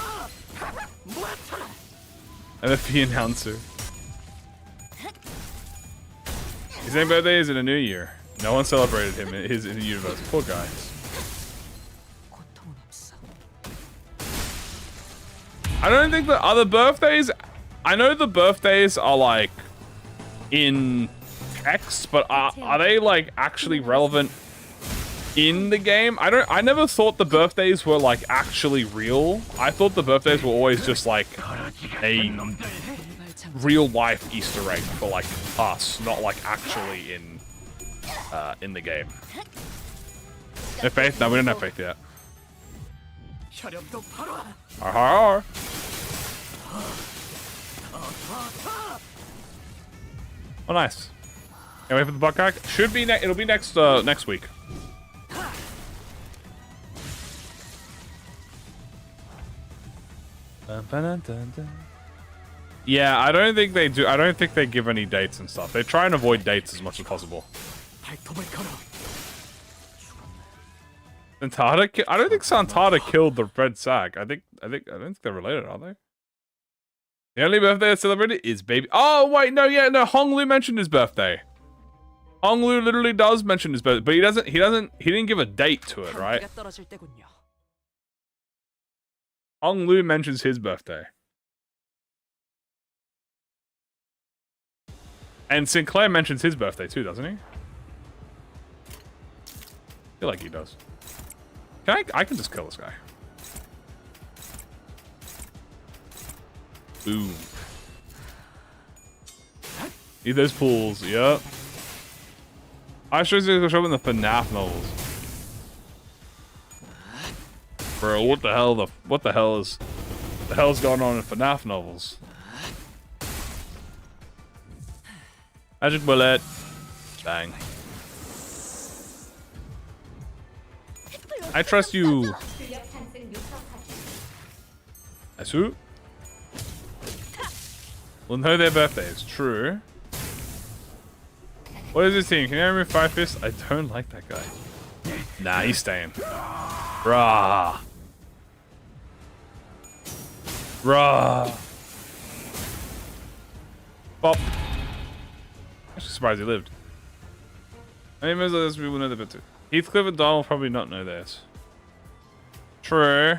MFP announcer. His same birthday is in a new year. No one celebrated him in his universe. Poor guy. I don't think the other birthdays... I know the birthdays are like in text, but are they like actually relevant in the game? I never thought the birthdays were like actually real. I thought the birthdays were always just like a real life Easter egg for like us, not like actually in the game. No faith? No, we don't have faith yet. Arr. Oh, nice. Can't wait for the Bokgak. Should be it'll be next week. Yeah, I don't think they do. I don't think they give any dates and stuff. They try and avoid dates as much as possible. Santada? I don't think Santada killed the Red Sag. I don't think they're related, are they? The only birthday that's celebrated is baby. Oh wait, no, yeah, no. Honglu mentioned his birthday. Honglu literally does mention his birthday, but he didn't give a date to it, right? Honglu mentions his birthday. And Sinclair mentions his birthday too, doesn't he? I feel like he does. I can just kill this guy. Boom. Need those pools. Yep. I should show up in the FNAF novels. Bro, what the hell's going on in FNAF novels? Magic bullet. Bang. I trust you. Asu? We'll know their birthdays. True. What is this team? Can you remove Five Fists? I don't like that guy. Nah, he's staying. Bruh. Bruh. Bop. Actually surprised he lived. Any members of this people know the bit too. Heathcliff and Don will probably not know this. True.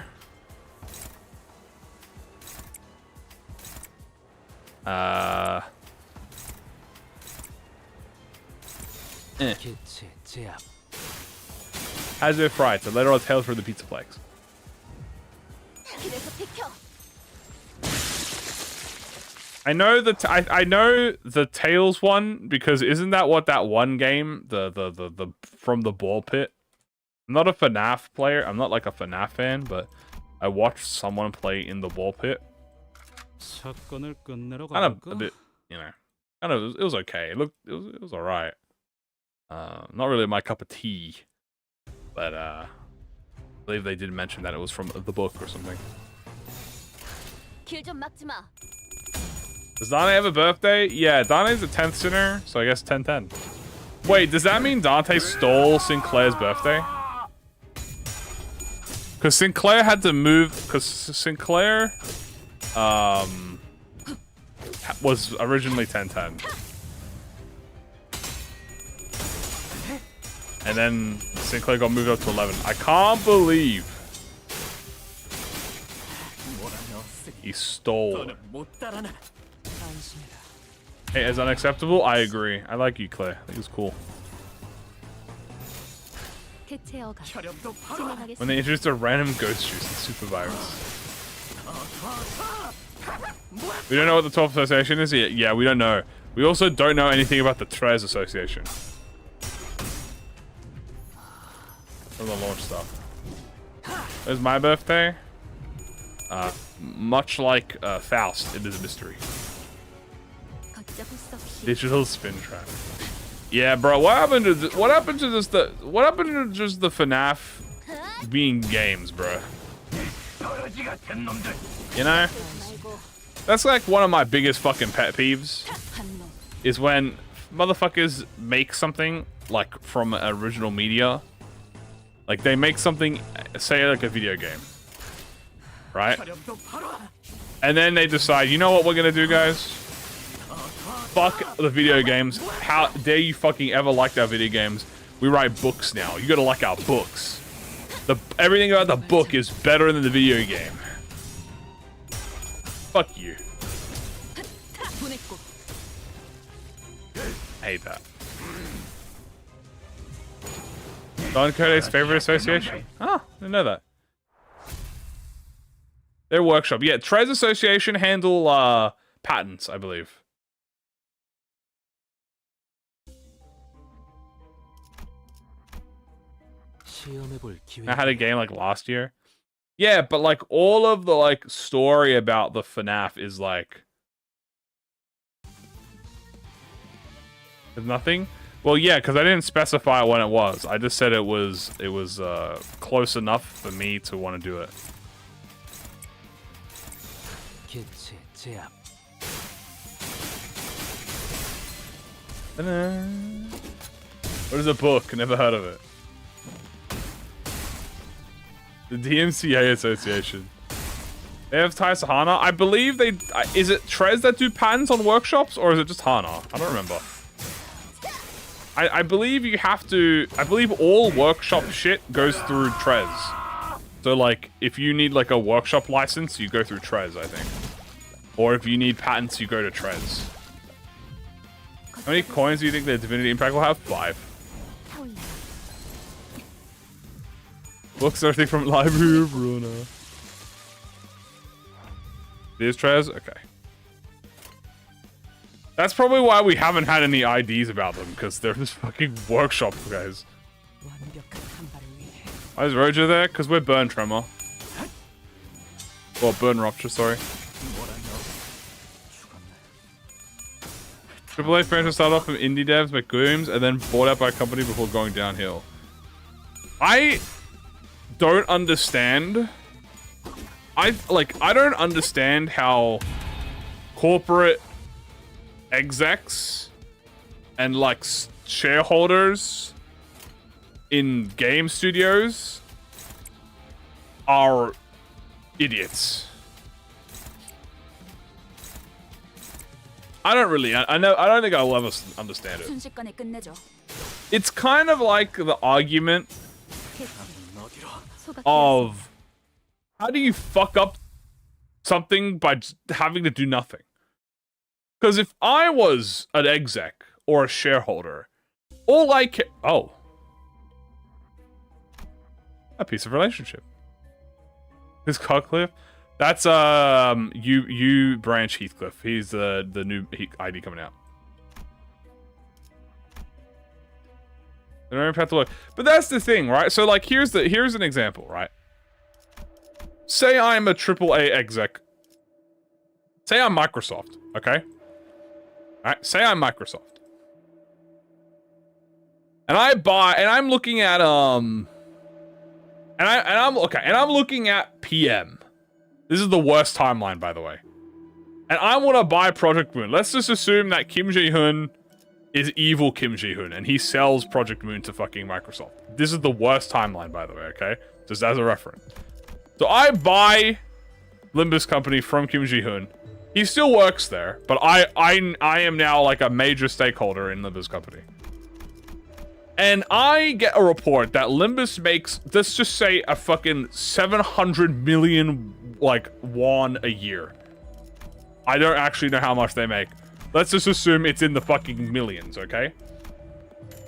Has been fried, so let her tail for the pizza flags. I know I know the Tails one because isn't that what that one game the from the ball pit? I'm not a FNAF player. I'm not like a FNAF fan, but I watched someone play in the ball pit. Kind of a bit, you know, kind of it was okay. It was alright. Not really my cup of tea, but I believe they did mention that it was from the book or something. Does Dante have a birthday? Yeah, Dante's the 10th sinner, so I guess 10-10. Wait, does that mean Dante stole Sinclair's birthday? Because Sinclair had to move, because Sinclair was originally 10-10. And then Sinclair got moved up to 11. I can't believe he stole. Hey, is unacceptable? I agree. I like you, Claire. I think it's cool. When they introduced a random ghost juice and super virus. We don't know what the 12th association is yet. Yeah, we don't know. We also don't know anything about the Trez association. From the launch stuff. There's my birthday. Much like Faust, it is a mystery. Digital spin trap. Yeah, bro. What happened to what happened to just the FNAF being games, bro? You know, that's like one of my biggest fucking pet peeves. Is when motherfuckers make something like from original media. Like they make something, say like a video game, right? And then they decide, you know what we're gonna do, guys? Fuck the video games. How dare you fucking ever like our video games? We write books now. You gotta like our books. Everything about the book is better than the video game. Fuck you. I hate that. Don Code's favorite association? Oh, I didn't know that. Their workshop. Yeah, Trez Association handle patents, I believe. I had a game like last year. Yeah, but like all of the like story about the FNAF is like there's nothing. Well, yeah, because I didn't specify when it was. I just said it was close enough for me to want to do it. What is a book? Never heard of it. The DMCA Association. They have ties to Hana. I believe they... Is it Trez that do patents on workshops, or is it just Hana? I don't remember. I believe you have to... I believe all workshop shit goes through Trez. So, like, if you need, like, a workshop license, you go through Trez, I think. Or if you need patents, you go to Trez. How many coins do you think the Divinity Impact will have? 5. Books, everything from Library of Runa. These Trez? Okay. That's probably why we haven't had any IDs about them, because they're just fucking workshop guys. 완벽한 한 발을 위해 Why is Roger there? Because we're Burn Tremor. Or Burn-rupture, sorry. AAA franchise started off from indie devs, make games, and then bought out by a company before going downhill. I don't understand. I don't understand how corporate execs and like shareholders in game studios are idiots. I don't really. I don't think I'll ever understand it. 순식간에 끝내죠. It's kind of like the argument of how do you fuck up something by just having to do nothing? Because if I was an exec or a shareholder, all I care... Oh. A piece of relationship. This Heathcliff? That's, you branch Heathcliff. He's the new ID coming out. They don't have to look. But that's the thing, right? So, like, here's an example, right? Say I'm a AAA exec. Say I'm Microsoft, okay? Alright, say I'm Microsoft. And I'm looking at, I'm looking at PM. This is the worst timeline, by the way. And I want to buy ProjectMoon. Let's just assume that Kim Ji-hoon is evil Kim Ji-hoon, and he sells ProjectMoon to fucking Microsoft. This is the worst timeline, by the way, okay? Just as a reference. So I buy Limbus company from Kim Ji-hoon. He still works there, but I am now like a major stakeholder in Limbus company. And I get a report that Limbus makes, let's just say, a fucking 700 million, like, won a year. I don't actually know how much they make. Let's just assume it's in the fucking millions, okay?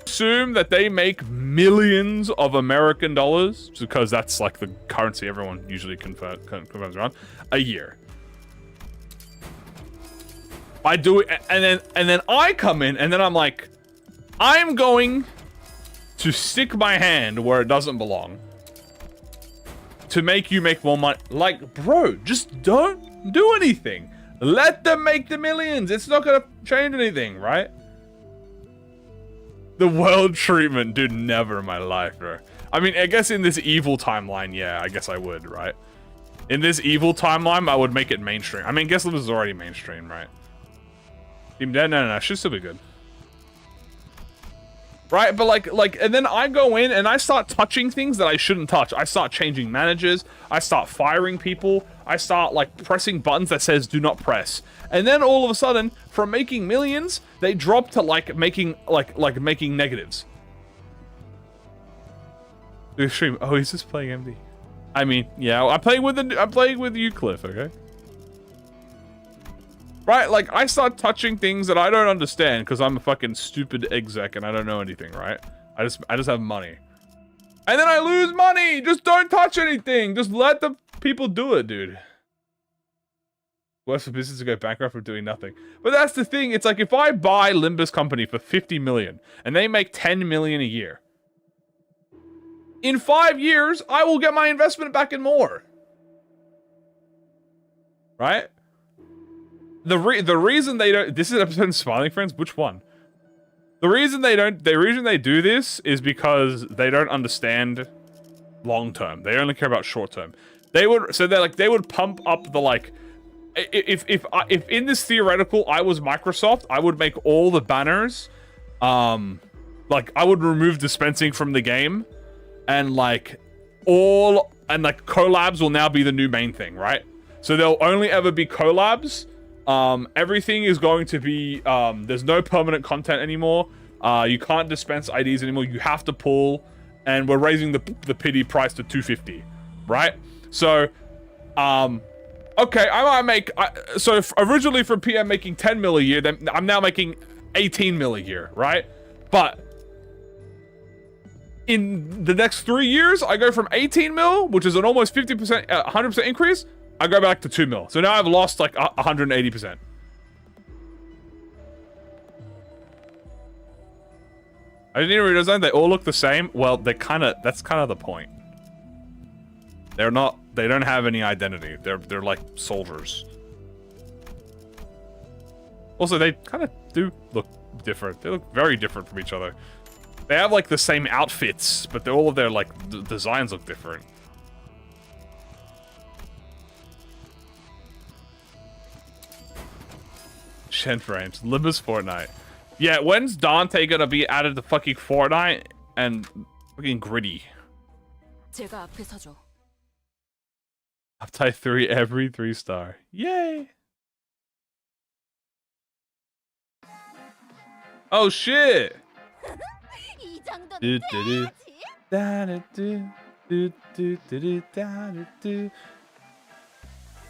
Assume that they make millions of American dollars, because that's, like, the currency everyone usually confirms around, a year. I do it, and then I come in, and then I'm like, I'm going to stick my hand where it doesn't belong to make you make more money. Like, bro, just don't do anything. Let them make the millions. It's not gonna change anything, right? The world treatment, dude, never in my life, bro. I mean, I guess in this evil timeline, yeah, I guess I would, right? In this evil timeline, I would make it mainstream. I mean, I guess this is already mainstream, right? Team Dead? No, should still be good. Right, but like, and then I go in and I start touching things that I shouldn't touch. I start changing managers. I start firing people. I start like pressing buttons that says "do not press." And then all of a sudden, from making millions, they drop to like making making negatives. The stream. Oh, he's just playing MD. I mean, yeah, I'm playing with Heathcliff, okay? Right, like, I start touching things that I don't understand because I'm a fucking stupid exec and I don't know anything, right? I just have money. And then I lose money! Just don't touch anything! Just let the people do it, dude. Worse for business to go bankrupt for doing nothing. But that's the thing, it's like, if I buy Limbus company for 50 million and they make 10 million a year, in 5 years, I will get my investment back and more. Right? The reason they don't... This is an episode of Smiling Friends? Which one? The reason they don't... The reason they do this is because they don't understand long term. They only care about short term. They would... So they're like... They would pump up the like... If in this theoretical I was Microsoft, I would make all the banners... Like, I would remove dispensing from the game. And like... All... And like collabs will now be the new main thing, right? So there'll only ever be collabs... Everything is going to be, there's no permanent content anymore. You can't dispense IDs anymore. You have to pull, and we're raising the pity price to 250, right? So, okay, I might make, so if originally from PM making 10 mil a year, then I'm now making 18 mil a year, right? But in the next 3 years, I go from 18 mil, which is an almost 50%, 100% increase. I go back to 2 mil. So now I've lost like 180%. Identity redesign, they all look the same. Well, that's kind of the point. They don't have any identity. They're like soldiers. Also, they kind of do look different. They look very different from each other. They have like the same outfits, but all of their like designs look different. Shen frames. Limbus Fortnite. Yeah, when's Dante gonna be added to fucking Fortnite and fucking gritty? 제가 앞에 서죠. Uptide 3 every 3-star. Yay! Oh shit! 이 정도는 Do-do-do. Da-da-do. Do-do-do-do. Da-da-do.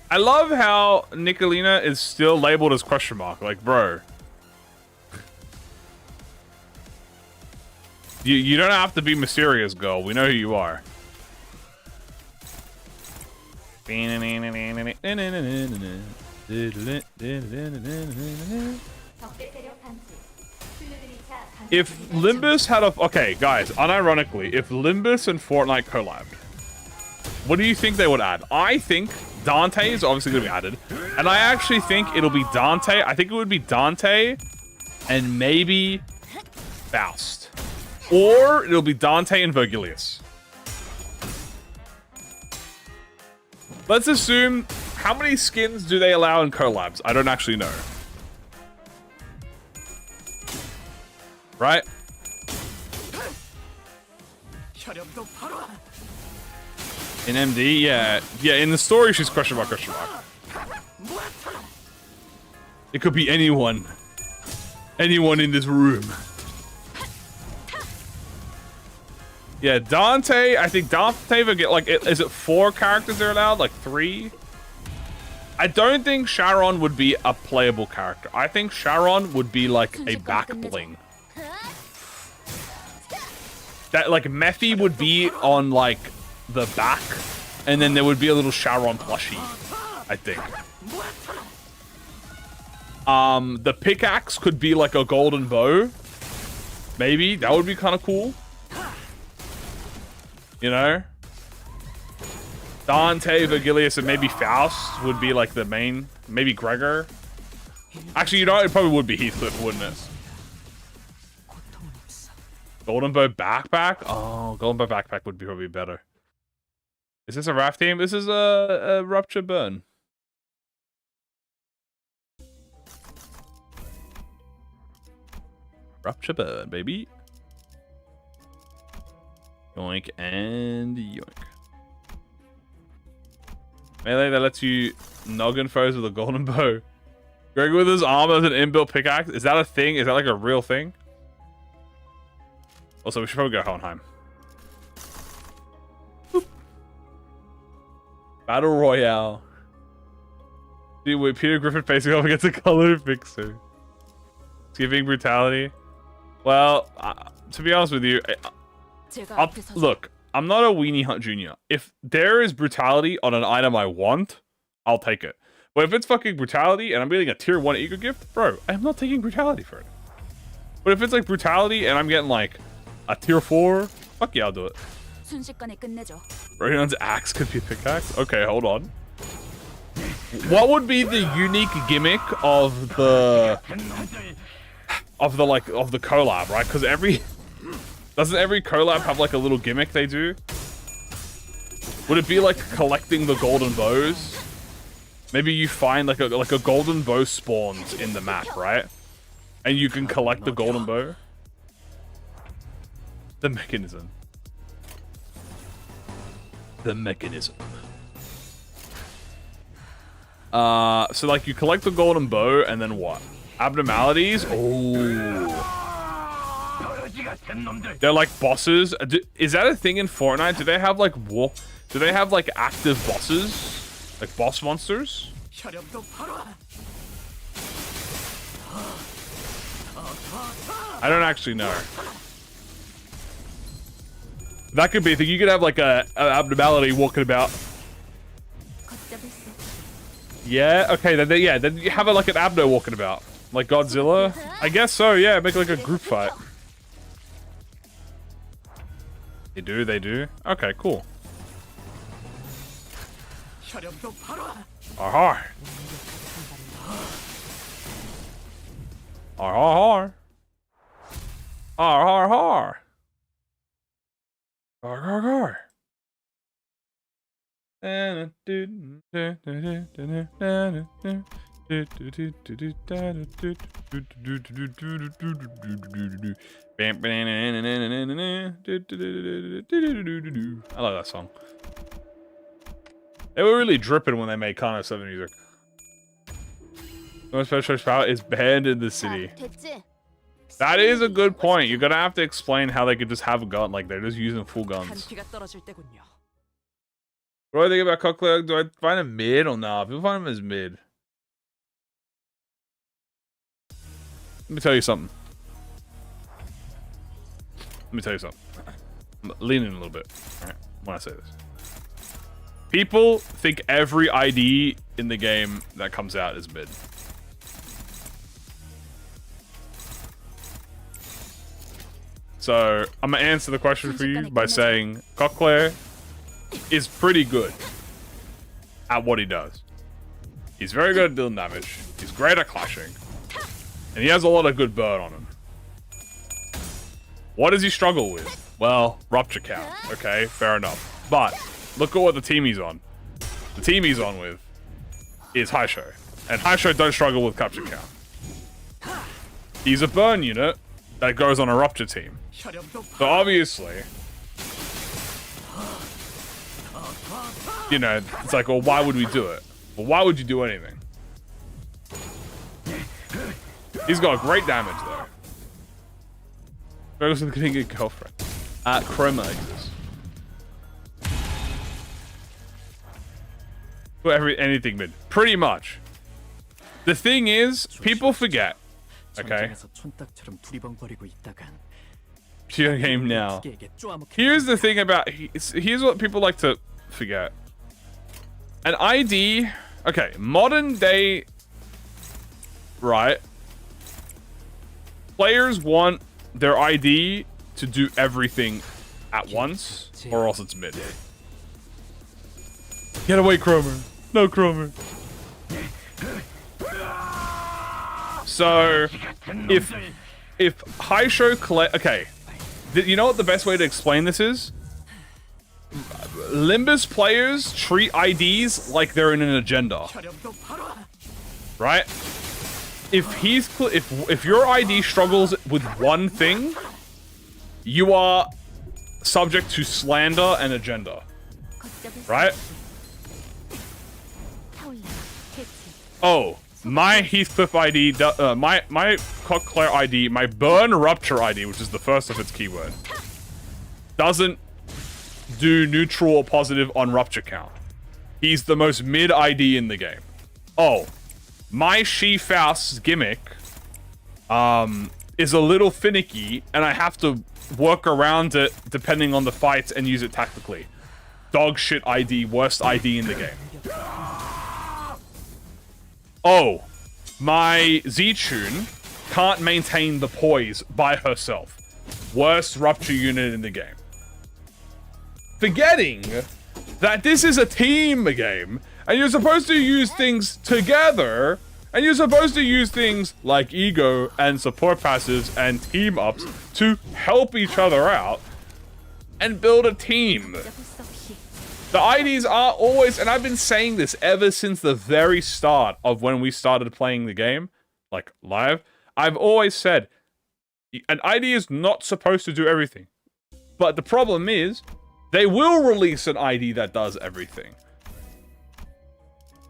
I love how Nicolina is still labeled as question mark. Like, bro. You don't have to be mysterious, girl. We know who you are. If Limbus had a... Okay, guys, unironically, if Limbus and Fortnite collabed, what do you think they would add? I think Dante is obviously going to be added. And I actually think it'll be Dante. I think it would be Dante and maybe Faust. Or it'll be Dante and Virgilius. Let's assume... How many skins do they allow in collabs? I don't actually know. Right? In MD, yeah. Yeah, in the story, she's question mark, question mark. It could be anyone. Anyone in this room. Yeah, Dante, I think Dante would get, like, is it 4 characters they're allowed? Like 3? I don't think Sharon would be a playable character. I think Sharon would be, like, a back bling. That, like, Mephi would be on, like, the back, and then there would be a little Sharon plushie, I think. The pickaxe could be, like, a golden bow. Maybe. That would be kind of cool. You know? Dante, Virgilius, and maybe Faust would be, like, the main. Maybe Gregor. Actually, you know, it probably would be Heathcliff, wouldn't it? Golden Bow backpack? Oh, Golden Bow backpack would be probably better. Is this a raft team? This is a Rupture Burn. Rupture Burn, baby. Yoink and yoink. Melee that lets you noggin foes with a golden bow. Greg with his armor as an inbuilt pickaxe. Is that a thing? Is that like a real thing? Also, we should probably go Hohenheim. Boop. Battle Royale. Dude, with Peter Griffin facing off against a colored fixer. Giving brutality. Well, to be honest with you, look, I'm not a Weenie Hunt Jr. If there is brutality on an item I want, I'll take it. But if it's fucking brutality and I'm getting a tier 1 eco gift, bro, I'm not taking brutality for it. But if it's like brutality and I'm getting like a tier 4, fuck yeah, I'll do it. Rayon's axe could be a pickaxe? Okay, hold on. What would be the unique gimmick of the collab, right? Because doesn't every collab have like a little gimmick they do? Would it be like collecting the golden bows? Maybe you find like a golden bow spawns in the map, right? And you can collect the golden bow. The mechanism. The mechanism. So like you collect the golden bow and then what? Abnormalities? Oh. They're like bosses. Is that a thing in Fortnite? Do they have like active bosses? Like boss monsters? I don't actually know. That could be a thing. You could have like a abnormality walking about. Yeah, okay, then you have like an abno walking about. Like Godzilla? I guess so, yeah, make like a group fight. They do, they do. Okay, cool. Aha. Har. Har. Har. I love that song. They were really dripping when they made Kana 7 music. No special power is banned in the city. 됐지? That is a good point. You're gonna have to explain how they could just have a gun, like they're just using full guns. 간피가 떨어질 때군요. What do I think about Cockler? Do I find him mid or not? People find him as mid. Let me tell you something. I'm leaning a little bit, right, when I say this. People think every ID in the game that comes out is mid. So, I'm gonna answer the question for you by saying Cockler is pretty good at what he does. He's very good at dealing damage. He's great at clashing. And he has a lot of good burn on him. What does he struggle with? Well, rupture count. Okay, fair enough. But look at what the team he's on. The team he's on with is Haisho. And Haisho don't struggle with capture count. He's a burn unit that goes on a rupture team. So obviously, you know, it's like, well, why would we do it? Well, why would you do anything? He's got great damage, though. Ferguson couldn't get a girlfriend. Chroma exists. Anything mid. Pretty much. The thing is, people forget. Okay? Pure game now. Here's the thing about... Here's what people like to forget. An ID... Okay, modern day... Right? Players want their ID to do everything at once, or else it's mid. Get away, Chromer. No Chromer. So, if Haisho collect... Okay. You know what the best way to explain this is? Limbus players treat IDs like they're in an agenda. Right? If your ID struggles with one thing, you are subject to slander and agenda. Right? Oh, my Heathcliff ID, my Cockler ID, my Burn-rupture ID, which is the first of its keyword, doesn't do neutral or positive on rupture count. He's the most mid ID in the game. Oh, my She-Faust's gimmick is a little finicky, and I have to work around it depending on the fights and use it tactically. Dog shit ID, worst ID in the game. Oh, my Z-Tune can't maintain the poise by herself. Worst rupture unit in the game. Forgetting that this is a team game, and you're supposed to use things together, and you're supposed to use things like ego and support passives and team ups to help each other out and build a team. The IDs are always, and I've been saying this ever since the very start of when we started playing the game, like live, I've always said, an ID is not supposed to do everything. But the problem is, they will release an ID that does everything.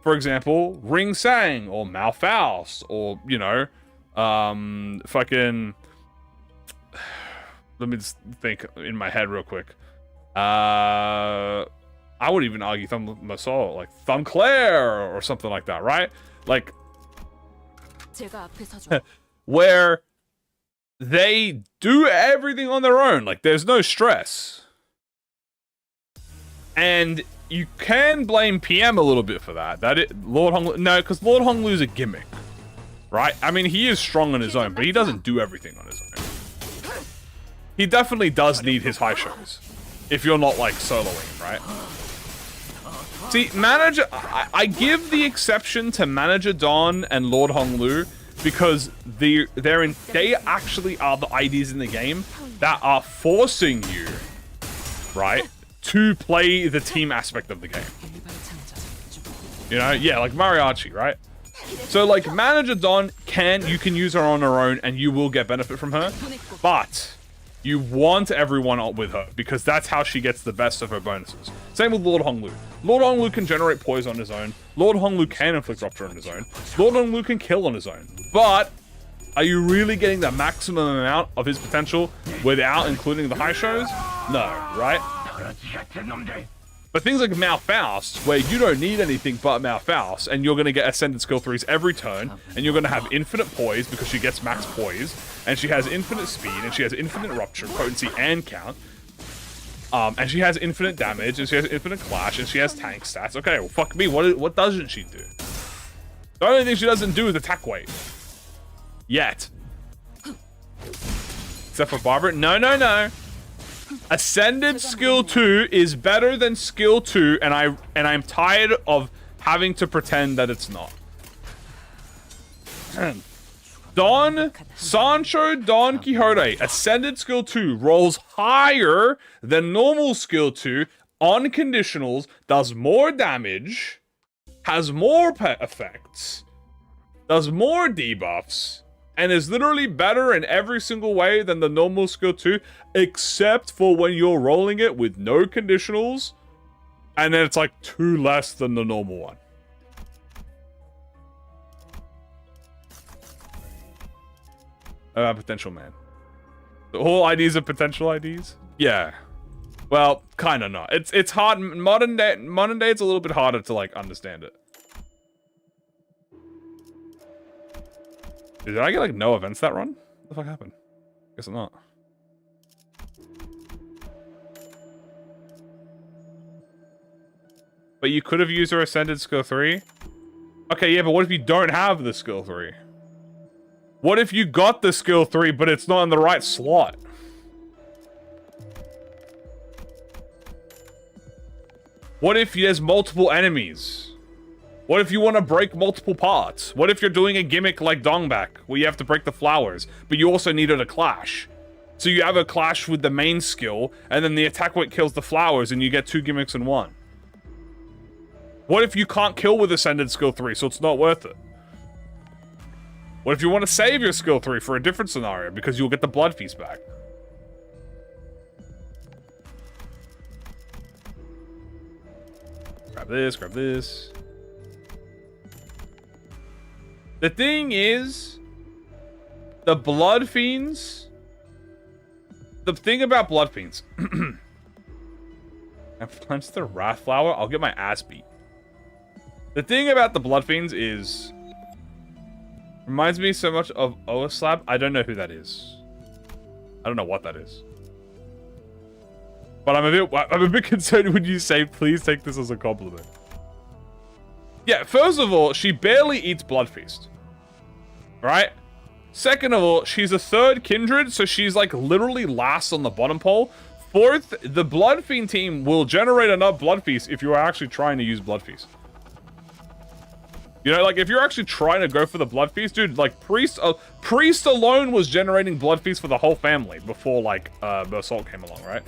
For example, Ring Sang, or Malfaust, or, you know, fucking... Let me just think in my head real quick. I would even argue Thumb-Masol, like Sinclair or something like that, right? Like, where they do everything on their own. Like, there's no stress. And you can blame PM a little bit for that. Lord Hong... No, because Lord Honglu's a gimmick, right? I mean, he is strong on his own, but he doesn't do everything on his own. He definitely does need his high shows. if you're not like soloing, right? See, Manager, I give the exception to Manager Don and Lord Honglu because they actually are the IDs in the game that are forcing you, right, to play the team aspect of the game. You know, yeah, like Mariachi, right? So like Manager Don you can use her on her own and you will get benefit from her, but you want everyone with her because that's how she gets the best of her bonuses. Same with Lord Honglu. Lord Honglu can generate poise on his own. Lord Honglu can inflict rupture on his own. Lord Honglu can kill on his own. But are you really getting the maximum amount of his potential without including the high shows? No, right? But things like Malfaust, where you don't need anything but Malfaust, and you're going to get Ascended Skill 3s every turn, and you're going to have infinite poise because she gets max poise, and she has infinite speed, and she has infinite rupture, potency, and count. And she has infinite damage, and she has infinite clash, and she has tank stats. Okay, well, fuck me, what doesn't she do? The only thing she doesn't do is attack weight. Yet. Except for Barbara. No, no, no. Ascended Skill 2 is better than Skill 2, and I'm tired of having to pretend that it's not. Sancho Don Quixote, Ascended Skill 2 rolls higher than normal Skill 2 on conditionals, does more damage, has more pet effects, does more debuffs, and is literally better in every single way than the normal Skill 2, except for when you're rolling it with no conditionals, and then it's like 2 less than the normal one. Potential man. The whole IDs are potential IDs? Yeah. Well, kind of not. It's hard. Modern day, it's a little bit harder to like understand it. Did I get like no events that run? What the fuck happened? Guess not. But you could have used her Ascended Skill 3. Okay, yeah, but what if you don't have the Skill 3? What if you got the Skill 3, but it's not in the right slot? What if there's multiple enemies? What if you want to break multiple parts? What if you're doing a gimmick like Dongback, where you have to break the flowers, but you also needed a clash? So you have a clash with the main skill, and then the attack weight kills the flowers, and you get 2 gimmicks in 1. What if you can't kill with Ascended Skill 3, so it's not worth it? What if you want to save your Skill 3 for a different scenario, because you'll get the Blood Feast back? Grab this, grab this. The thing is, the Blood Fiends... The thing about Blood Fiends... I punch the Wrath Flower, I'll get my ass beat. The thing about the Blood Fiends is... Reminds me so much of Oaslab. I don't know who that is. I don't know what that is. But I'm a bit concerned when you say, please take this as a compliment. Yeah, first of all, she barely eats Blood Feast. Right? Second of all, she's a 3rd Kindred, so she's like literally last on the bottom pole. 4th, the Blood Fiend team will generate enough Blood Feast if you are actually trying to use Blood Feast. You know, like, if you're actually trying to go for the Blood Feast, dude, like, Priest alone was generating Blood Feast for the whole family before, like, Bersault came along, right?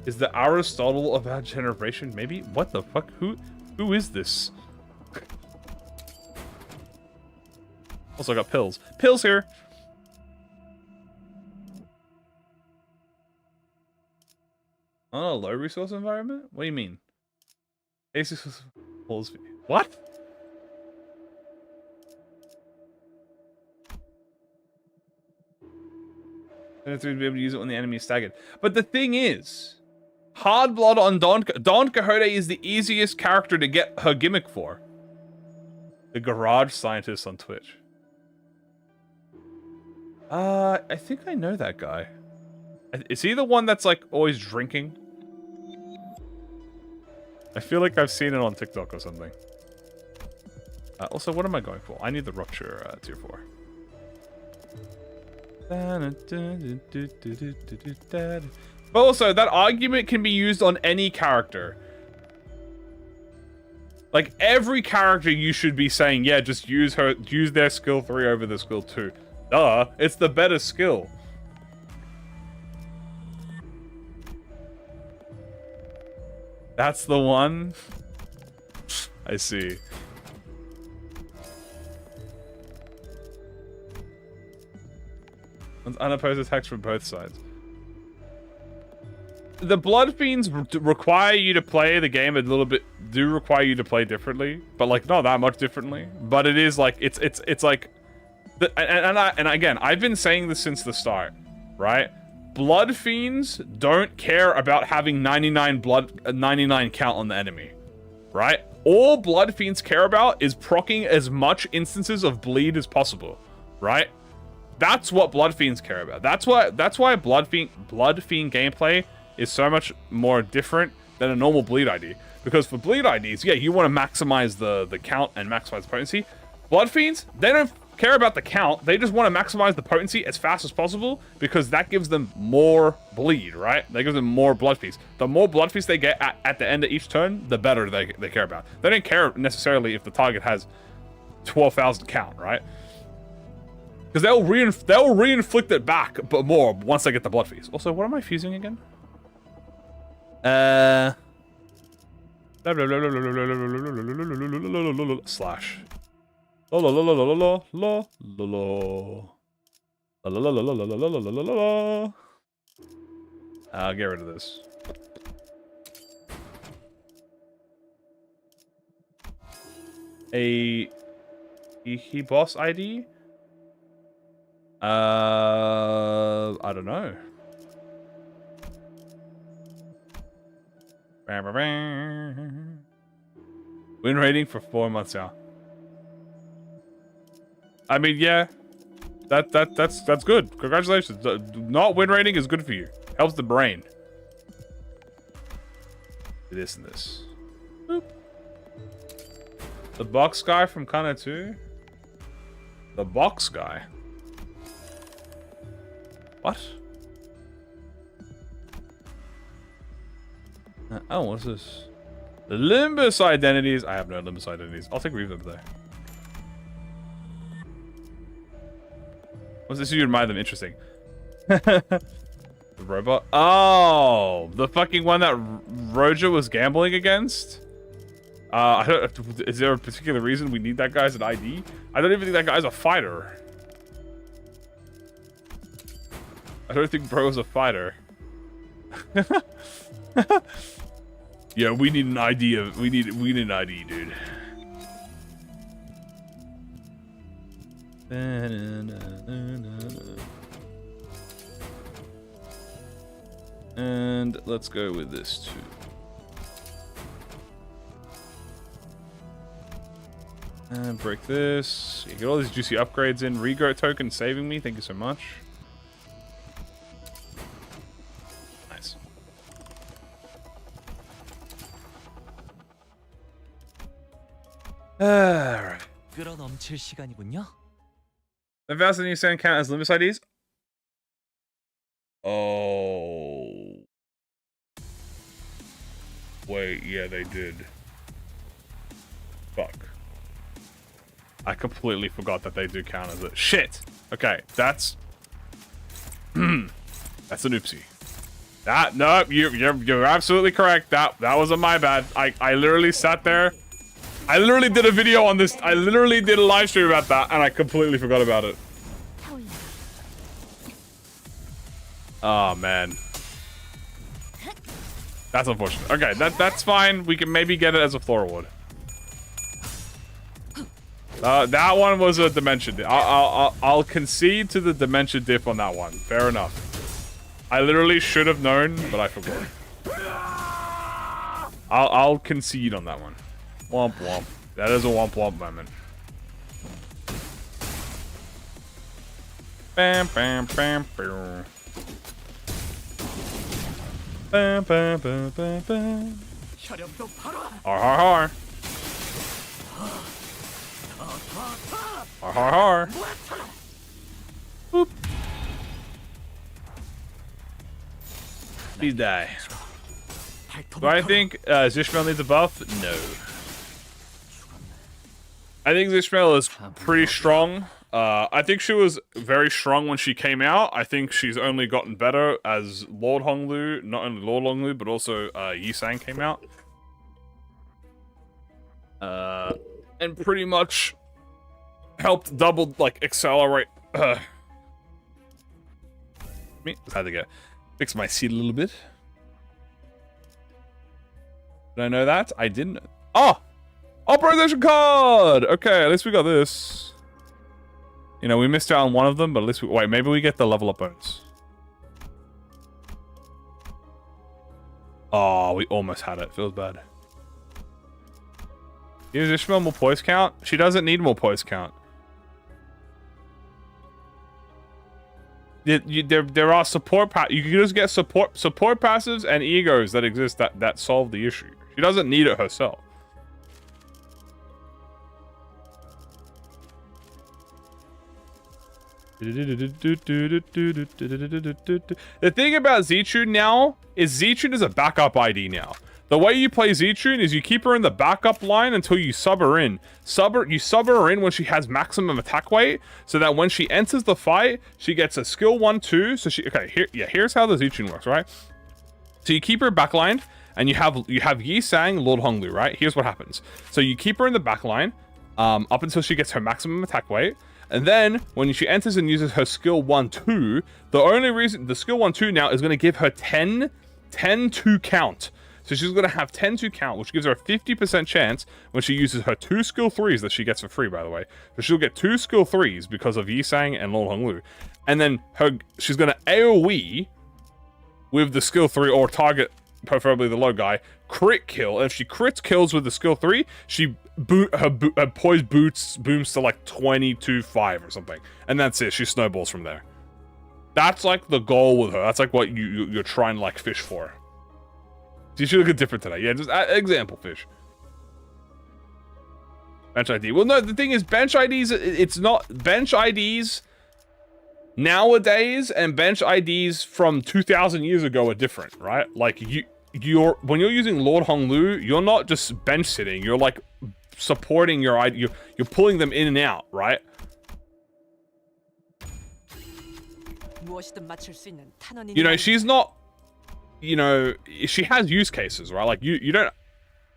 Is the Aristotle of our generation? Maybe? What the fuck? Who is this? Also got pills. Pills here! On a low resource environment? What do you mean? What? To be able to use it when the enemy is staggered. But the thing is, Hard Blood on Don Quixote is the easiest character to get her gimmick for. The Garage Scientist on Twitch. I think I know that guy. Is he the one that's like always drinking? I feel like I've seen it on TikTok or something. Also, what am I going for? I need the Rupture tier 4. But also, that argument can be used on any character. Like, every character you should be saying, yeah, just use their skill 3 over the skill 2. Duh, it's the better skill. That's the one? I see. Unopposed attacks from both sides. The Blood Fiends require you to play the game a little bit, do require you to play differently, but like not that much differently. But it is like, it's like, and again, I've been saying this since the start, right? Blood Fiends don't care about having 99 count on the enemy, right? All Blood Fiends care about is proccing as much instances of bleed as possible, right? That's what Blood Fiends care about. That's why Blood Fiend gameplay is so much more different than a normal bleed ID. Because for bleed IDs, yeah, you want to maximize the count and maximize the potency. Blood Fiends, they don't care about the count. They just want to maximize the potency as fast as possible because that gives them more bleed, right? That gives them more blood feast. The more blood feast they get at the end of each turn, the better they care about. They don't care necessarily if the target has 12,000 count, right? Because they'll re-inflict it back, but more once they get the blood feast. Also, what am I fusing again? Slash. I'll get rid of this. A boss ID? I don't know. Win rating for 4 months now. I mean, yeah, that's good. Congratulations. Not win rating is good for you. Helps the brain. This and this. Boop. The box guy from Kana 2. The box guy. What? Oh, what's this? The Limbus identities. I have no Limbus identities. I'll take Reverb though. What's this? You admire them? Interesting. The robot. Oh, the fucking one that Roja was gambling against. I don't. Is there a particular reason we need that guy as an ID? I don't even think that guy's a fighter. I don't think Bro's a fighter. Yeah, we need an ID of we need an ID, dude. And let's go with this too. And break this. You get all these juicy upgrades in. Regrow token saving me. Thank you so much. Nice. Alright. 끌어넘칠 시간이군요. The vast new sand count as Limbus IDs? Oh. Wait, yeah, they did. Fuck. I completely forgot that they do count as it. Shit! Okay, that's... that's an oopsie. No, you're absolutely correct. That was a my bad. I literally sat there. I literally did a video on this. I literally did a live stream about that, and I completely forgot about it. Oh, man. That's unfortunate. Okay, that's fine. We can maybe get it as a floor reward. That one was a dimension dip. I'll concede to the dimension dip on that one. Fair enough. I literally should have known, but I forgot. I'll concede on that one. Womp womp. That is a womp womp moment. Bam bam bam bam. Bam bam bam bam bam. Har har har. Har har har. Boop. Please die. Do I think Zishmael needs a buff? No. I think Zishmael is pretty strong. I think she was very strong when she came out. I think she's only gotten better as Lord Honglu, not only Lord Honglu, but also Yi-Sang came out. And pretty much helped double, like, accelerate. Me, just had to fix my seat a little bit. Did I know that? I didn't. Oh! Authorization card! Okay, at least we got this. You know, we missed out on one of them, but at least we... Wait, maybe we get the level up bonus. Oh, we almost had it. Feels bad. Gives Ishmael more poise count? She doesn't need more poise count. There are support you can just get support passives and egos that exist that solve the issue. She doesn't need it herself. The thing about Zichun now is Zichun is a backup ID now. The way you play Zichun is you keep her in the backup line until you sub her in. You sub her in when she has maximum attack weight, so that when she enters the fight, she gets a skill 1-2. So here's how the Zichun works, right? So you keep her backlined, and you have Yi-Sang, Lord Honglu, right? Here's what happens. So you keep her in the backline, up until she gets her maximum attack weight. And then, when she enters and uses her skill 1-2, the only reason... The skill 1-2 now is going to give her 10 to count. So she's going to have 10 to count, which gives her a 50% chance when she uses her 2 skill 3s that she gets for free, by the way. So she'll get 2 skill 3s because of Yi-Sang and Lord Honglu. And then she's going to AoE with the skill 3, or target, preferably the low guy, crit kill. And if she crits kills with the skill 3, her poise booms to like 22-5 or something. And that's it. She snowballs from there. That's like the goal with her. That's like what you're trying to like fish for. She should look different today. Yeah, just example fish. Bench ID. Well, no, the thing is, bench IDs, it's not... Bench IDs nowadays and bench IDs from 2,000 years ago are different, right? Like, when you're using Lord Honglu, you're not just bench sitting. You're, like, supporting your ID. You're pulling them in and out, right? You know, she's not... You know, she has use cases, right? Like, you don't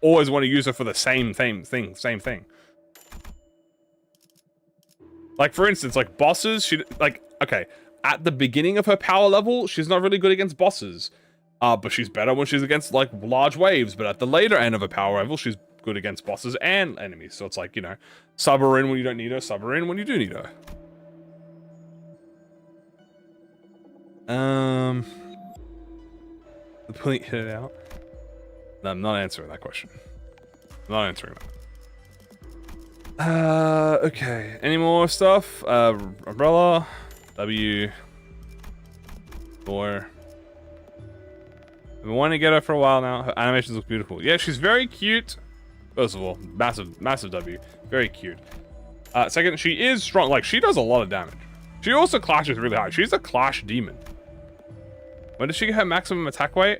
always want to use her for the same thing. Like, for instance, like, bosses, okay, at the beginning of her power level, she's not really good against bosses. But she's better when she's against, like, large waves. But at the later end of her power level, she's good against bosses and enemies. So it's like, you know, sub her in when you don't need her, sub her in when you do need her. The point hit it out. No, I'm not answering that question. I'm not answering that. Okay. Any more stuff? Umbrella. W. 4. I've been wanting to get her for a while now. Her animations look beautiful. Yeah, she's very cute. First of all, massive W. Very cute. Second, she is strong. Like, she does a lot of damage. She also clashes really high. She's a clash demon. When does she get her maximum attack weight?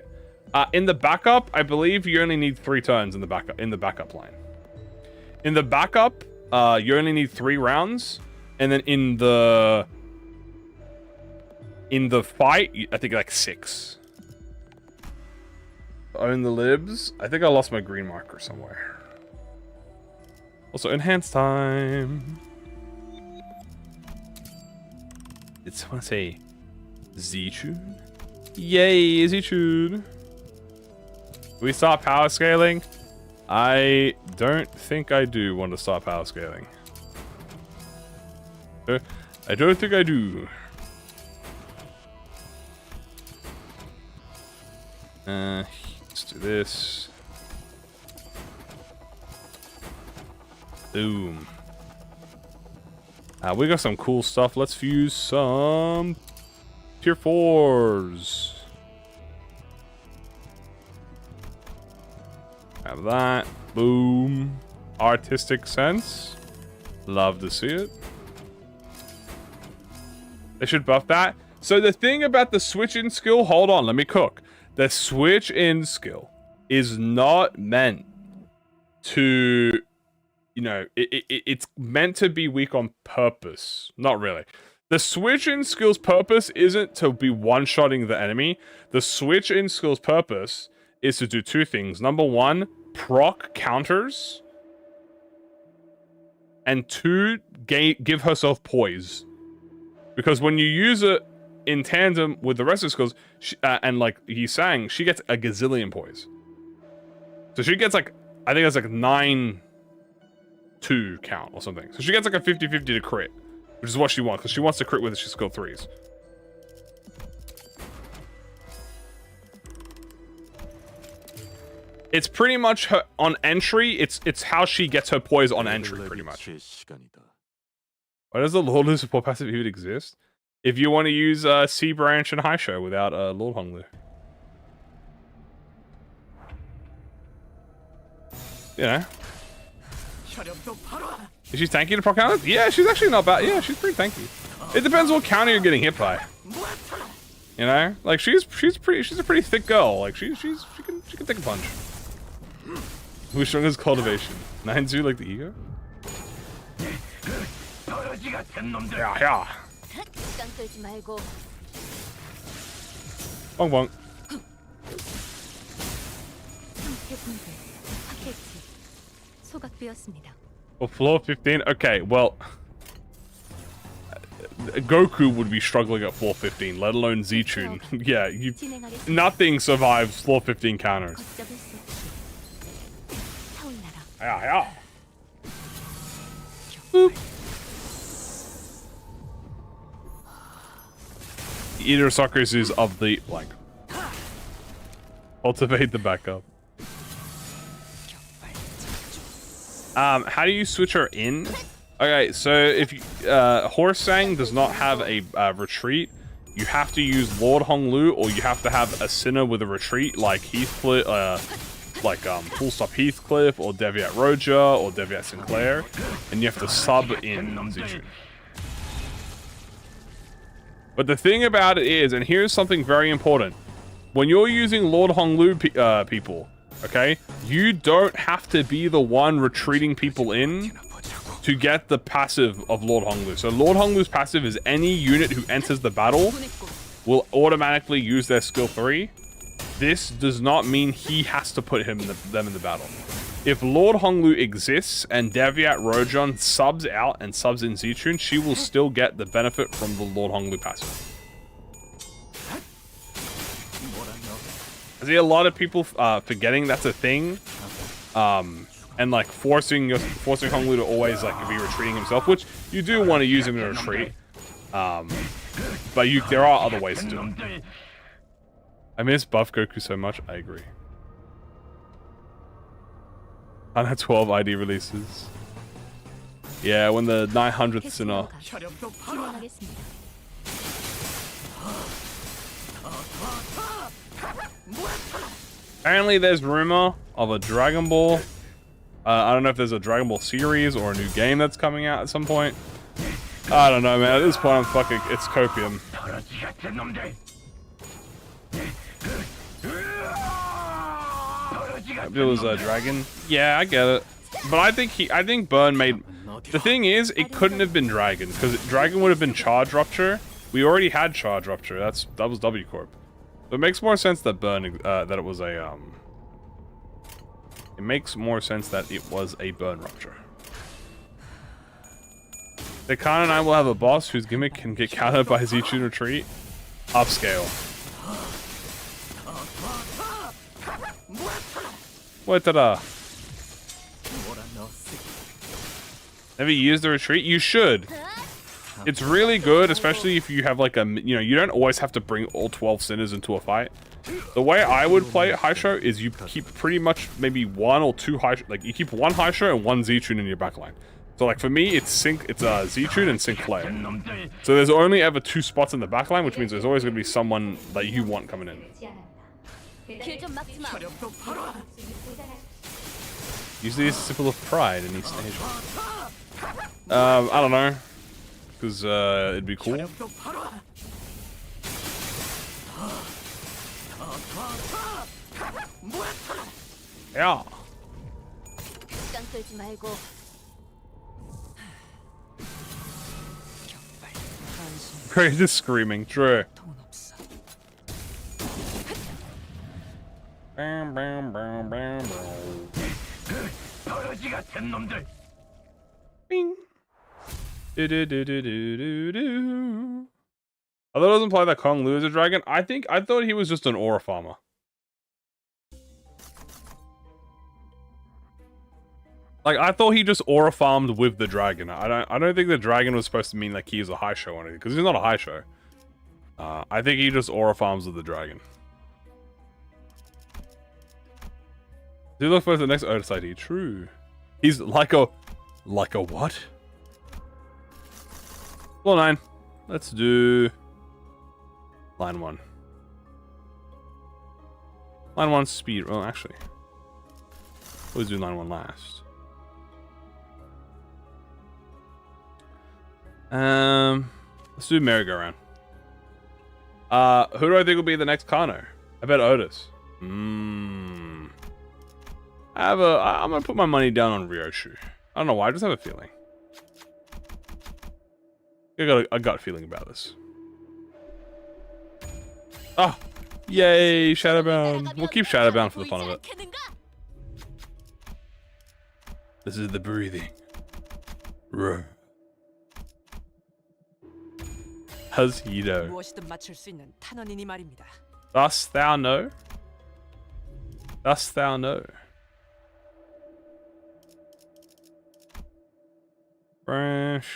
In the backup, I believe you only need 3 turns in the backup line. In the backup, you only need 3 rounds, and then in the fight, I think like 6. Own the libs. I think I lost my green marker somewhere. Also, enhance time. It's, I want to say, Zichun. Yay, Zichun. We start power scaling? I don't think I do want to start power scaling. I don't think I do. Let's do this. Boom. We got some cool stuff. Let's fuse some tier 4s. Have that. Boom. Artistic sense. Love to see it. They should buff that. So the thing about the switch-in skill, hold on, let me cook. The switch in skill is not meant to, you know, it's meant to be weak on purpose. Not really. The switch in skill's purpose isn't to be one-shotting the enemy. The switch in skill's purpose is to do two things. Number one, proc counters. And two, give herself poise. Because when you use it in tandem with the rest of the skills, and like he's saying, she gets a gazillion poise. So she gets like, I think that's like 9-2 count or something. So she gets like a 50-50 to crit, which is what she wants, because she wants to crit with skill 3s. It's pretty much her on entry. It's how she gets her poise on entry, pretty much. Why does the Lord Lu support passive even exist? If you want to use C branch and high show without Lord Honglu. You know. Is she tanky to proc counter? Yeah, she's actually not bad. Yeah, she's pretty tanky. It depends what counter you're getting hit by. You know, like she's a pretty thick girl. Like she can take a punch. Who's strong as cultivation? 9-2 like the ego? Yeah. 시간 끌지 말고. Bong bong. 해군들 하겠지. 소각되었습니다. Well, floor 15. Okay, well, Goku would be struggling at floor 15, let alone Z-Tune. Yeah, nothing survives floor 15 counters. Yeah. Boop. The Eater of Suckers is of the blank. Cultivate the backup. How do you switch her in? Okay, so if you, Horse Sang does not have a retreat, you have to use Lord Honglu, or you have to have a Sinner with a retreat like Heathcliff, Full Stop Heathcliff, or Deviat Roja, or Deviat Sinclair, and you have to sub in Zichun. But the thing about it is, and here's something very important, when you're using Lord Honglu people, okay, you don't have to be the one retreating people in to get the passive of Lord Honglu. So Lord Honglu's passive is any unit who enters the battle will automatically use their skill 3. This does not mean he has to put them in the battle. If Lord Honglu exists and Deviat Rojon subs out and subs in Zichun, she will still get the benefit from the Lord Honglu passive. I see a lot of people forgetting that's a thing, and like forcing Honglu to always like be retreating himself, which you do want to use him in retreat, but there are other ways to do it. I miss Buff Goku so much. I agree. And 12 ID releases. Yeah, when the 900th Sinner. Apparently there's rumor of a Dragon Ball. I don't know if there's a Dragon Ball series or a new game that's coming out at some point. I don't know, man. At this point, I'm fucking... It's copium. It was a dragon. Yeah, I get it. But I think Burn made... The thing is, it couldn't have been Dragon, because Dragon would have been Charge Rupture. We already had Charge Rupture. That was W Corp. So it makes more sense that Burn... that it was a... It makes more sense that it was a Burn Rupture. Dekan and I will have a boss whose gimmick can get countered by Zichun Retreat. Upscale. What da? Never used the retreat? You should. It's really good, especially if you have like a, you know, you don't always have to bring all 12 Sinners into a fight. The way I would play Haisho is you keep pretty much maybe one or two Haisho, like you keep one Haisho and one Zichun in your backline. So like for me, it's Zichun and Sinclair. So there's only ever 2 spots in the backline, which means there's always going to be someone that you want coming in. Usually it's a symbol of pride in East Asia. I don't know. Because it'd be cool. Yeah. 시간 끌지 말고 격발 한숨 Great, just screaming. True. 돈 없어. Bam, bam, bam, bam, bam. Bing. Do-do-do-do-do-do-do. I thought it doesn't imply that Kong Lu is a dragon. I thought he was just an aura farmer. Like, I thought he just aura farmed with the dragon. I don't think the dragon was supposed to mean like he's a high show or anything, because he's not a high show. I think he just aura farms with the dragon. Do you look for the next Otis ID? True. He's like a what? Floor 9. Let's do line 1. Line 1 speed. Well, actually, let's do line 1 last. Let's do merry-go-round. Who do I think will be the next Kano? I bet Otis. I'm gonna put my money down on Ryoshu. I don't know why, I just have a feeling. I got a gut feeling about this. Oh, yay, Shadowbound. We'll keep Shadowbound for the fun of it. This is the breathing. Roar. Does he know? 무엇이든 맞출 수 있는 탄원이니 말입니다. Dost thou know? Dost thou know? Fresh.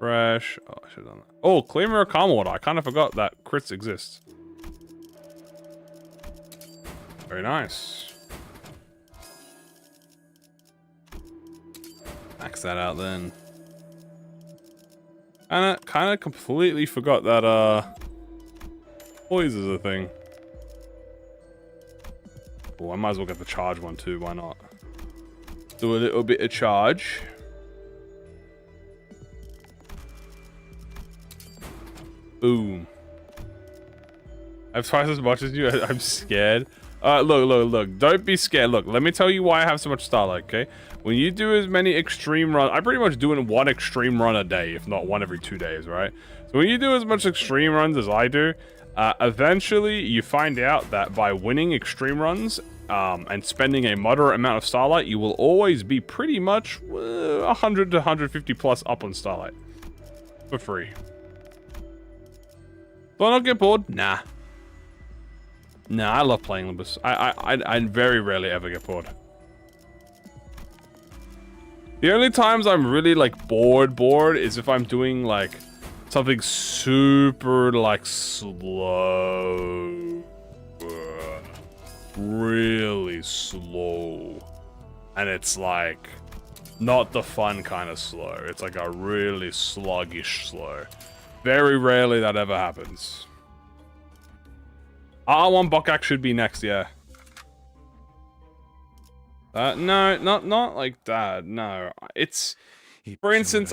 Oh, I should have done that. Oh, Claimer of Karma Water. I kind of forgot that crits exist. Very nice. Max that out then. Kind of completely forgot that poise is a thing. Oh, I might as well get the charge one too. Why not? Do a little bit of charge. Boom. I've twice as much as you. I'm scared. Look. Don't be scared. Look, let me tell you why I have so much Starlight, okay? When you do as many extreme runs, I pretty much do it in one extreme run a day, if not one every 2 days, right? So when you do as much extreme runs as I do, eventually you find out that by winning extreme runs and spending a moderate amount of Starlight, you will always be pretty much 100 to 150 plus up on Starlight. For free. Do I not get bored? Nah. Nah, I love playing Limbus. I very rarely ever get bored. The only times I'm really like bored is if I'm doing like something super like slow. Really slow. And it's like not the fun kind of slow. It's like a really sluggish slow. Very rarely that ever happens. R1 Bokak should be next, yeah. No, not like that. No, it's for instance.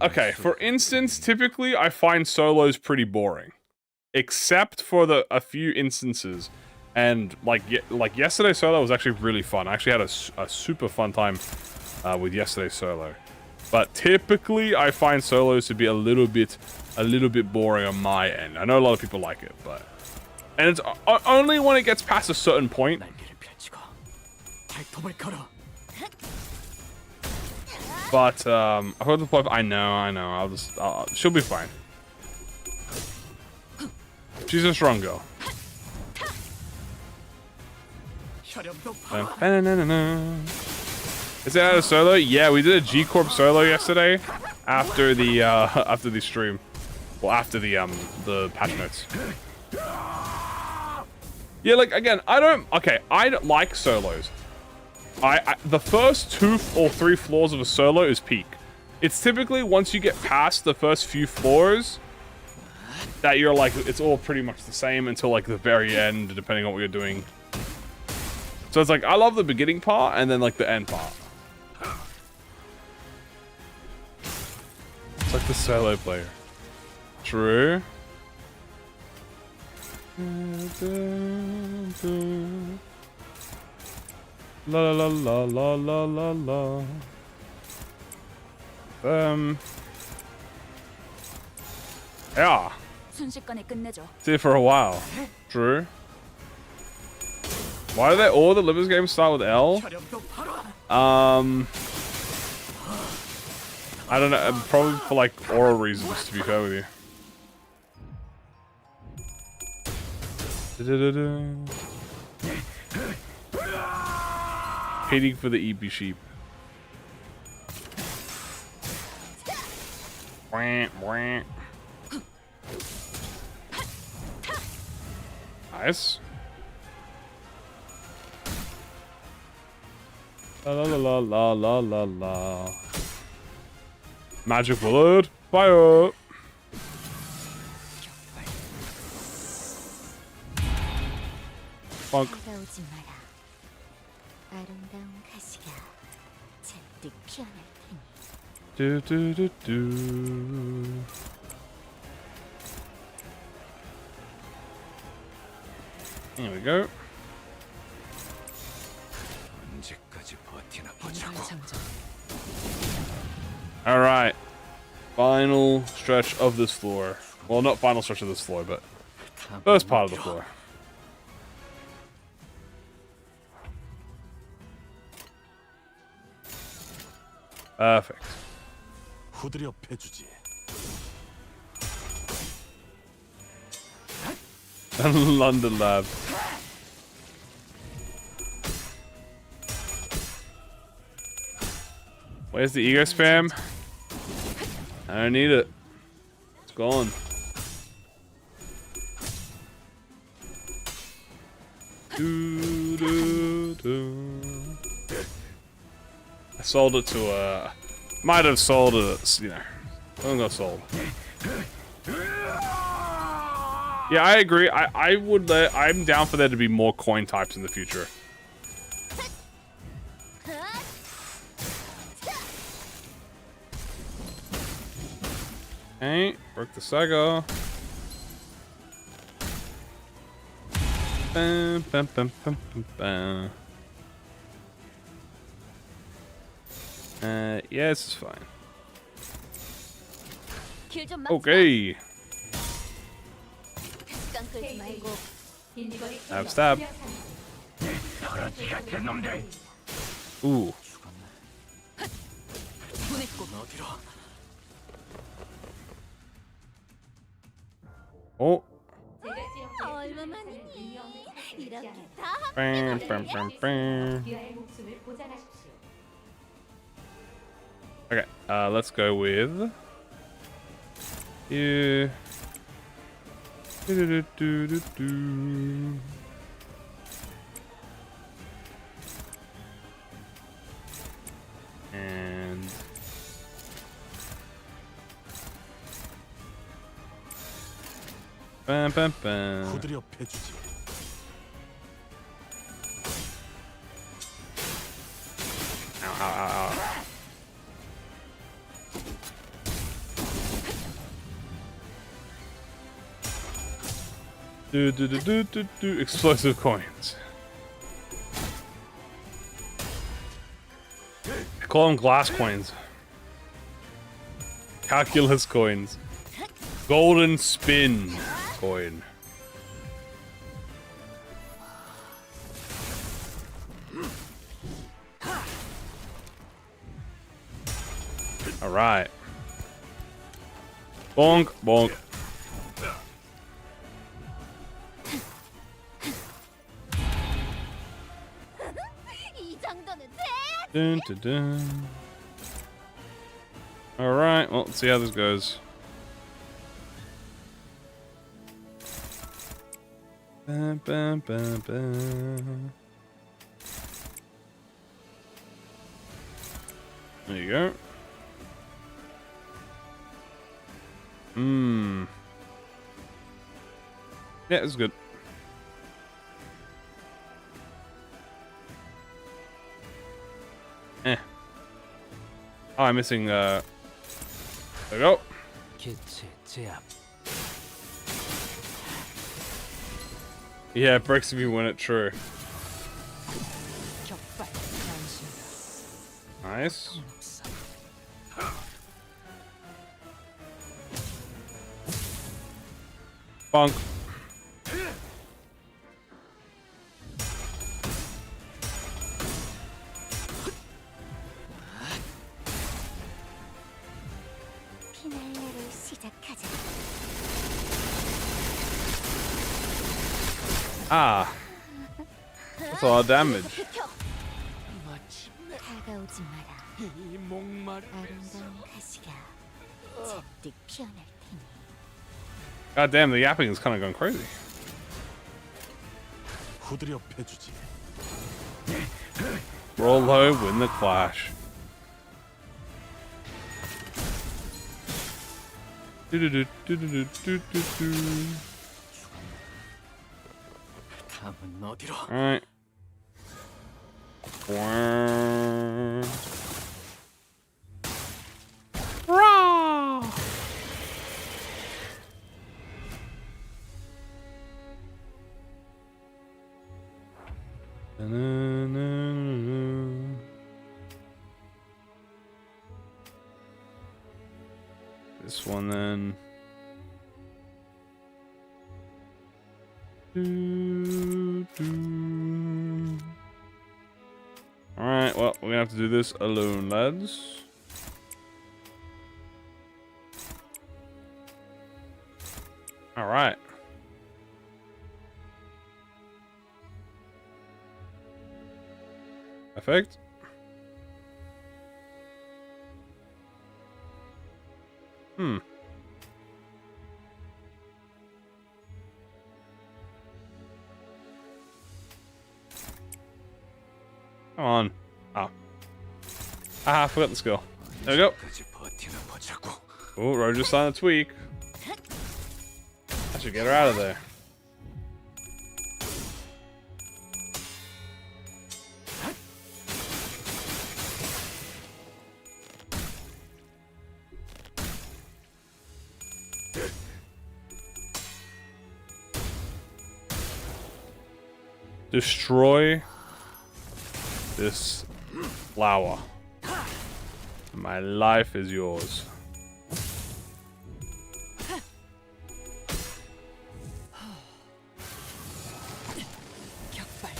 Okay, for instance, typically I find solos pretty boring, except for a few instances, and like yesterday's solo was actually really fun. I actually had a super fun time with yesterday's solo, but typically I find solos to be a little bit boring on my end. I know a lot of people like it, but. And it's only when it gets past a certain point. But, I heard the point. I know. She'll be fine. She's a strong girl. Is it out of solo? Yeah, we did a G Corp solo yesterday after the stream. Well, after the patch notes. Yeah, like, again, I don't like solos. The first 2 or 3 floors of a solo is peak. It's typically once you get past the first few floors that you're like, it's all pretty much the same until like the very end, depending on what you're doing. So it's like, I love the beginning part and then like the end part. It's like the solo player. True. La la la la la la la. Yeah. 순식간에 끝내죠. Did for a while. True. Why do they all the Limbus games start with L? I don't know. Probably for like oral reasons, to be fair with you. Hating for the EP sheep. Wah, wah. Nice. La la la la la la la. Magic bullet, fire! Funk. 다가오지 마라. 아름다운 가시가 잔뜩 피어날 테니. Do do do do. Here we go. Alright. Final stretch of this floor. Well, not final stretch of this floor, but first part of the floor. Perfect. London Lab. Where's the ego spam? I don't need it. It's gone. Do, do, do. I sold it to might have sold it, you know. I don't got sold. Yeah, I agree. I would I'm down for there to be more coin types in the future. Okay, broke the saga. Bam, bam, bam, bam, bam, bam. Yeah, this is fine. 길좀 막자. Okay. 시간 끌지 말고. Stab, stab. Ooh. Oh. 얼마만이니? 이렇게 다 Bam, bam, bam, bam. Okay, let's go with you. Do, do, do, do, do. And bam, bam, bam. Ow, ow, ow, ow. Do do do do do do. Explosive coins. I call them glass coins. Calculus coins. Golden spin coin. All right. Bonk bonk. 이 정도는 돼. Dun, dun, dun. All right. Well, let's see how this goes. Bam, bam, bam, bam. There you go. Yeah, it's good. Eh. Oh, I'm missing, there we go. 개체 제압. Yeah, it breaks if you win it, true. 격발 변신이다. Nice. 없어. Bunk. 피날레를 시작하자. Ah. That's a lot of damage. 마침내 다가오지 마라. 이 목마름에서 아름다운 가시가 잔뜩 피어날 테니. God damn, the yapping is kind of going crazy. 후드려 패주지. Roll low, win the clash. Do-do-do-do-do-do-do-do. 다음은 어디로? Alright. Rah! This one then. Alright, well, we're gonna have to do this alone, lads. Alright. Perfect. Come on. Oh. Ah, I forgot the skill. There we go. 까지 버티나 보자고. Oh, Roger's starting to tweak. I should get her out of there. Destroy this flower. My life is yours. 격발.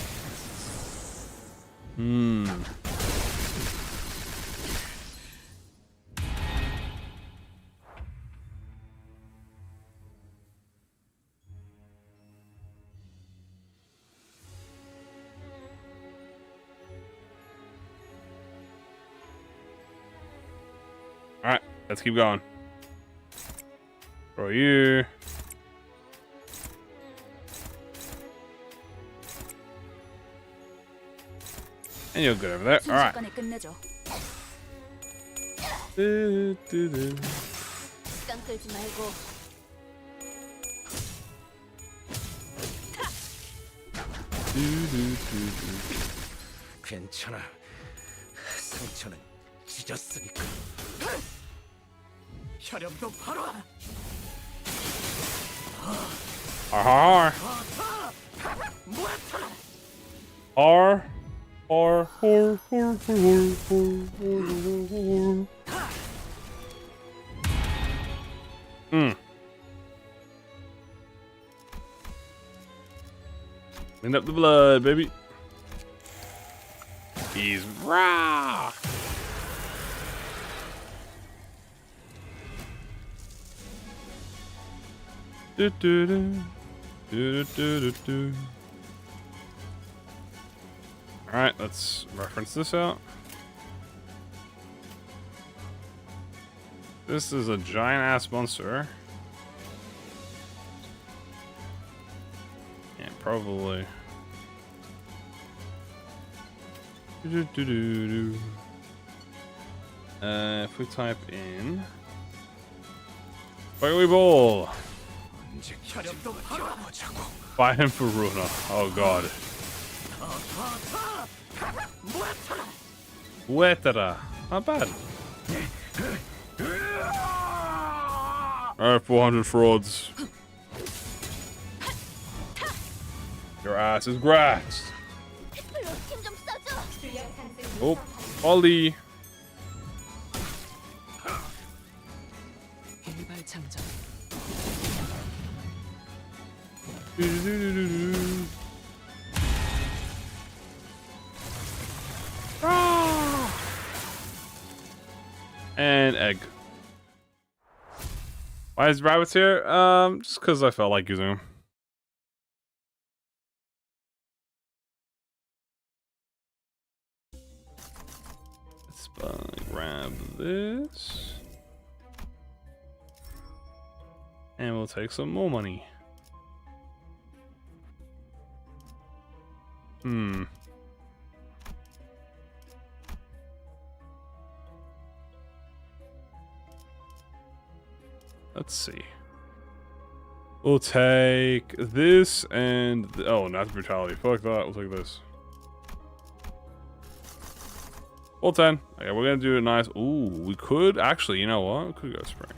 Alright, let's keep going. For you. And you're good over there. Alright. 순식간에 끝내줘. Do. 시간 끌지 말고. 괜찮아. 상처는 찢었으니까. 혈염도 바로. R. R. Clean up the blood, baby. He's raw. Alright, let's reference this out. This is a giant ass monster. Yeah, probably. If we type in Fiery Ball. 혈염도 버텨보자고. Fight him for Runa. Oh god. Wetera. Not bad. Alright, 400 frauds. Your ass is grass. 팀좀 써줘. Oh, Ollie. 일발장전. And egg. Why is rabbits here? Just because I felt like using them. Let's grab this. And we'll take some more money. Let's see. We'll take this and... oh, not brutality. Fuck that. We'll take this. Full 10. Okay, we're gonna do it nice. Ooh, we could... actually, you know what? We could go spring.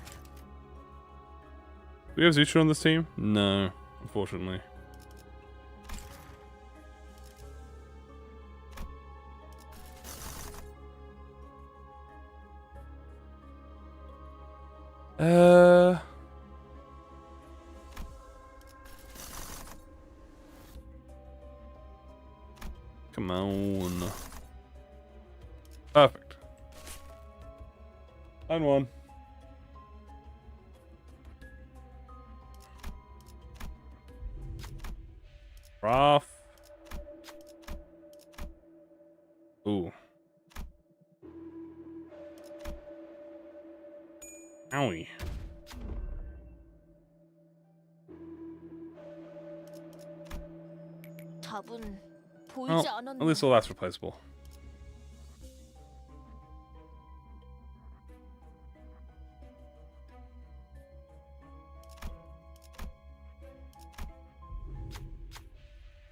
Do we have Zuchu on this team? No, unfortunately. Come on. Perfect. And one. Rough. Ooh. Owie. 답은 Well, 보이지 at 않았네. least all that's replaceable.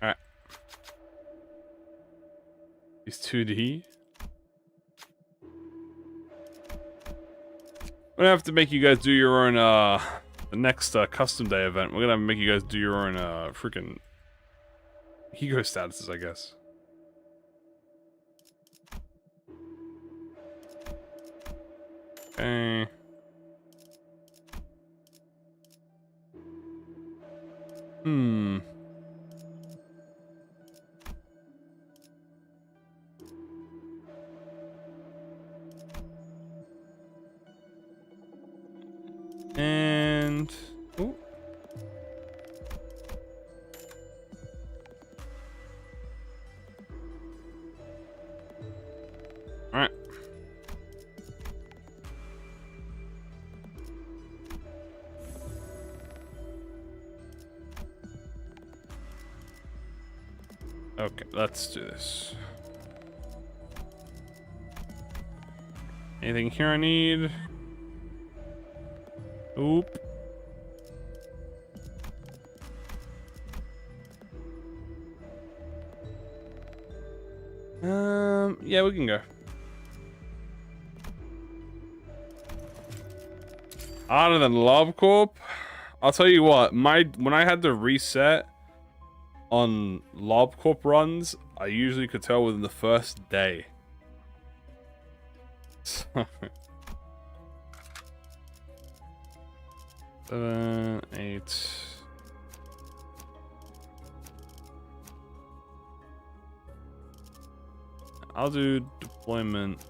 Alright. He's 2D. We're gonna have to make you guys do your own, the next custom day event. We're gonna make you guys do your own, freaking ego statuses, I guess. Okay. And... ooh. Alright. Okay, let's do this. Anything here I need? Oop. Yeah, we can go. Other than Love Corp, I'll tell you what, when I had to reset on Lob Corp runs, I usually could tell within the first day. 7, 8. I'll do deployment.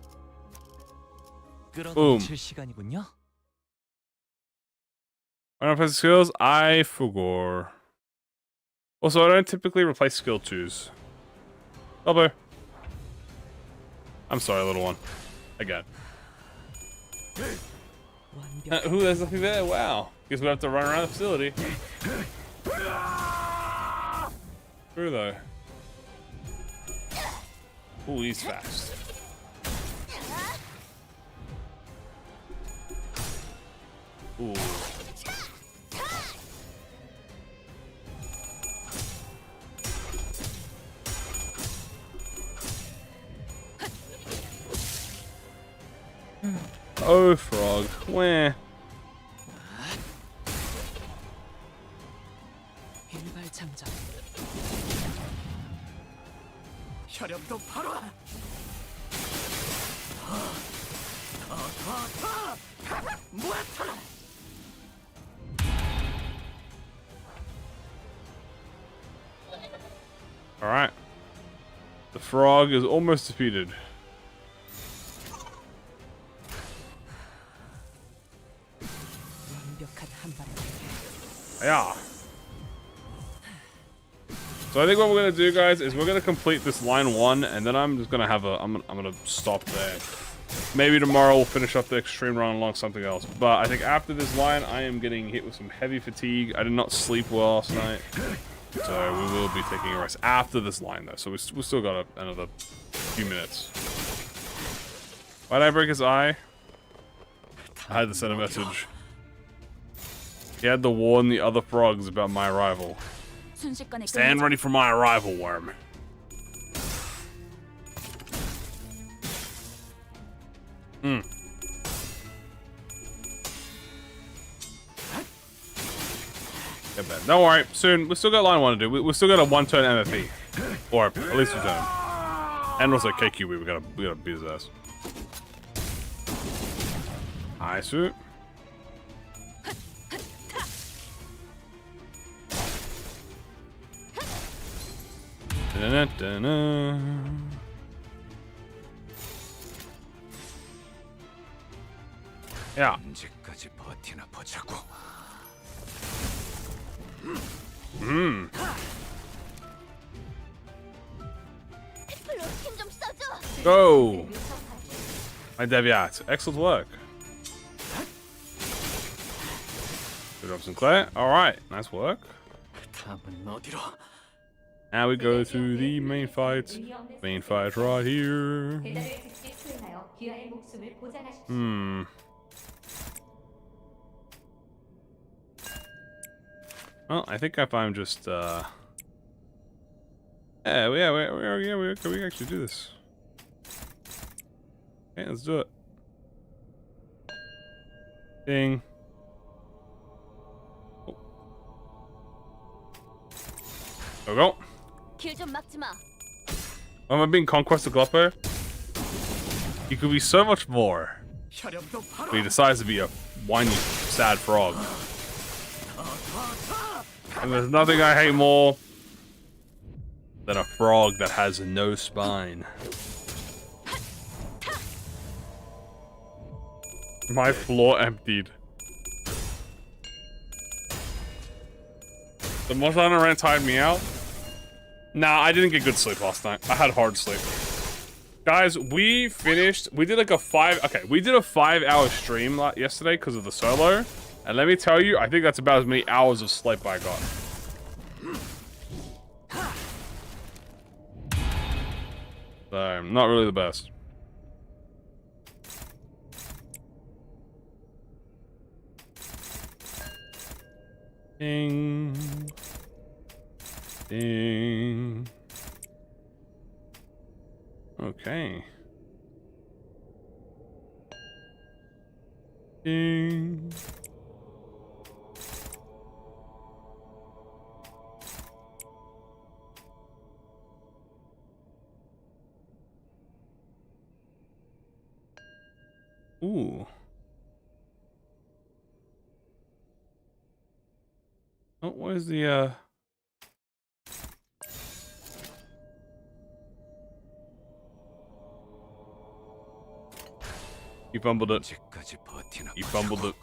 끌어넘칠 시간이군요. I don't replace skills. I forgot. Also, I don't typically replace skill 2s. Double. I'm sorry, little one. Again. Who has nothing there? Wow. Guess we have to run around the facility. True though. Ooh, he's fast. Ooh. Oh, frog. Where? 일발장전. 혈압도 바로. 뭐야? Alright. The frog is almost defeated. 완벽한 한 발. Yeah. So I think what we're gonna do, guys, is we're gonna complete this line 1, and then I'm just gonna have a I'm gonna stop there. Maybe tomorrow we'll finish up the extreme run along something else. But I think after this line, I am getting hit with some heavy fatigue. I did not sleep well last night, so we will be taking a rest after this line, though. So we still got another few minutes. Why did I break his eye? I had to send a message. He had to warn the other frogs about my arrival. 순식간에 Stand ready for my arrival, worm. Hmm. Get that. Don't worry. Soon, we still got line 1 to do. We still got a 1-turn MFE, or at least 2-turn. And also KQB. We gotta beat his ass. Hi, suit. Da-na-da-na. Yeah. 언제까지 버티나 보자고. 별로 힘좀 써줘. Go. My Deviat. Excellent work. Good job, Sinclair. Alright. Nice work. 다음은 어디로? Now we go to the main fight. Main fight right here. Hmm. Well, I think if I'm just, yeah, we can actually do this. Okay, let's do it. Ding. Oh. There we go. 길 좀 막지 마. Am I being Conquest of Gloppo? He could be so much more. 혈압도 바로. But he decides to be a whiny, sad frog. And there's nothing I hate more than a frog that has no spine. My floor emptied. The Mothana rant tired me out. Nah, I didn't get good sleep last night. I had hard sleep. Guys, we did like a 5-hour stream yesterday because of the solo. And let me tell you, I think that's about as many hours of sleep I got. So, not really the best. Ding. Ding. Okay. Ding. Ooh. Oh, where's the, He fumbled it. 언제까지 버티나 He 보자고. fumbled it.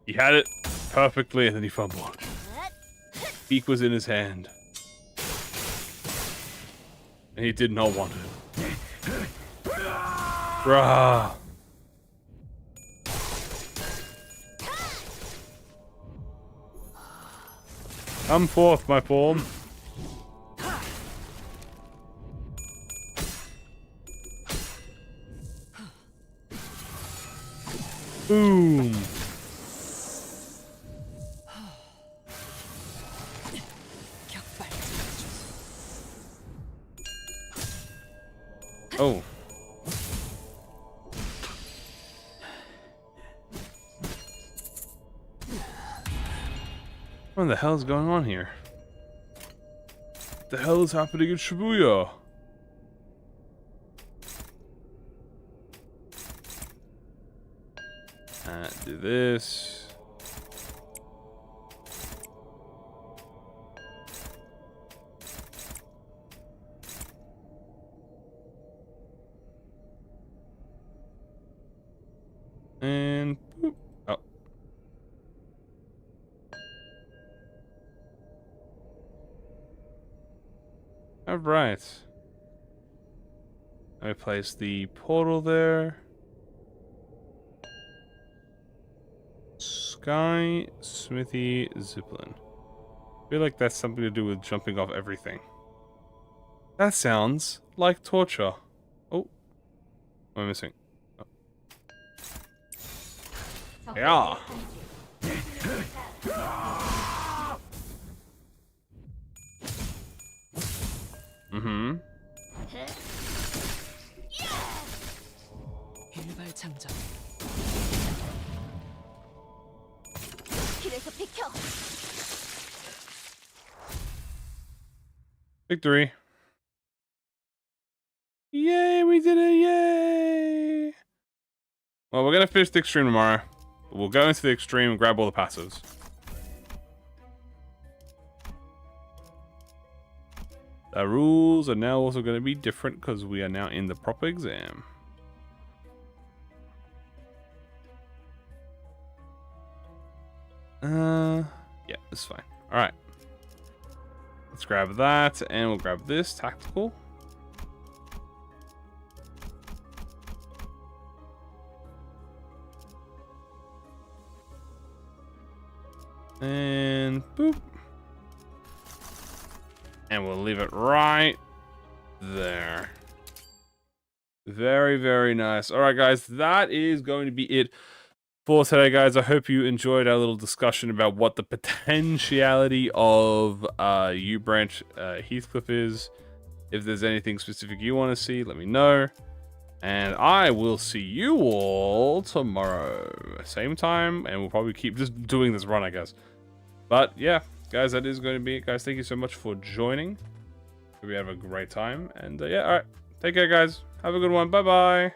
He had it perfectly and then he fumbled. Beak was in his hand. And he did not want it. Bruh. Come forth, my form. Boom. Oh. What the hell is going on here? What the hell is happening in Shibuya? this. And boop. Oh. All right. Let me place the portal there. Sky, Smithy, Ziplin. I feel like that's something to do with jumping off everything. That sounds like torture. Oh. What am I missing? Oh. Yeah. Mm-hmm. 일발 장전. 길에서 비켜. Victory. Yay, we did it, yay! Well, we're gonna finish the extreme tomorrow. We'll go into the extreme and grab all the passives. The rules are now also going to be different because we are now in the proper exam. Yeah, it's fine. Alright. Let's grab that, and we'll grab this, tactical. And boop. And we'll leave it right there. Very, very nice. Alright, guys, that is going to be it for today, guys. I hope you enjoyed our little discussion about what the potentiality of U-branch Heathcliff is. If there's anything specific you want to see, let me know. And I will see you all tomorrow. Same time, and we'll probably keep just doing this run, I guess. But yeah, guys, that is going to be it, guys. Thank you so much for joining. Hope you have a great time. And yeah, alright. Take care, guys. Have a good one. Bye-bye.